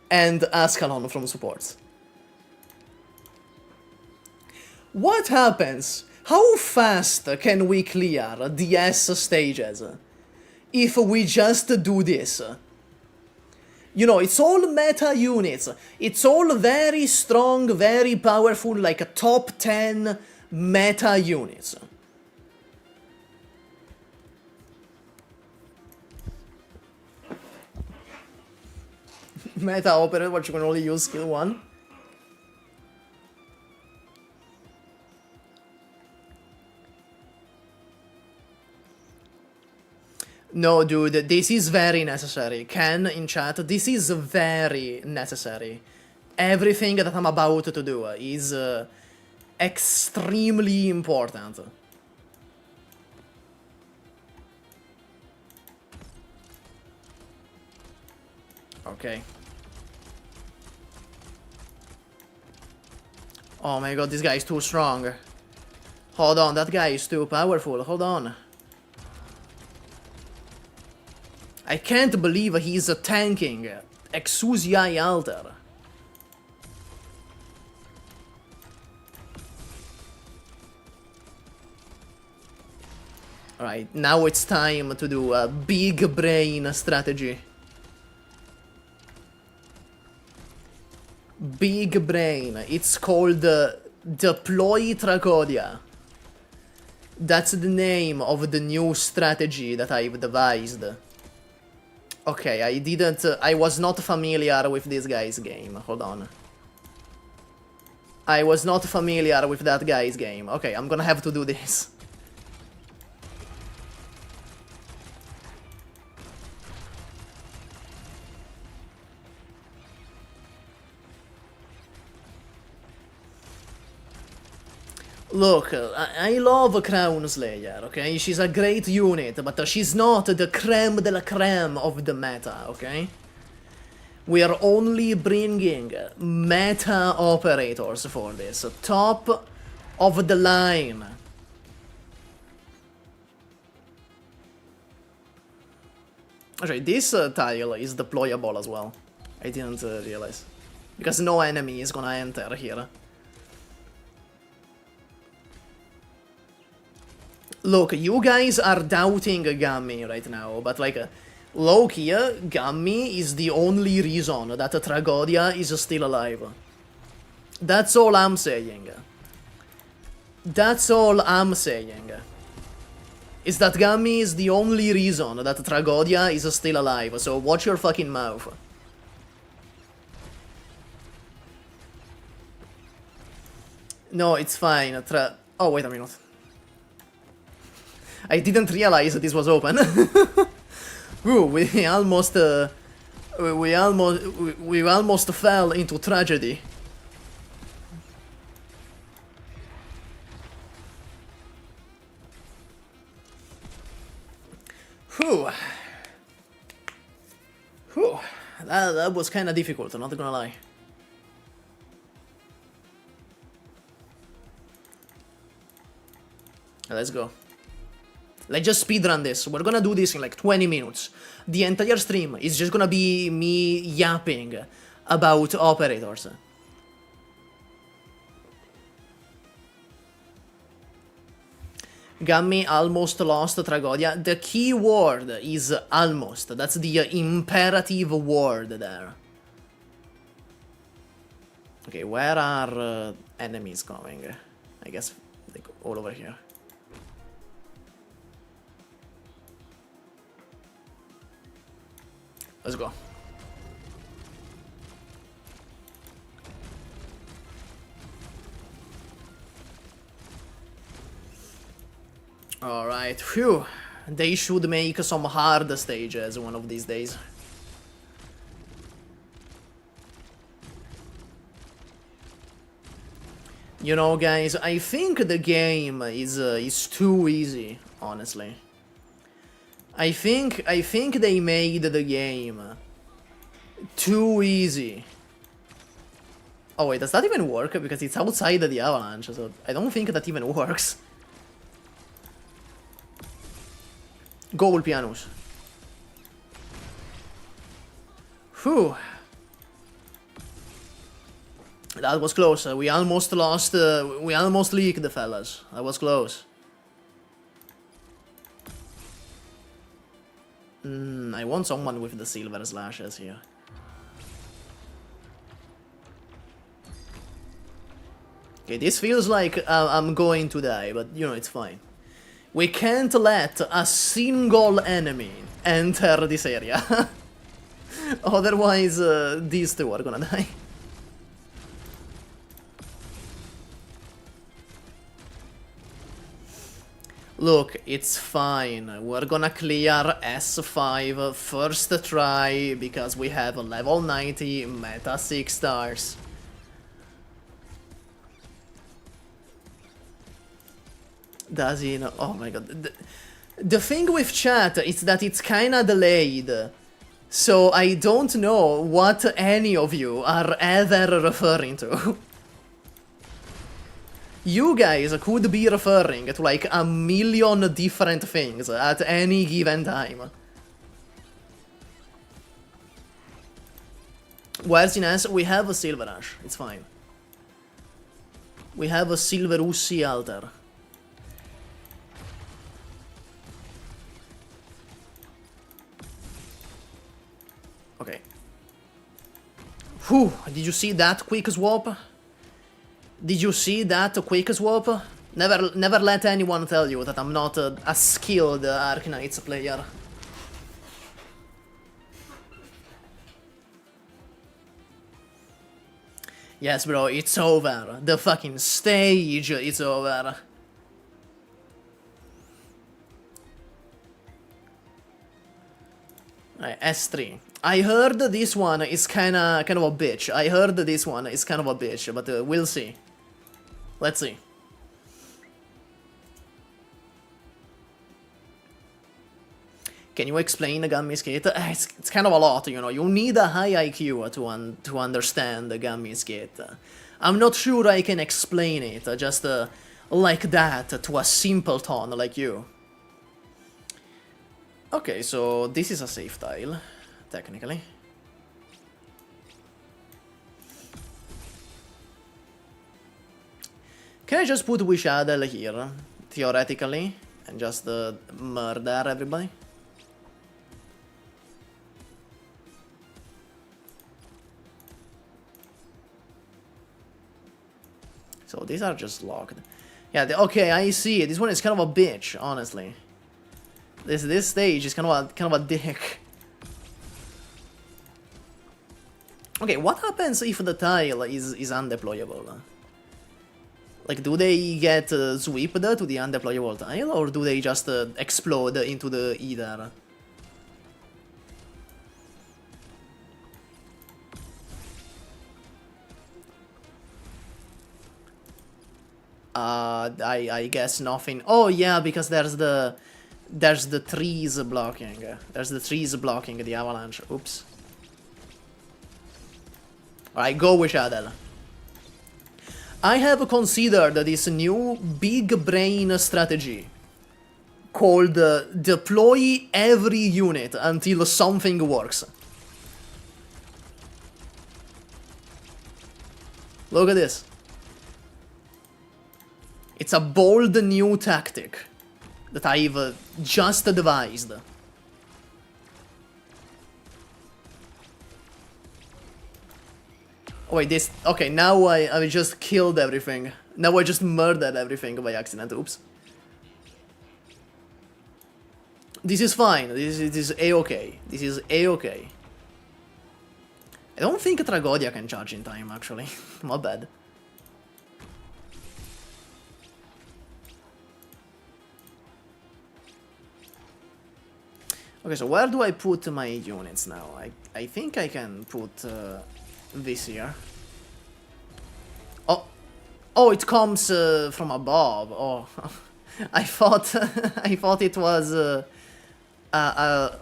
And Ascalon from support. What happens? How fast can we clear the S stages if we just do this? You know, it's all meta units. It's all very strong, very powerful, like a top 10 meta units. Meta operator, but you can only use skill 1. No, dude, this is very necessary. Ken in chat, this is very necessary. Everything that I'm about to do is extremely important. Okay. Oh my god, this guy is too strong. Hold on, that guy is too powerful. Hold on. I can't believe he's tanking Exusiai Alter. Alright, now it's time to do a big brain strategy. Big brain. It's called Deploy Tragodia. That's the name of the new strategy that I've devised. Okay, I was not familiar with this guy's game. Hold on. I was not familiar with that guy's game. Okay, I'm gonna have to do this. Look, I love Crown Slayer, okay? She's a great unit, but she's not the creme de la creme of the meta, okay? We are only bringing meta operators for this. Top of the line. Actually, this tile is deployable as well. I didn't realize. Because no enemy is gonna enter here. Look, you guys are doubting Gummy right now, but like, low-key, Gummy is the only reason that Tragodia is still alive. That's all I'm saying. That's all I'm saying. Is that Gummy is the only reason that Tragodia is still alive, so watch your fucking mouth. No, it's fine. Oh, wait a minute. I didn't realize this was open. Ooh, we almost fell into tragedy. Whew. Whew. That was kind of difficult, not gonna lie. Let's go. Let's just speedrun this. We're gonna do this in like 20 minutes. The entire stream is just gonna be me yapping about operators. Gummy almost lost Tragodia. The key word is almost. That's the imperative word there. Okay, where are enemies coming? I guess like all over here. Let's go. Alright, phew. They should make some hard stages one of these days. You know, guys, I think the game is too easy, honestly. I think they made the game too easy. Oh wait, does that even work? Because it's outside the avalanche, so I don't think that even works. Go, Ulpianus. Whew. That was close. We almost lost. We almost leaked the fellas. That was close. I want someone with the silver slashes here. Okay, this feels like I'm going to die, but you know, it's fine. We can't let a single enemy enter this area. Otherwise, these two are gonna die. Look, it's fine. We're gonna clear S5 first try because we have a level 90 meta 6 stars. Does he know? Oh my god. The thing with chat is that it's kinda delayed. So I don't know what any of you are ever referring to. You guys could be referring to like a million different things at any given time. Where's Ines? We have a Silverash. It's fine. We have a Silverussi altar. Okay. Whew, did you see that quick swap? Did you see that quick swap? Never let anyone tell you that I'm not a skilled Arknights player. Yes, bro, it's over. The fucking stage is over. Right, S3. I heard this one is kind of a bitch. I heard this one is kind of a bitch, but we'll see. Let's see. Can you explain the Gummy skate? It's kind of a lot, you know. You need a high IQ to understand the Gummy skate. I'm not sure I can explain it just like that to a simpleton like you. Okay, so this is a safe tile, technically. Can I just put Wish Adel here, theoretically, and just murder everybody? So these are just locked. Yeah, okay, I see. This one is kind of a bitch, honestly. This stage is kind of a dick. Okay, what happens if the tile is undeployable? Like, do they get swept to the undeployable tile, or do they just explode into the ether? I guess nothing. Oh yeah, because there's the trees blocking. There's the trees blocking the avalanche. Oops. Alright, go Wish Adel. I have considered this new big brain strategy called deploy every unit until something works. Look at this. It's a bold new tactic that I've just devised. Oh, wait, this... Okay, now I just killed everything. Now I just murdered everything by accident. Oops. This is fine. This is A-okay. This is A-okay. I don't think Tragodia can charge in time, actually. My bad. Okay, so where do I put my units now? I think I can put this here. Oh, oh, it comes from above. Oh, I thought I thought it was a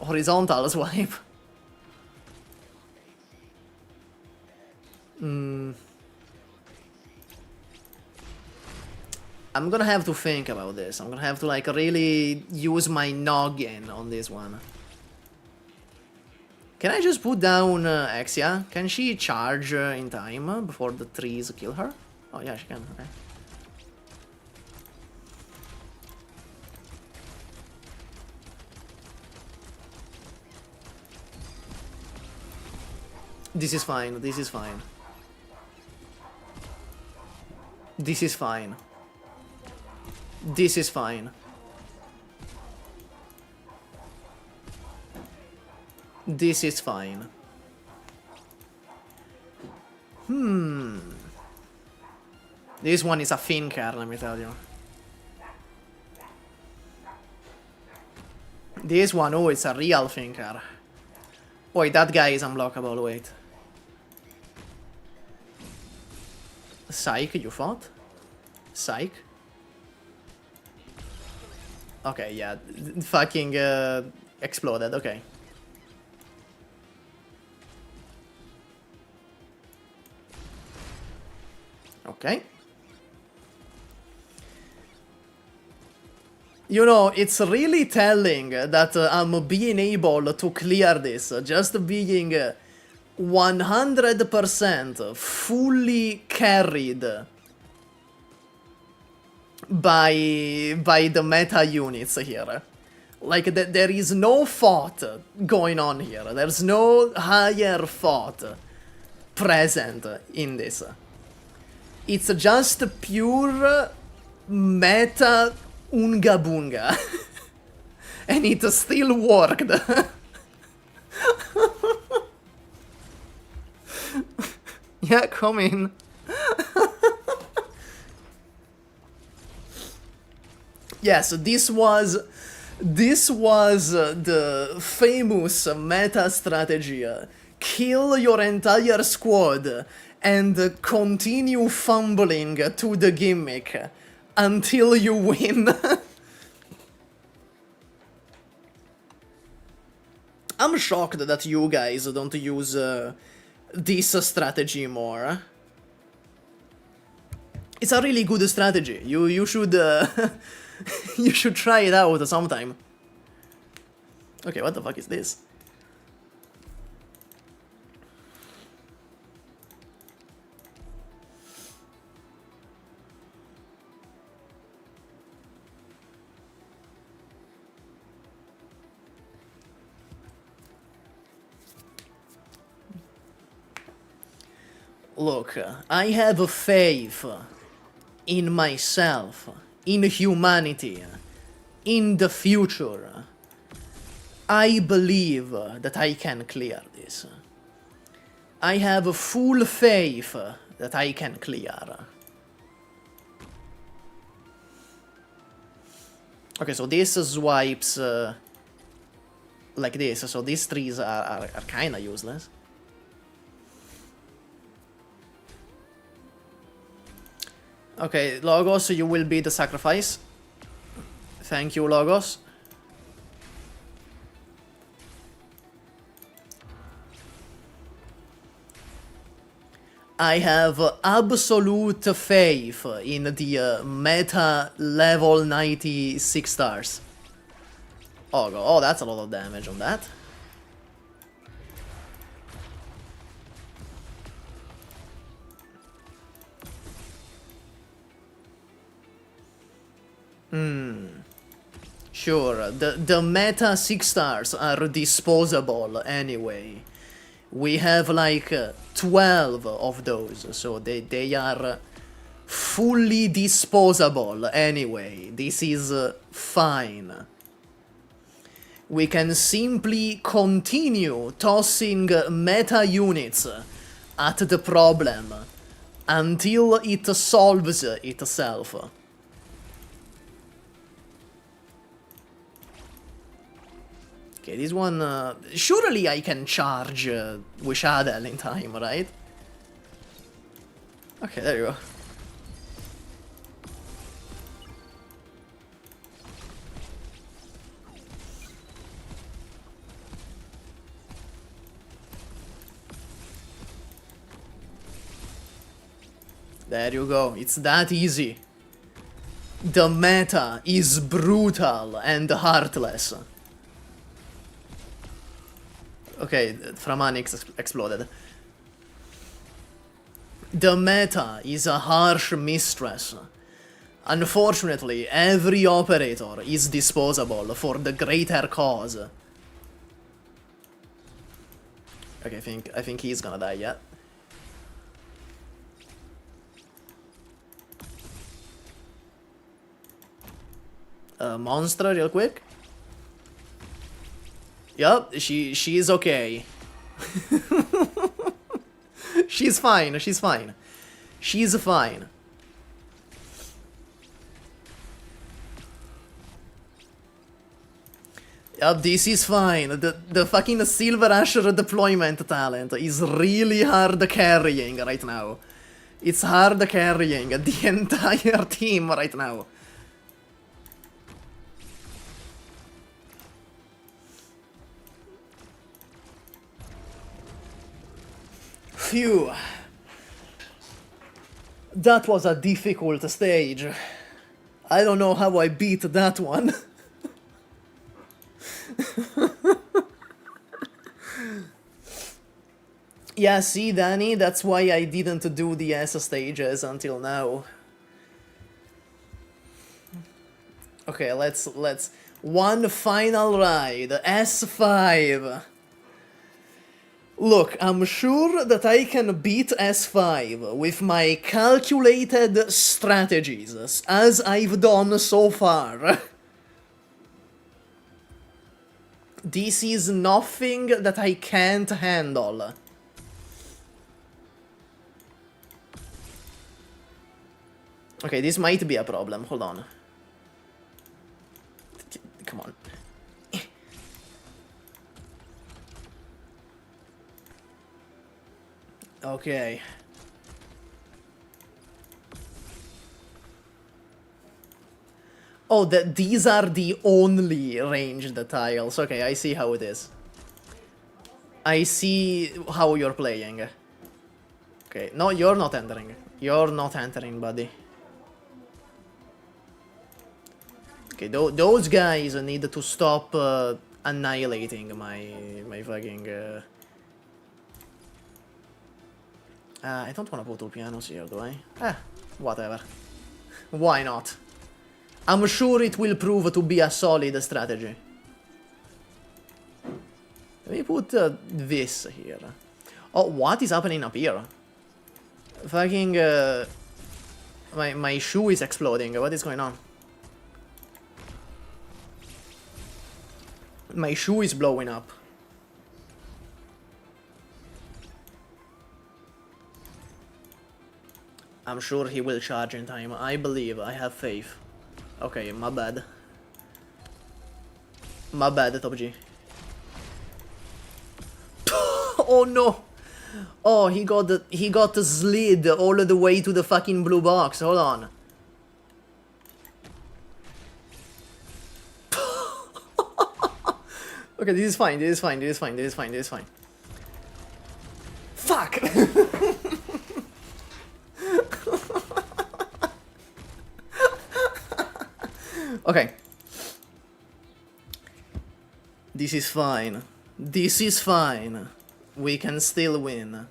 horizontal swipe. I'm gonna have to think about this. I'm gonna have to like really use my noggin on this one. Can I just put down Exia? Can she charge in time before the trees kill her? Oh yeah, she can, okay. This is fine, this is fine. This is fine. This is fine. This is fine. This one is a thinker, let me tell you. This one, oh, it's a real thinker. Wait, that guy is unblockable, wait. Psych, you thought? Psych? Okay, yeah, fucking exploded, okay. Okay. You know, it's really telling that I'm being able to clear this, just being 100% fully carried by the meta units here. Like, there is no thought going on here. There's no higher thought present in this. It's just pure meta unga bunga. And it still worked. Yeah, come in. Yes, this was the famous meta strategy. Kill your entire squad and continue fumbling to the gimmick until you win. I'm shocked that you guys don't use this strategy more. It's a really good strategy. You should you should try it out sometime. Okay, what the fuck is this? Look, I have faith in myself, in humanity, in the future. I believe that I can clear this. I have full faith that I can clear. Okay, so this swipes like this, so these trees are kinda useless. Okay, Logos, you will be the sacrifice. Thank you, Logos. I have absolute faith in the meta level 96 stars. Oh, that's a lot of damage on that. Sure, the meta 6 stars are disposable anyway. We have like 12 of those, so they are fully disposable anyway. This is fine. We can simply continue tossing meta units at the problem until it solves itself. Okay, this one, surely I can charge Wishadel in time, right? Okay, there you go. There you go, it's that easy. The meta is brutal and heartless. Okay, Framanix exploded. The meta is a harsh mistress. Unfortunately, every operator is disposable for the greater cause. Okay, I think he's gonna die yet. Monster real quick. Yup, she's okay. She's fine. She's fine. Yup, this is fine. The fucking Silverash deployment talent is really hard carrying right now. It's hard carrying the entire team right now. Phew. That was a difficult stage. I don't know how I beat that one. Yeah, see, Danny, that's why I didn't do the S stages until now. Okay, One final ride, S5. Look, I'm sure that I can beat S5 with my calculated strategies, as I've done so far. This is nothing that I can't handle. Okay, this might be a problem, hold on. Come on. Okay. Oh, these are the only ranged tiles. Okay, I see how it is. I see how you're playing. Okay, no, you're not entering. You're not entering, buddy. Okay, those guys need to stop annihilating my fucking... I don't want to put two pianos here, do I? Whatever. Why not? I'm sure it will prove to be a solid strategy. Let me put this here. Oh, what is happening up here? Fucking... my shoe is exploding. What is going on? My shoe is blowing up. I'm sure he will charge in time. I believe. I have faith. Okay, my bad. My bad, Top G. Oh no! Oh, he got slid all the way to the fucking blue box. Hold on. Okay, this is fine. This is fine. This is fine. This is fine. This is fine. Fuck! Okay. This is fine. This is fine. We can still win.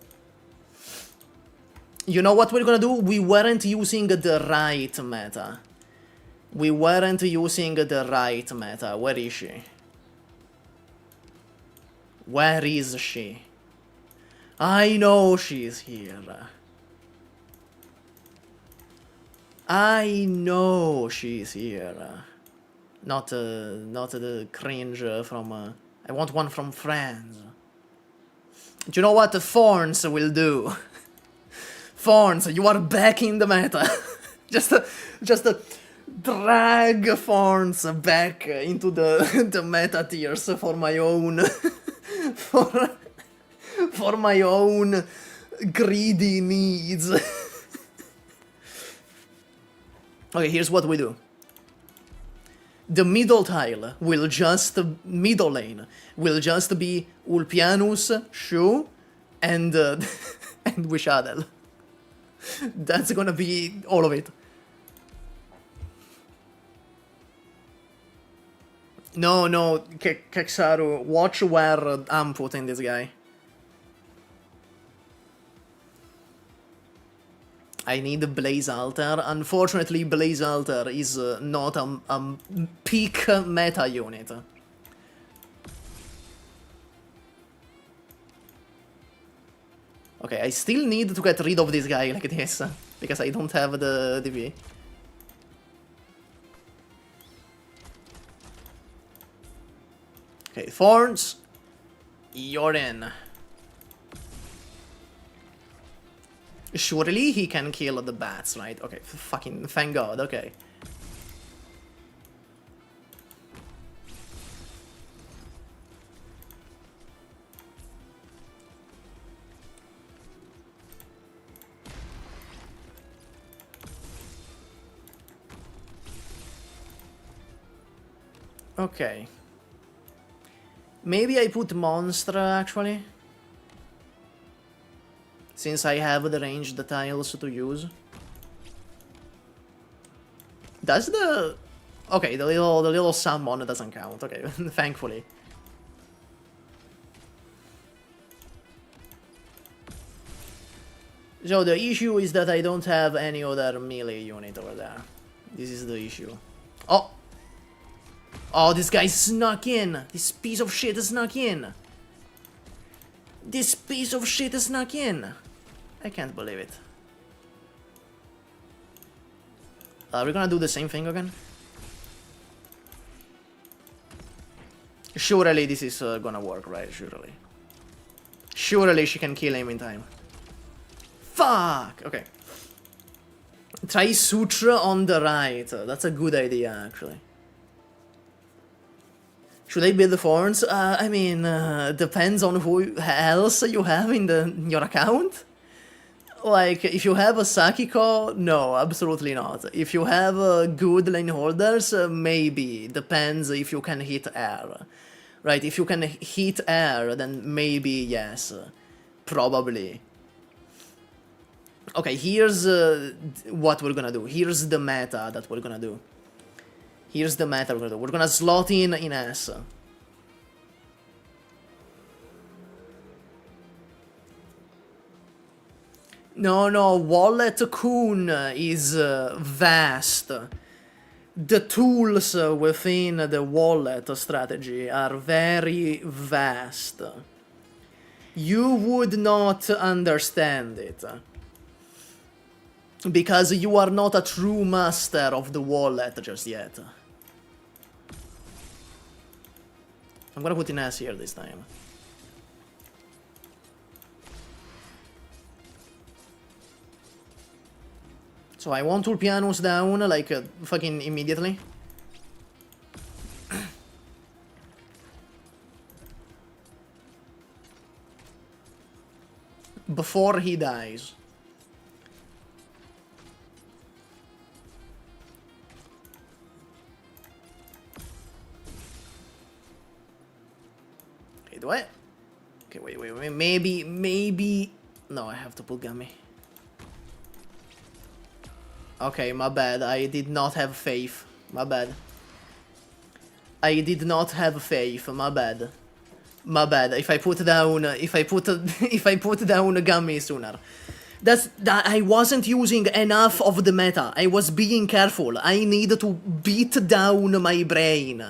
You know what we're gonna do? We weren't using the right meta. We weren't using the right meta. Where is she? Where is she? I know she's here. I know she's here. Not the cringe from... I want one from France. Do you know what Thorns will do? Thorns, you are back in the meta. just drag Thorns back into the meta tiers for my own... for my own greedy needs. Okay, here's what we do. The middle tile will just... middle lane will just be Ulpianus, Shu, and... and Wishadel. That's gonna be all of it. No, Keksaru, watch where I'm putting this guy. I need Blaze Altar. Unfortunately, Blaze Altar is not a peak meta unit. Okay, I still need to get rid of this guy like this, because I don't have the DV. Okay, Thorns, you're in. Surely he can kill the bats, right? Okay, fucking thank God, okay. Okay. Maybe I put Monster, actually. Since I have the ranged tiles to use. Does the... Okay, the little summon doesn't count, okay, thankfully. So the issue is that I don't have any other melee unit over there. This is the issue. Oh! Oh, this guy snuck in. This piece of shit snuck in. This piece of shit snuck in. I can't believe it. We're gonna do the same thing again. Surely this is gonna work, right? Surely. Surely she can kill him in time. Fuck! Okay. Try Sutra on the right. That's a good idea, actually. Should I build the thorns? I mean, depends on who else you have in your account. Like, if you have a Sakiko, no, absolutely not. If you have good lane holders, maybe. Depends if you can hit air. Right, if you can hit air, then maybe yes. Probably. Okay, here's what we're gonna do. Here's the meta that we're gonna do. Here's the meta we're gonna do. We're gonna slot in S. No, Wallet Kun is vast. The tools within the wallet strategy are very vast. You would not understand it. Because you are not a true master of the wallet just yet. I'm gonna put in S here this time. So I want Ulpianus down, like, fucking immediately. Before he dies. Okay, do I? Okay, wait, maybe... No, I have to put Gummy. Okay, my bad. I did not have faith. My bad. I did not have faith. My bad. My bad. If I put down, if I put down Gummy sooner. That I wasn't using enough of the meta. I was being careful. I need to beat down my brain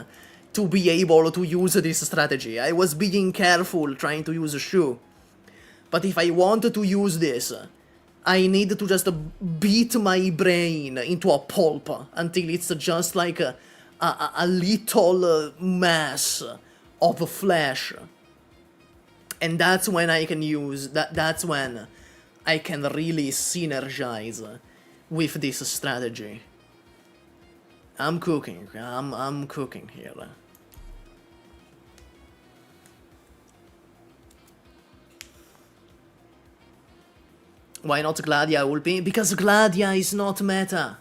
to be able to use this strategy. I was being careful trying to use Shu. But if I want to use this, I need to just beat my brain into a pulp until it's just like a little mass of flesh. And that's when I can use, that's when I can really synergize with this strategy. I'm cooking, I'm cooking here. Why not Gladia Ulpi? Because Gladia is not meta.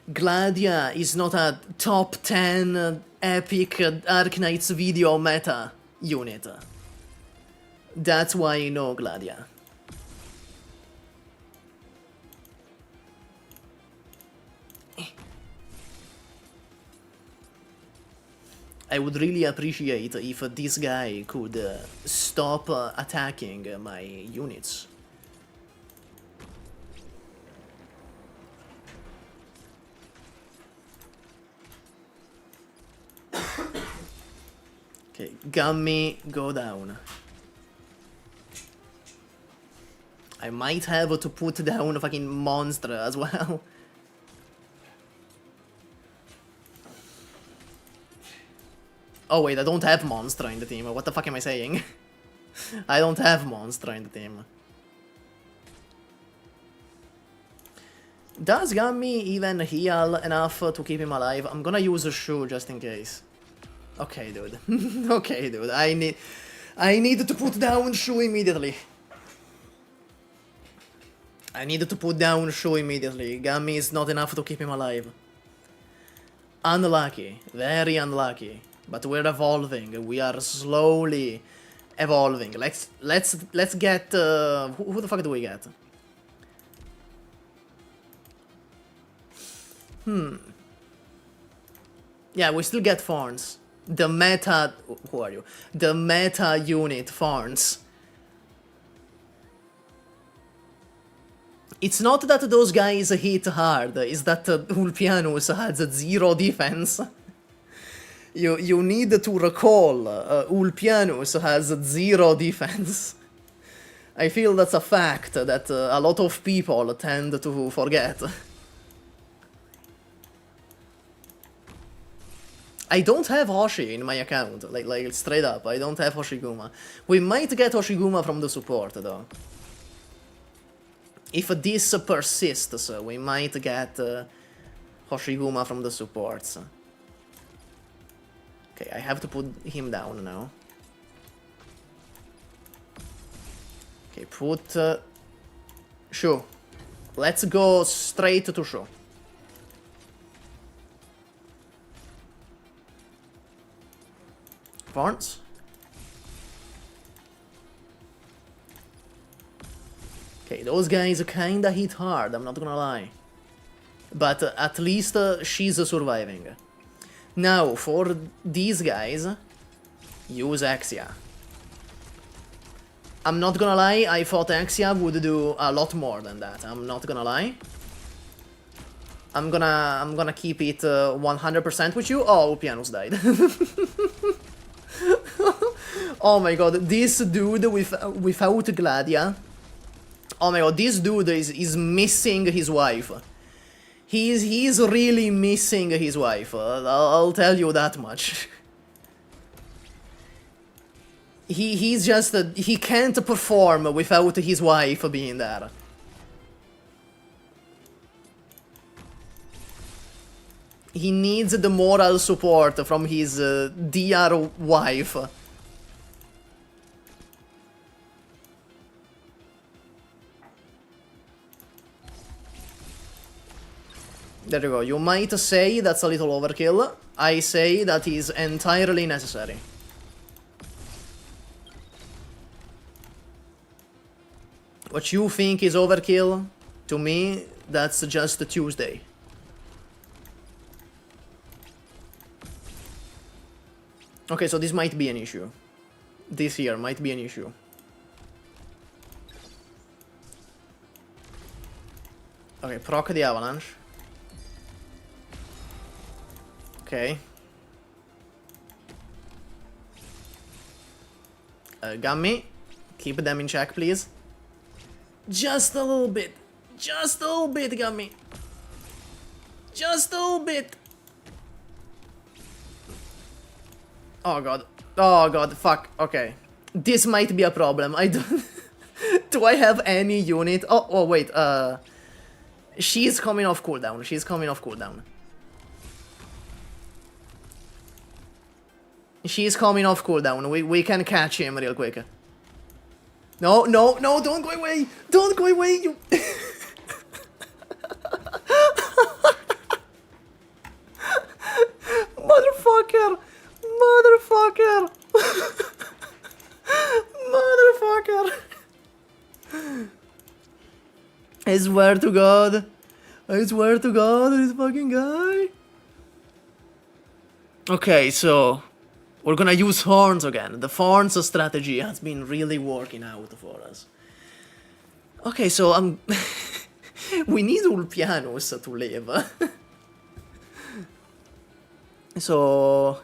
Gladia is not a top 10 epic Arknights video meta unit. That's why I know Gladia. I would really appreciate if this guy could stop attacking my units. Okay, Gummy, go down. I might have to put down a fucking monster as well. Oh wait, I don't have monster in the team. What the fuck am I saying? I don't have monster in the team. Does Gummy even heal enough to keep him alive? I'm gonna use a Shu just in case. Okay, dude. Okay, dude. I need to put down Shu immediately. I need to put down Shu immediately. Gummy is not enough to keep him alive. Unlucky. Very unlucky. But we're evolving. We are slowly evolving. Let's get who the fuck do we get? Yeah, we still get Thorns. The meta... Who are you? The meta unit Thorns. It's not that those guys hit hard, it's that Ulpianus has 0 defense. You need to recall Ulpianus has 0 defense. I feel that's a fact that a lot of people tend to forget. I don't have Hoshi in my account, like straight up, I don't have Hoshiguma. We might get Hoshiguma from the support though. If this persists, we might get Hoshiguma from the supports. Okay, I have to put him down now. Okay, put Shu. Let's go straight to Shu. Barnes. Okay, those guys kinda hit hard, I'm not gonna lie. But at least she's surviving. Now, for these guys, use Axia. I'm not gonna lie, I thought Axia would do a lot more than that, I'm not gonna lie. I'm gonna keep it 100% with you. Oh, Pianos died. Oh my god, this dude without Gladia. Oh my god, this dude is missing his wife. He's really missing his wife. I'll tell you that much. He's just he can't perform without his wife being there. He needs the moral support from his dear wife. There you go. You might say that's a little overkill. I say that is entirely necessary. What you think is overkill, to me, that's just a Tuesday. Okay, so this might be an issue. This here might be an issue. Okay, proc the avalanche. Okay. Gummy, keep them in check, please. Just a little bit. Just a little bit, Gummy. Just a little bit. Oh god. Oh god, fuck. Okay. This might be a problem. I don't... Do I have any unit? Oh, wait. She's coming off cooldown. She's coming off cooldown. She's coming off cooldown. We can catch him real quick. No, no, no, don't go away! Don't go away, you... Motherfucker! Motherfucker! Motherfucker! I swear to God. I swear to God, this fucking guy. Okay, so... We're gonna use horns again. The horns strategy has been really working out for us. Okay, so we need Ulpianus to live. So...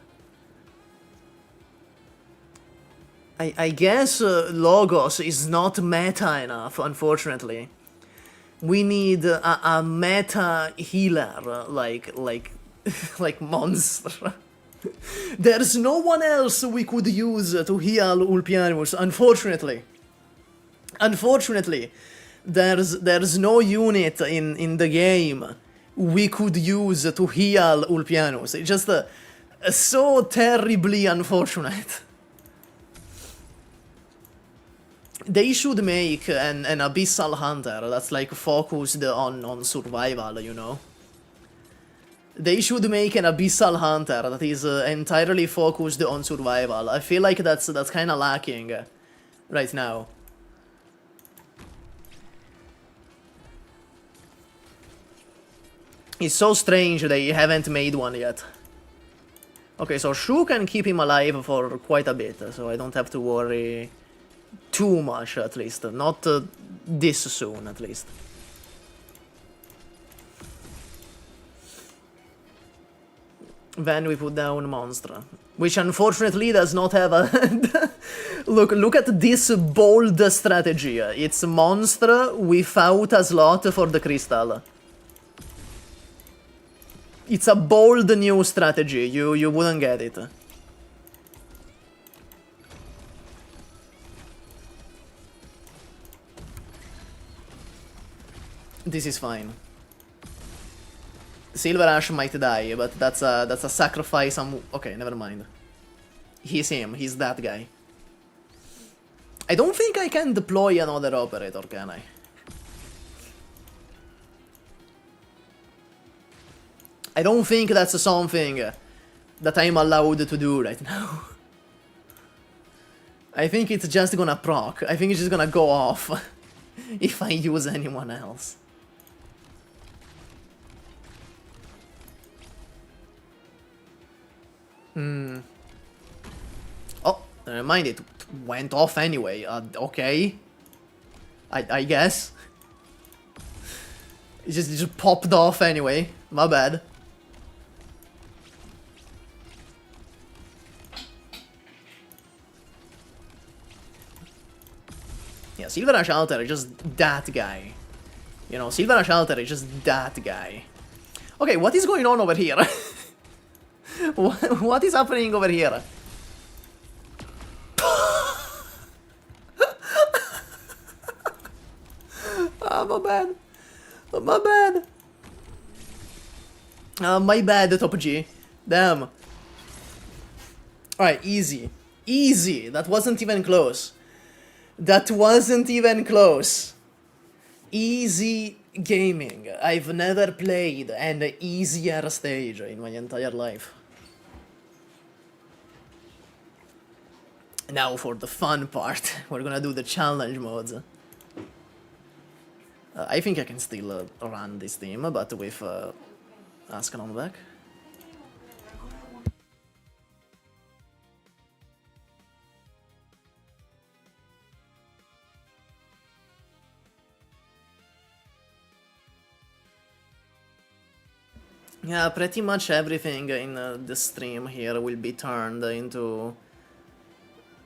I guess Logos is not meta enough, unfortunately. We need a meta healer, like monster. There's no one else we could use to heal Ulpianus, unfortunately. Unfortunately, there's no unit in the game we could use to heal Ulpianus. It's just so terribly unfortunate. They should make an Abyssal Hunter that's like focused on survival, you know? They should make an Abyssal Hunter that is entirely focused on survival. I feel like that's kind of lacking right now. It's so strange they haven't made one yet. Okay, so Shu can keep him alive for quite a bit, so I don't have to worry too much, at least. Not this soon, at least. Then we put down Monster, which unfortunately does not have a... Look at this bold strategy. It's Monster without a slot for the Crystal. It's a bold new strategy, you wouldn't get it. This is fine. Silverash might die, but that's a sacrifice. Okay, never mind. He's him. He's that guy. I don't think I can deploy another operator, can I? I don't think that's something that I'm allowed to do right now. I think it's just gonna proc. I think it's just gonna go off if I use anyone else. Oh, never mind, it went off anyway. Okay. I guess. It just popped off anyway. My bad. Yeah, Silverash Alter is just that guy. You know, Silverash Alter is just that guy. Okay, what is going on over here? What is happening over here? Ah, my bad. My bad. My bad, Top G. Damn. Alright, easy. Easy. That wasn't even close. That wasn't even close. Easy gaming. I've never played an easier stage in my entire life. Now for the fun part, we're gonna do the challenge modes. I think I can still run this team, but with Askan on the back. Yeah, pretty much everything in the stream here will be turned into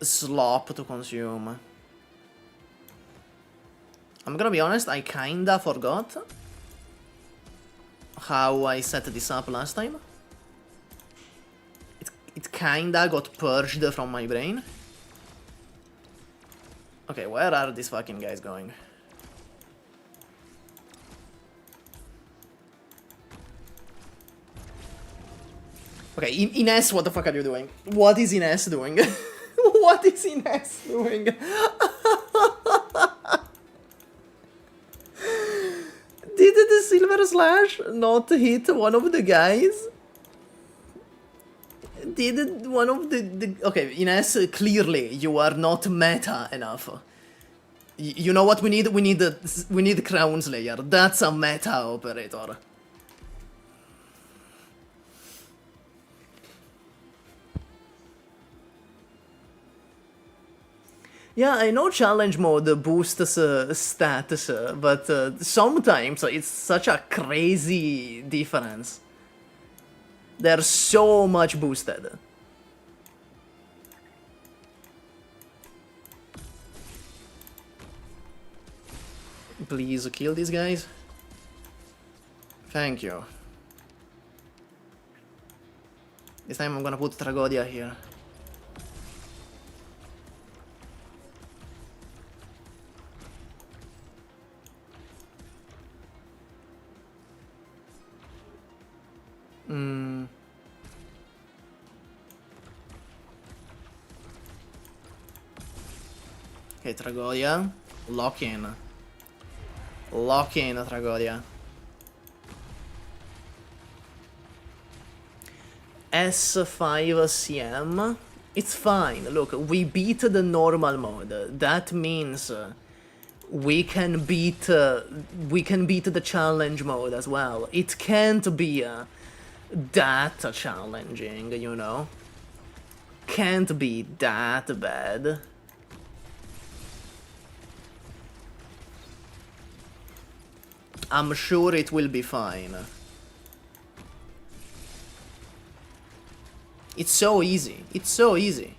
slop to consume. I'm gonna be honest, I kinda forgot how I set this up last time. It kinda got purged from my brain. Okay, where are these fucking guys going? Okay, Ines, what the fuck are you doing? What is Ines doing? What is Ines doing? Did the Silver Slash not hit one of the guys? Did one of the... Okay, Ines, clearly you are not meta enough. You know what we need? We need Crown Slayer. That's a meta operator. Yeah, I know challenge mode boosts stats, but sometimes it's such a crazy difference. They're so much boosted. Please kill these guys. Thank you. This time I'm gonna put Tragodia here. Okay, Tragodia. Lock in. Lock in, Tragodia. S5CM. It's fine. Look, we beat the normal mode. That means we can beat the challenge mode as well. It can't be that challenging, you know. Can't be that bad. I'm sure it will be fine. It's so easy. It's so easy.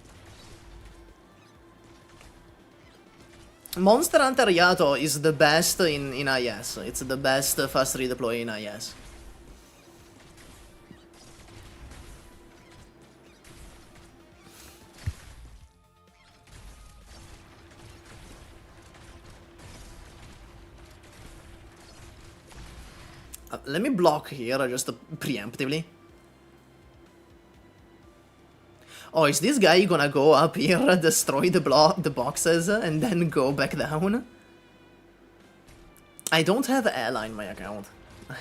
Monster Hunter Yato is the best in IS. It's the best fast redeploy in IS. Let me block here, just preemptively. Oh, is this guy gonna go up here, destroy the boxes, and then go back down? I don't have ally in my account.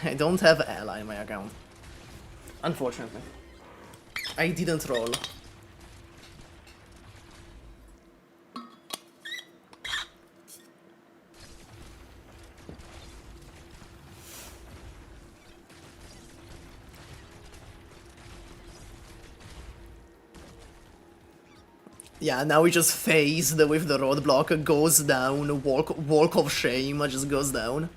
I don't have ally in my account. Unfortunately. I didn't roll. Yeah, now we just phased with the roadblock, goes down, walk of shame just goes down.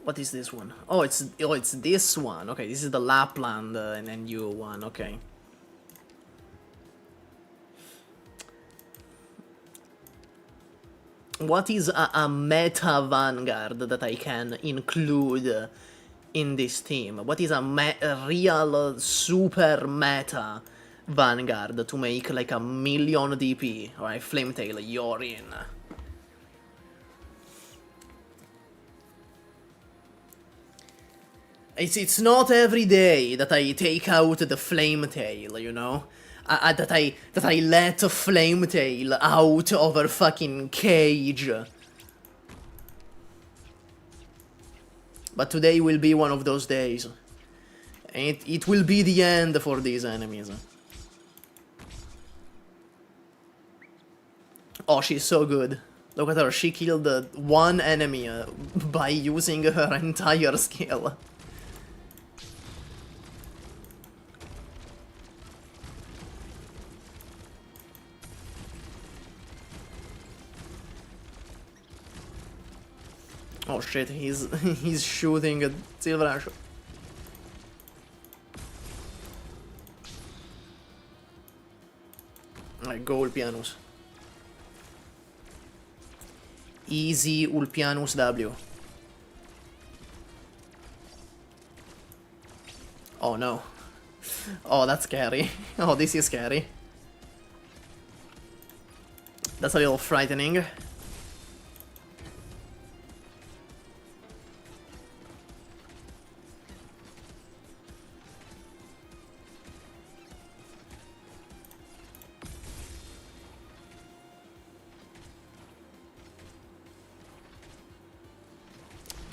What is this one? Oh, it's this one. Okay, this is the Lapland and NU one. Okay. What is a meta vanguard that I can include in this team? What is a real super meta vanguard to make like 1,000,000 DP? Alright, Flametail, you're in. It's not every day that I take out the Flametail, you know? That I let Flametail out of her fucking cage. But today will be one of those days. And it will be the end for these enemies. Oh, she's so good. Look at her, she killed one enemy by using her entire skill. Oh shit, he's shooting at Silverash. Alright, go Ulpianus. Easy Ulpianus W. Oh no. Oh, that's scary. Oh, this is scary. That's a little frightening.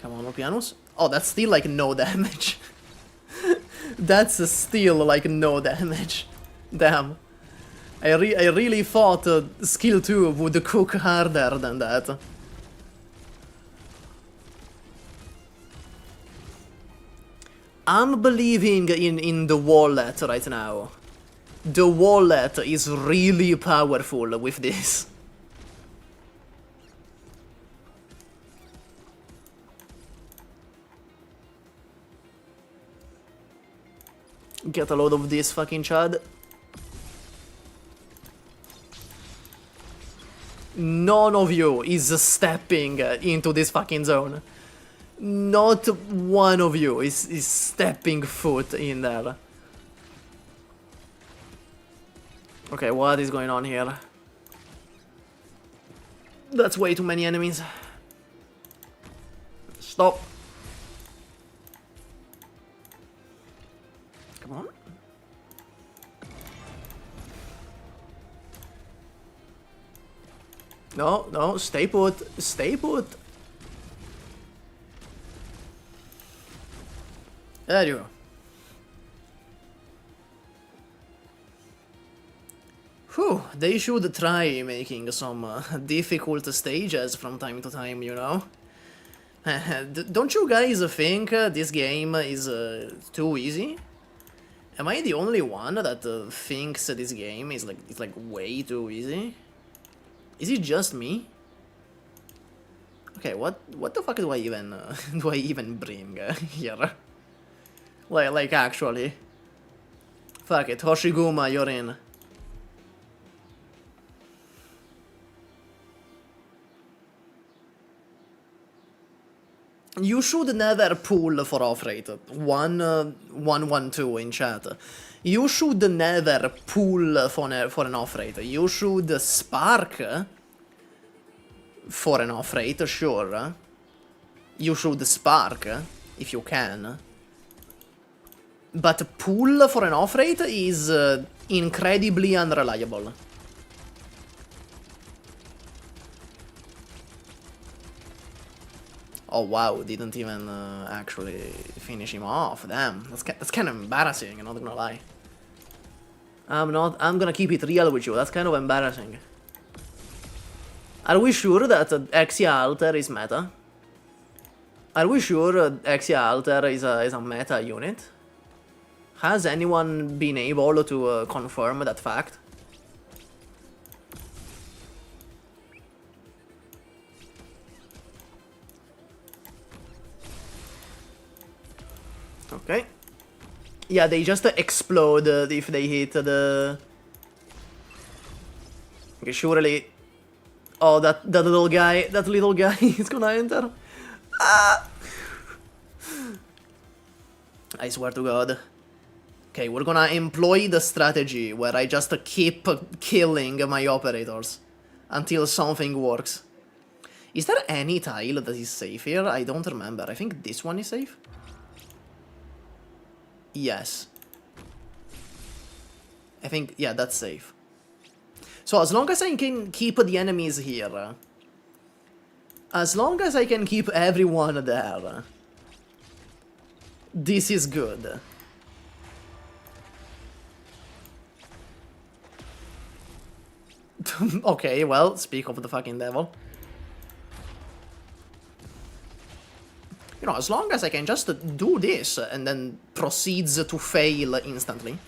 Come on, Ulpianus. Oh, that's still like no damage. That's still like no damage. Damn. I really thought skill 2 would cook harder than that. I'm believing in the wallet right now. The wallet is really powerful with this. Get a load of this fucking chad. None of you is stepping into this fucking zone. Not one of you is stepping foot in there. Okay, what is going on here? That's way too many enemies. Stop. Come on. No, no, stay put. Stay put. There you go. Whew, they should try making some difficult stages from time to time, you know? Don't you guys think this game is too easy? Am I the only one that thinks this game is like way too easy? Is it just me? Okay, what the fuck do I even bring here? Like actually. Fuck it, Hoshiguma, you're in. You should never pull for off rate. 112 in chat. You should never pull for an off rate. You should spark for an off rate, sure. You should spark if you can. But pull for an off rate is incredibly unreliable. Oh wow, didn't even actually finish him off. Damn, that's kind of embarrassing, I'm not gonna lie. I'm gonna keep it real with you, that's kind of embarrassing. Are we sure that Exia Alter is meta? Are we sure Exia Alter is a meta unit? Has anyone been able to confirm that fact? Okay. Yeah, they just explode if they hit the... Okay, surely... Oh, that little guy is gonna enter. Ah! I swear to God. Okay, we're gonna employ the strategy where I just keep killing my operators until something works. Is there any tile that is safe here? I don't remember. I think this one is safe. Yes. I think, yeah, that's safe. So as long as I can keep the enemies here, as long as I can keep everyone there, this is good. Okay, well, speak of the fucking devil. You know, as long as I can just do this and then proceeds to fail instantly.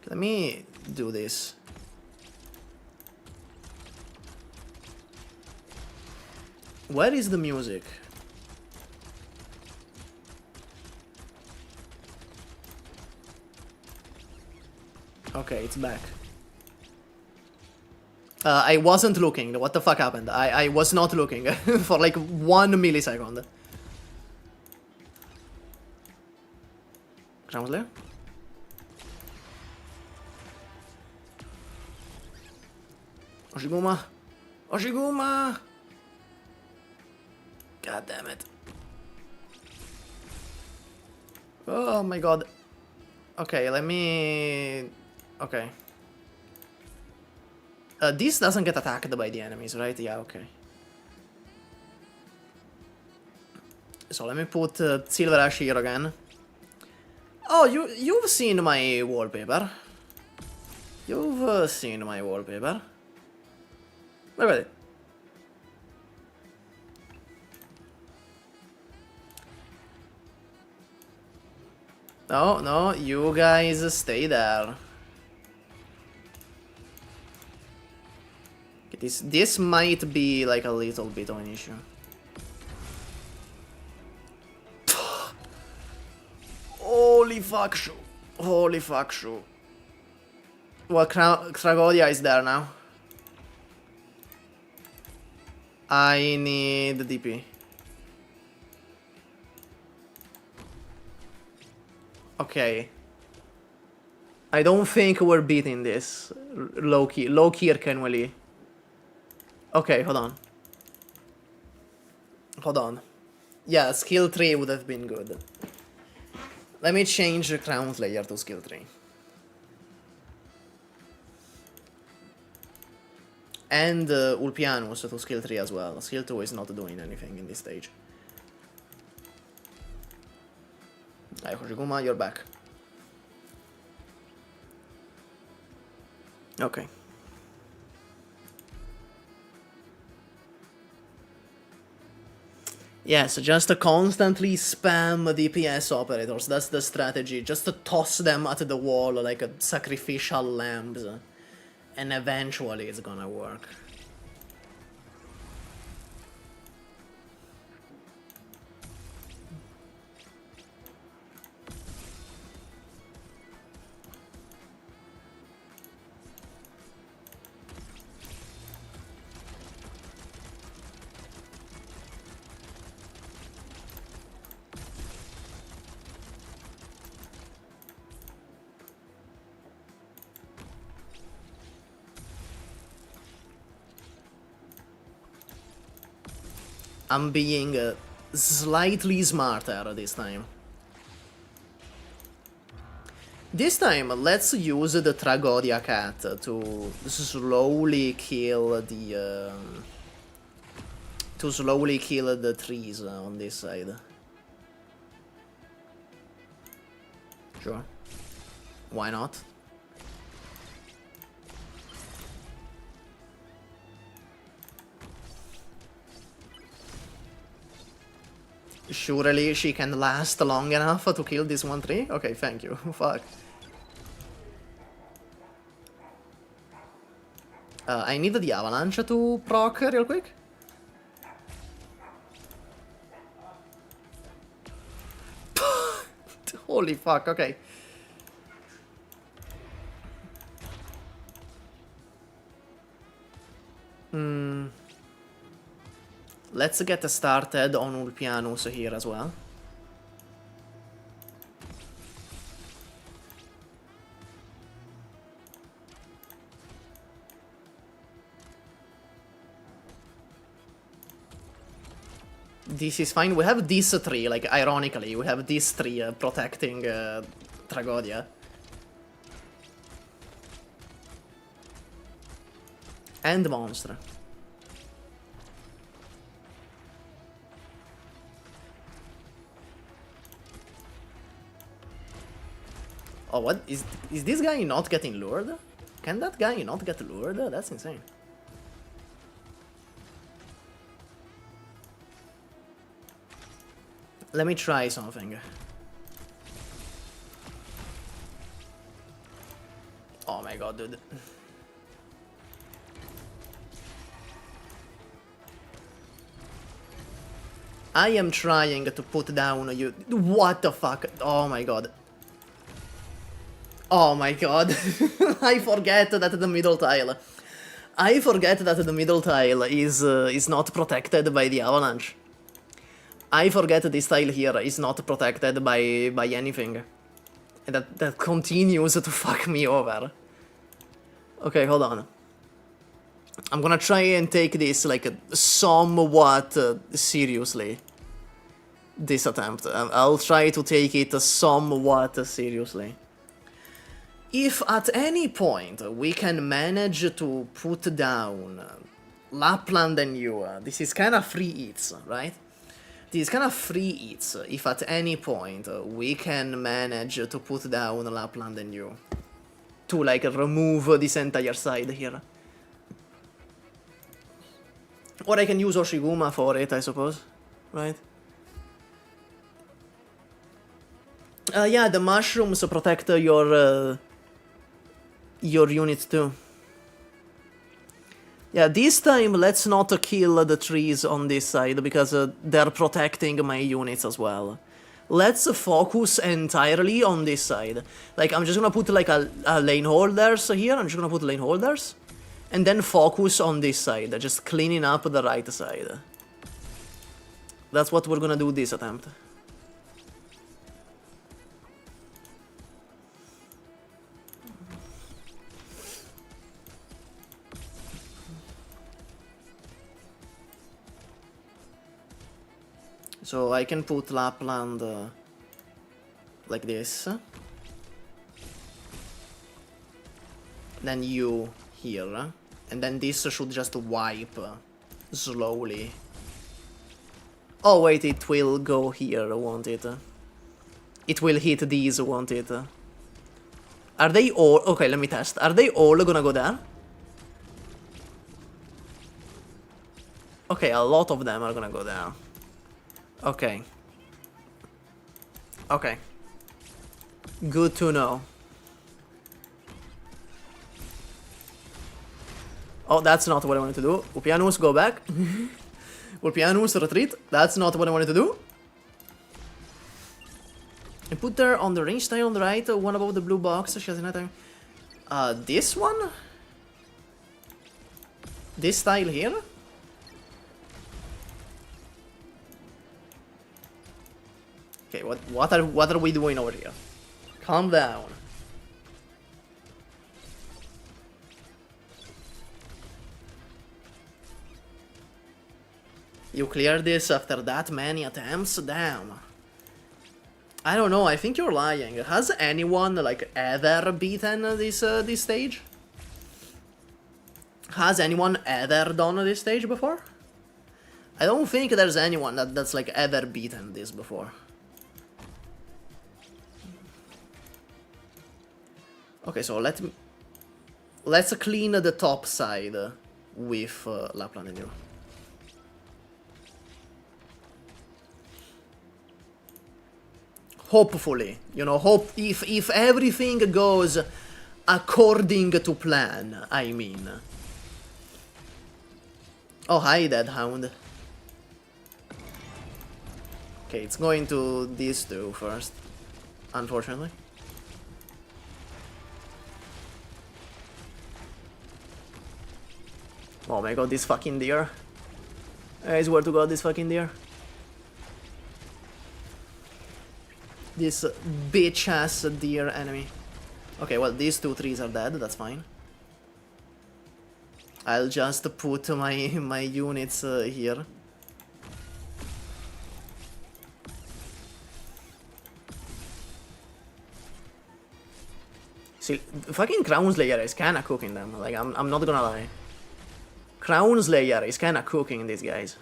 Let me do this. Where is the music? Okay, it's back. I wasn't looking. What the fuck happened? I was not looking for like 1 millisecond. Crown Slayer? Oshiguma! Oshiguma! God damn it. Oh my god. Okay, let me... Okay. This doesn't get attacked by the enemies, right? Yeah, okay. So let me put Silverash here again. Oh, you've seen my wallpaper. You've seen my wallpaper. Look at it. No, no, you guys stay there. This might be like a little bit of an issue. Holy fuck shoe. Holy fuck shoe. Well, Kragodia is there now. I need the DP. Okay. I don't think we're beating this. Low-key Kenwelly. Okay, hold on. Hold on. Yeah, skill 3 would have been good. Let me change Crown Slayer to skill 3. And Ulpianus to skill 3 as well. Skill 2 is not doing anything in this stage. Hey, Hoshiguma, you're back. Okay. Yes, just to constantly spam DPS operators. That's the strategy. Just to toss them at the wall like a sacrificial lambs. And eventually it's gonna work. I'm being slightly smarter this time. This time, let's use the Tragodia cat to slowly kill the trees on this side. Sure. Why not? Surely she can last long enough to kill this one tree? Okay, thank you. Fuck. I need the avalanche to proc real quick. Holy fuck, okay. Let's get started on Ulpianus here as well. This is fine. We have this tree, like, ironically, we have this tree protecting Tragodia. And monster. Oh, what? Is this guy not getting lured? Can that guy not get lured? That's insane. Let me try something. Oh my god, dude. I am trying to put down you. What the fuck? Oh my god. Oh my god. I forget that the middle tile. I forget that the middle tile is not protected by the avalanche. I forget this tile here is not protected by anything. And that continues to fuck me over. Okay, hold on. I'm gonna try and take this like somewhat seriously. This attempt. I'll try to take it somewhat seriously. If at any point we can manage to put down Lapland and you, this is kind of free eats, right? This is kind of free eats if at any point we can manage to put down Lapland and you. To like remove this entire side here. Or I can use Oshiguma for it, I suppose, right? Yeah, the mushrooms protect your unit too. Yeah, this time let's not kill the trees on this side, because they're protecting my units as well. Let's focus entirely on this side. Like, I'm just gonna put like a lane holders here, I'm just gonna put lane holders. And then focus on this side, just cleaning up the right side. That's what we're gonna do this attempt. So I can put Lapland like this. Then you here. And then this should just wipe slowly. Oh wait, it will go here, won't it? It will hit these, won't it? Are they all... Okay, let me test. Are they all gonna go there? Okay, a lot of them are gonna go there. Okay. Okay. Good to know. Oh, that's not what I wanted to do. Ulpianus, go back. Ulpianus, retreat. That's not what I wanted to do. And put her on the range tile on the right, one above the blue box. She has another. This one? This tile here? Okay, what are we doing over here? Calm down. You cleared this after that many attempts? Damn. I don't know, I think you're lying. Has anyone, like, ever beaten this stage? Has anyone ever done this stage before? I don't think there's anyone that's, like, ever beaten this before. Okay, so let's clean the top side with Lapland and you. Hopefully, you know, if everything goes according to plan, I mean. Oh, hi, Dead Hound. Okay, it's going to these two first, unfortunately. Oh my god, this fucking deer. I swear to god, this fucking deer. This bitch-ass deer enemy. Okay, well, these two trees are dead, that's fine. I'll just put my units here. See, fucking Crown Slayer is kinda cooking them, like, I'm not gonna lie. Crown Slayer is kinda cooking these guys.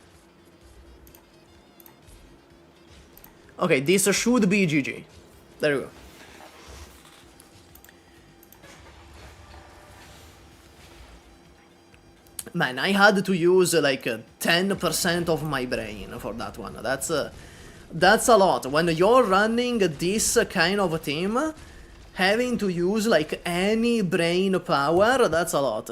Okay, this should be GG. There we go. Man, I had to use like 10% of my brain for that one. That's a lot. When you're running this kind of a team, having to use like any brain power, that's a lot.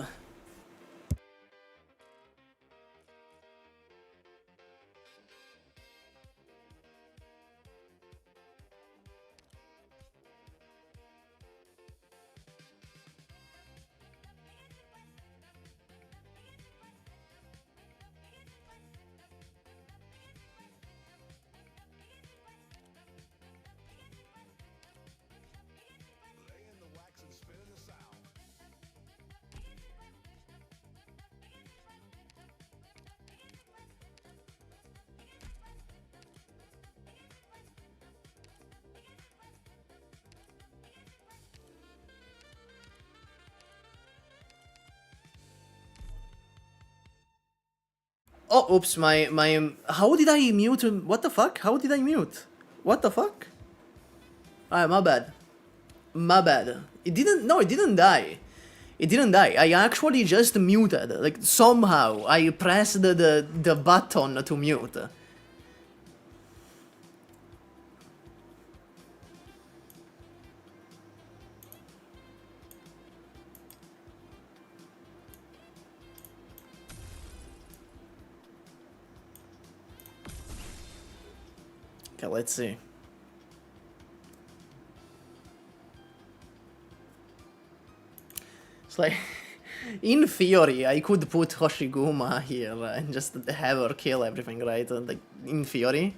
Oh, oops, how did I mute? What the fuck? How did I mute? What the fuck? Alright, my bad. My bad. It didn't die. It didn't die. I actually just muted. Like, somehow, I pressed the button to mute. Okay, let's see. It's like, in theory, I could put Hoshiguma here and just have her kill everything, right? Like, in theory.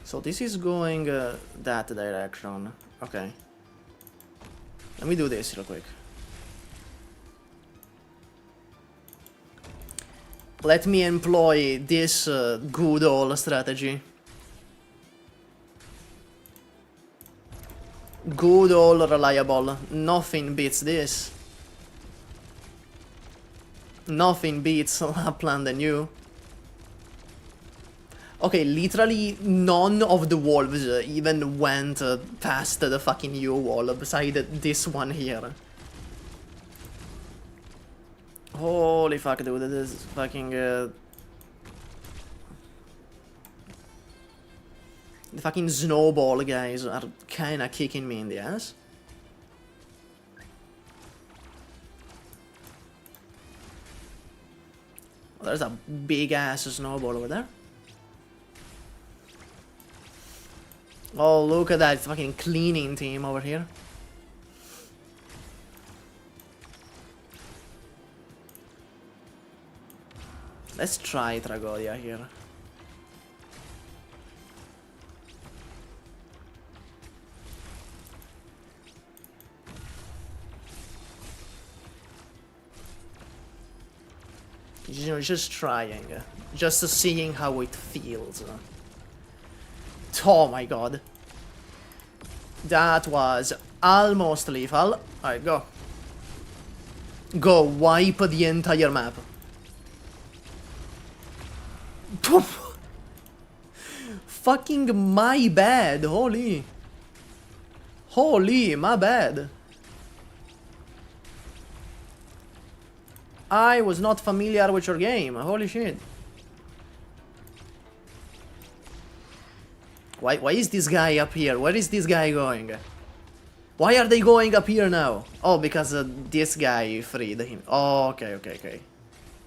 So this is going that direction. Okay. Let me do this real quick. Let me employ this good old strategy. Good old reliable. Nothing beats this. Nothing beats Lapland and you. Okay, literally none of the wolves even went past the fucking U wall beside this one here. Holy fuck, dude, this is fucking... the fucking snowball guys are kinda kicking me in the ass. Oh, there's a big ass snowball over there. Oh, look at that fucking cleaning team over here. Let's try Tragodia here. You know, just trying. Just seeing how it feels. Oh my god. That was almost lethal. Alright, go. Go, wipe the entire map. Fucking my bad, holy. Holy, my bad. I was not familiar with your game, holy shit. Why is this guy up here? Where is this guy going? Why are they going up here now? Oh, because this guy freed him. Oh, okay.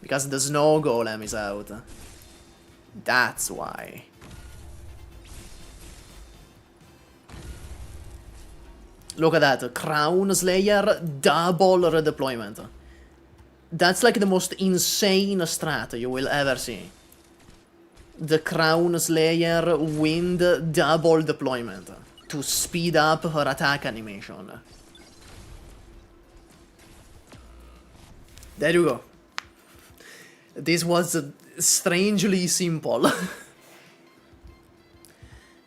Because the snow golem is out. That's why. Look at that. Crown Slayer, double redeployment. That's like the most insane strat you will ever see. The Crown Slayer wind double deployment to speed up her attack animation. There you go. This was strangely simple.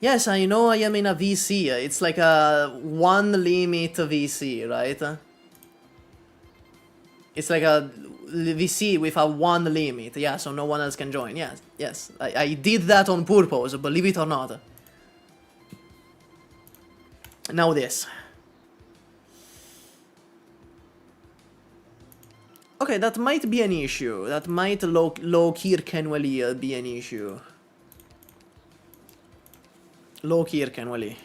Yes, I know I am in a VC. It's like a one limit VC, right? It's like a VC with a one limit. Yeah, so no one else can join. Yes. I did that on purpose, believe it or not. Now this. Okay, that might be an issue. That might low Kirkenwelly be an issue. Low Kirkenwelly.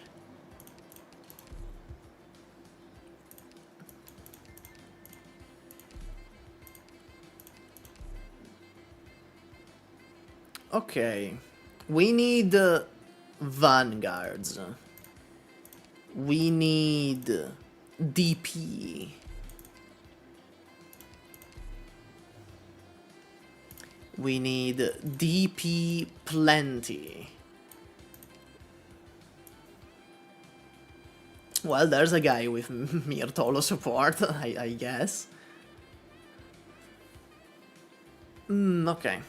Okay. We need vanguards. We need DP. We need DP plenty. Well, there's a guy with Myrtolo support, I guess. Okay.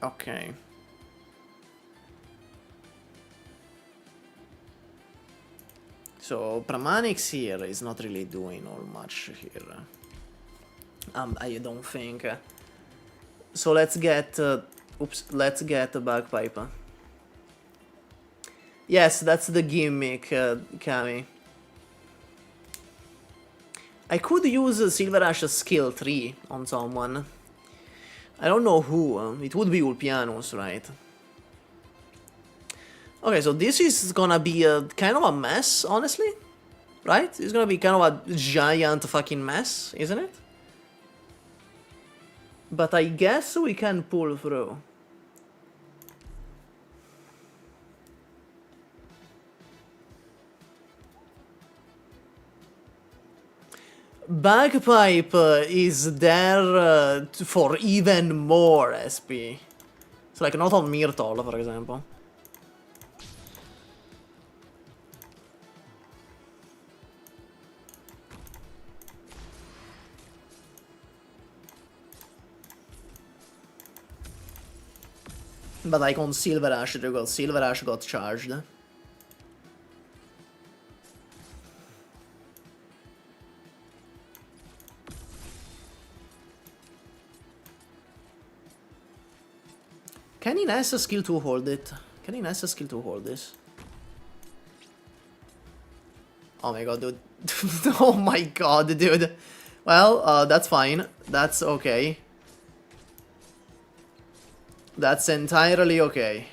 Okay. So, Pramanix here is not really doing all much here. I don't think. So let's get... let's get a Bagpipe. Yes, that's the gimmick, Kami. I could use Silverash's skill 3 on someone. I don't know who. It would be Ulpianus, right? Okay, so this is gonna be a kind of a mess, honestly. Right? It's gonna be kind of a giant fucking mess, isn't it? But I guess we can pull through. Bagpipe is there for even more SP. It's like not on Myrtol, for example. But like on Silverash, Silverash got charged. Can Ines skill 2 hold it? Can Ines skill 2 hold this? Oh my god, dude. Oh my god, dude. Well, that's fine. That's okay. That's entirely okay.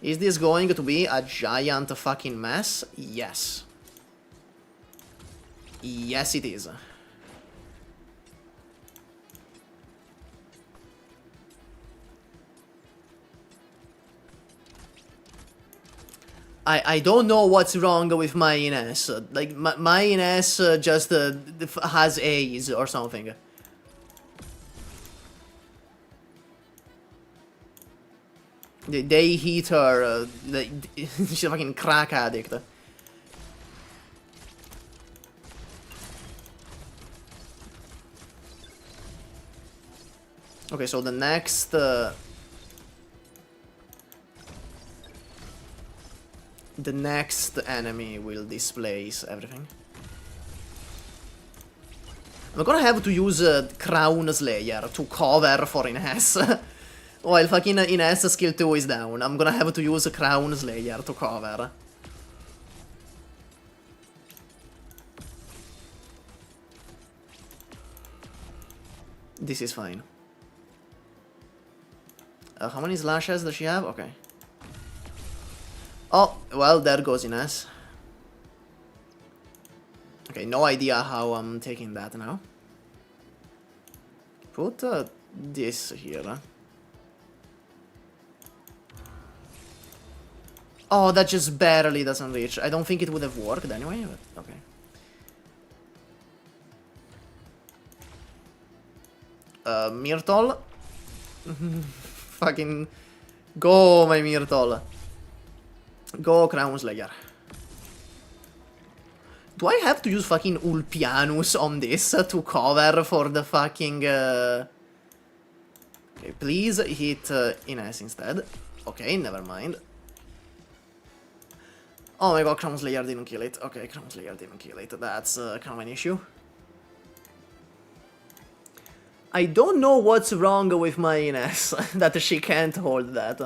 Is this going to be a giant fucking mess? Yes. Yes, it is. I don't know what's wrong with my Ines. Like, my Ines just has A's or something. They hit her. She's a fucking crack addict. Okay, so the next... the next enemy will displace everything. I'm gonna have to use Crown Slayer to cover for Ines. While fucking Ines skill 2 is down, I'm gonna have to use Crown Slayer to cover. This is fine. How many slashes does she have? Okay. Oh, well, there goes Ines. Okay, no idea how I'm taking that now. Put this here. Oh, that just barely doesn't reach. I don't think it would have worked anyway, but okay. Myrtle. Fucking go, my Myrtle. Go, Crown Slayer. Do I have to use fucking Ulpianus on this to cover for the fucking... Okay, please hit Ines instead. Okay, never mind. Oh my god, Crown Slayer didn't kill it. Okay, Crown Slayer didn't kill it. That's kind of an issue. I don't know what's wrong with my Ines, that she can't hold that.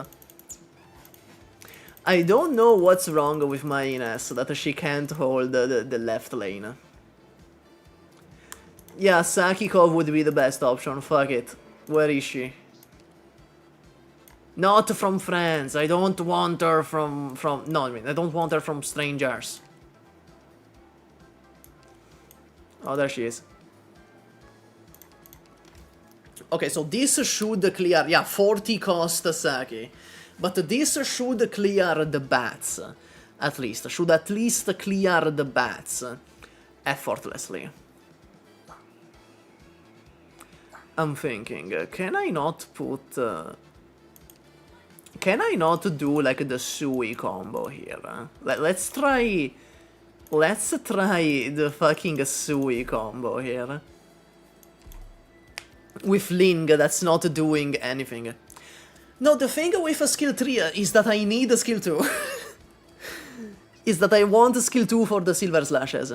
I don't know what's wrong with my Ines, that she can't hold the left lane. Yeah, Sakikov would be the best option, fuck it. Where is she? Not from friends, I don't want her from... No, I mean, I don't want her from strangers. Oh, there she is. Okay, so this should clear... Yeah, 40 cost Saki. But this should clear the bats, at least. Should at least clear the bats effortlessly. I'm thinking, can I not put... can I not do, like, the Sui combo here? Let's try... Let's try the fucking Sui combo here. With Ling, that's not doing anything. No, the thing with a skill 3 is that I need a skill 2. Is that I want a skill 2 for the silver slashes.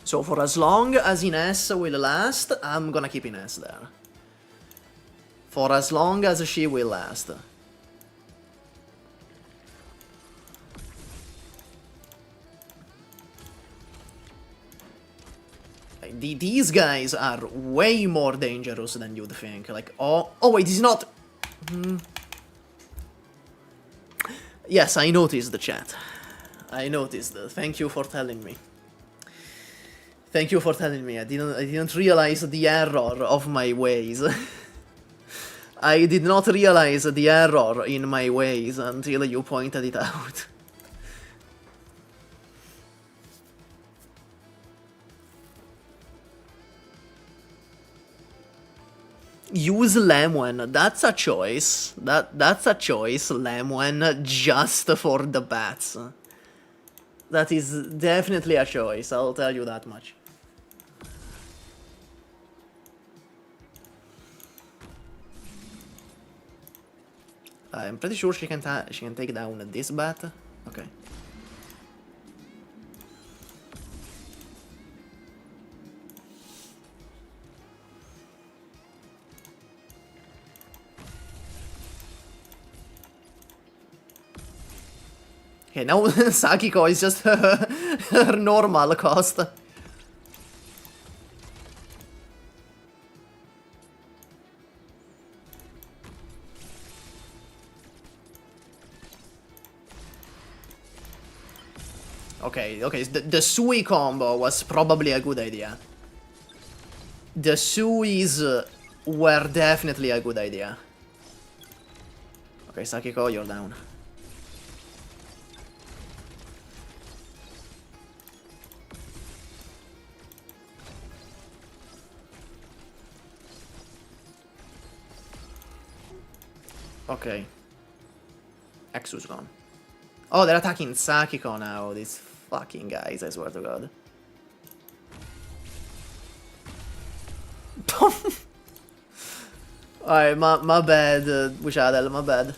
So for as long as Ines will last, I'm gonna keep Ines there. For as long as she will last. These guys are way more dangerous than you'd think. Like, oh wait, he's not. Yes, I noticed the chat. I noticed. Thank you for telling me. Thank you for telling me. I didn't realize the error of my ways. I did not realize the error in my ways until you pointed it out. Use Lemwen. That's a choice. That's a choice, Lemwen, just for the bats. That is definitely a choice, I'll tell you that much. I'm pretty sure she can take down this bat. Okay. Okay, now Sakiko is just her normal cost. Okay, the Sui combo was probably a good idea. The Suis were definitely a good idea. Okay, Sakiko, you're down. Okay. Exu's gone. Oh, they're attacking Sakiko now, these fucking guys, I swear to god. Alright, my bad, Wishadel, my bad.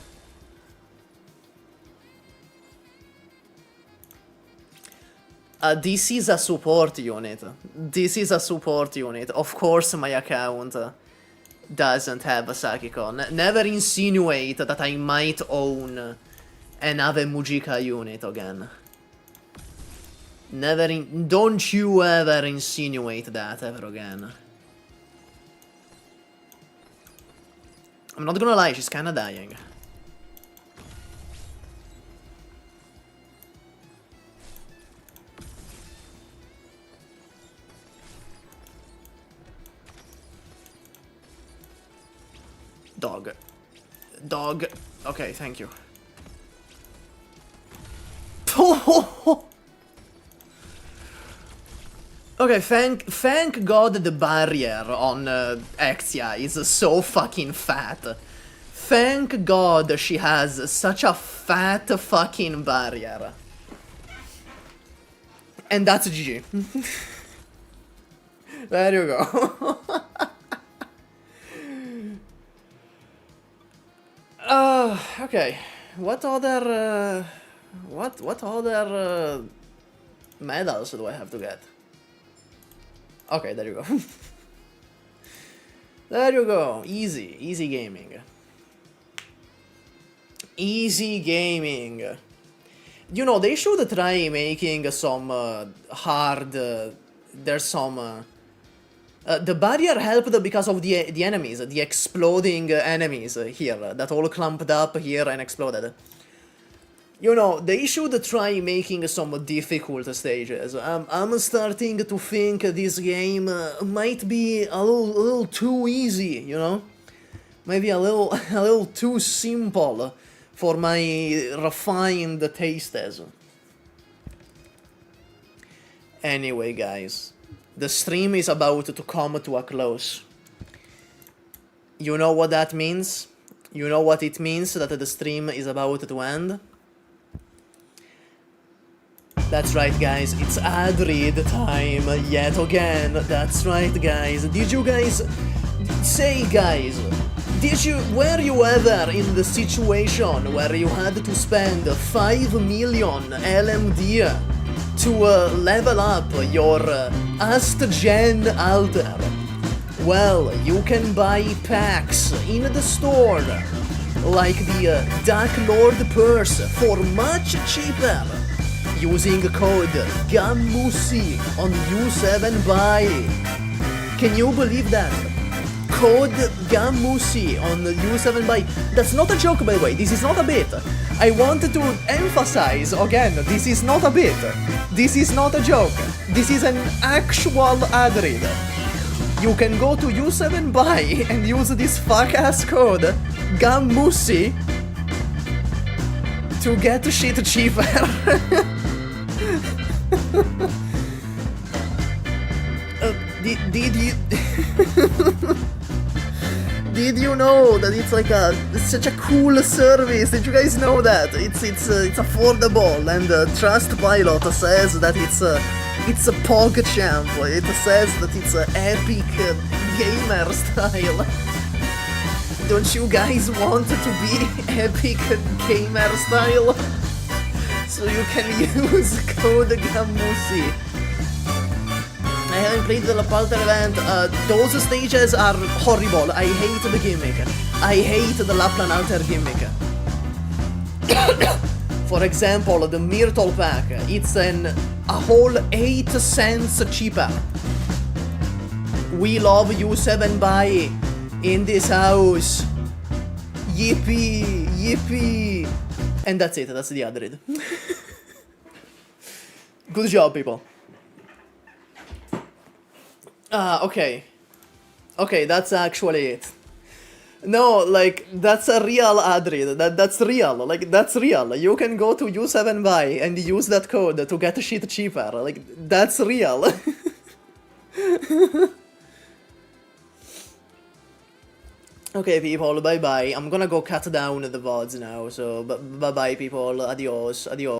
This is a support unit. This is a support unit. Of course my account doesn't have a Sakiko. Never insinuate that I might own another Mujika unit again. Don't you ever insinuate that ever again. I'm not gonna lie, she's kinda dying. Dog. Dog. Okay, thank you. Okay, thank god the barrier on Exia is so fucking fat. Thank god she has such a fat fucking barrier. And that's GG. There you go. Okay. What other medals do I have to get? Okay, there you go. There you go. Easy gaming. Easy gaming. You know, they should try making some hard. There's some. The barrier helped because of the enemies, the exploding enemies here that all clumped up here and exploded. You know, they should try making some difficult stages. I'm starting to think this game might be a little too easy, you know? Maybe a little too simple for my refined tastes. Anyway, guys, the stream is about to come to a close. You know what that means? You know what it means that the stream is about to end? That's right, guys, it's ad read time yet again. That's right, guys. Did you guys say, guys, were you ever in the situation where you had to spend 5 million LMD to level up your Ast-Gen altar? Well, you can buy packs in the store, like the Dark Lord Purse, for much cheaper, using code GAMUSI on U7Buy. Can you believe that? Code GAMUSI on U7Buy. That's not a joke, by the way, this is not a bit. I wanted to emphasize, again, this is not a bit. This is not a joke. This is an actual ad read. You can go to U7Buy and use this fuck-ass code GAMUSI to get shit cheaper. Did you... Did you know that it's like it's such a cool service? Did you guys know that? It's affordable, and Trustpilot says that it's a PogChamp. It says that it's a epic gamer style. Don't you guys want to be epic gamer style? So you can use code GAMUSI. I haven't played the Lapalter event. Those stages are horrible. I hate the gimmick. I hate the Lapland Alter gimmick. For example, the Myrtle pack. It's a whole 8 cents cheaper. We love you 7 by in this house. Yippee, yippee. And that's it. That's the other read. Good job, people. Okay. Okay, that's actually it. No, like, that's a real ad read. That's real. Like, that's real. You can go to U7buy and use that code to get shit cheaper. Like, that's real. Okay, people, bye-bye. I'm gonna go cut down the VODs now, so bye-bye, people. Adios, adios.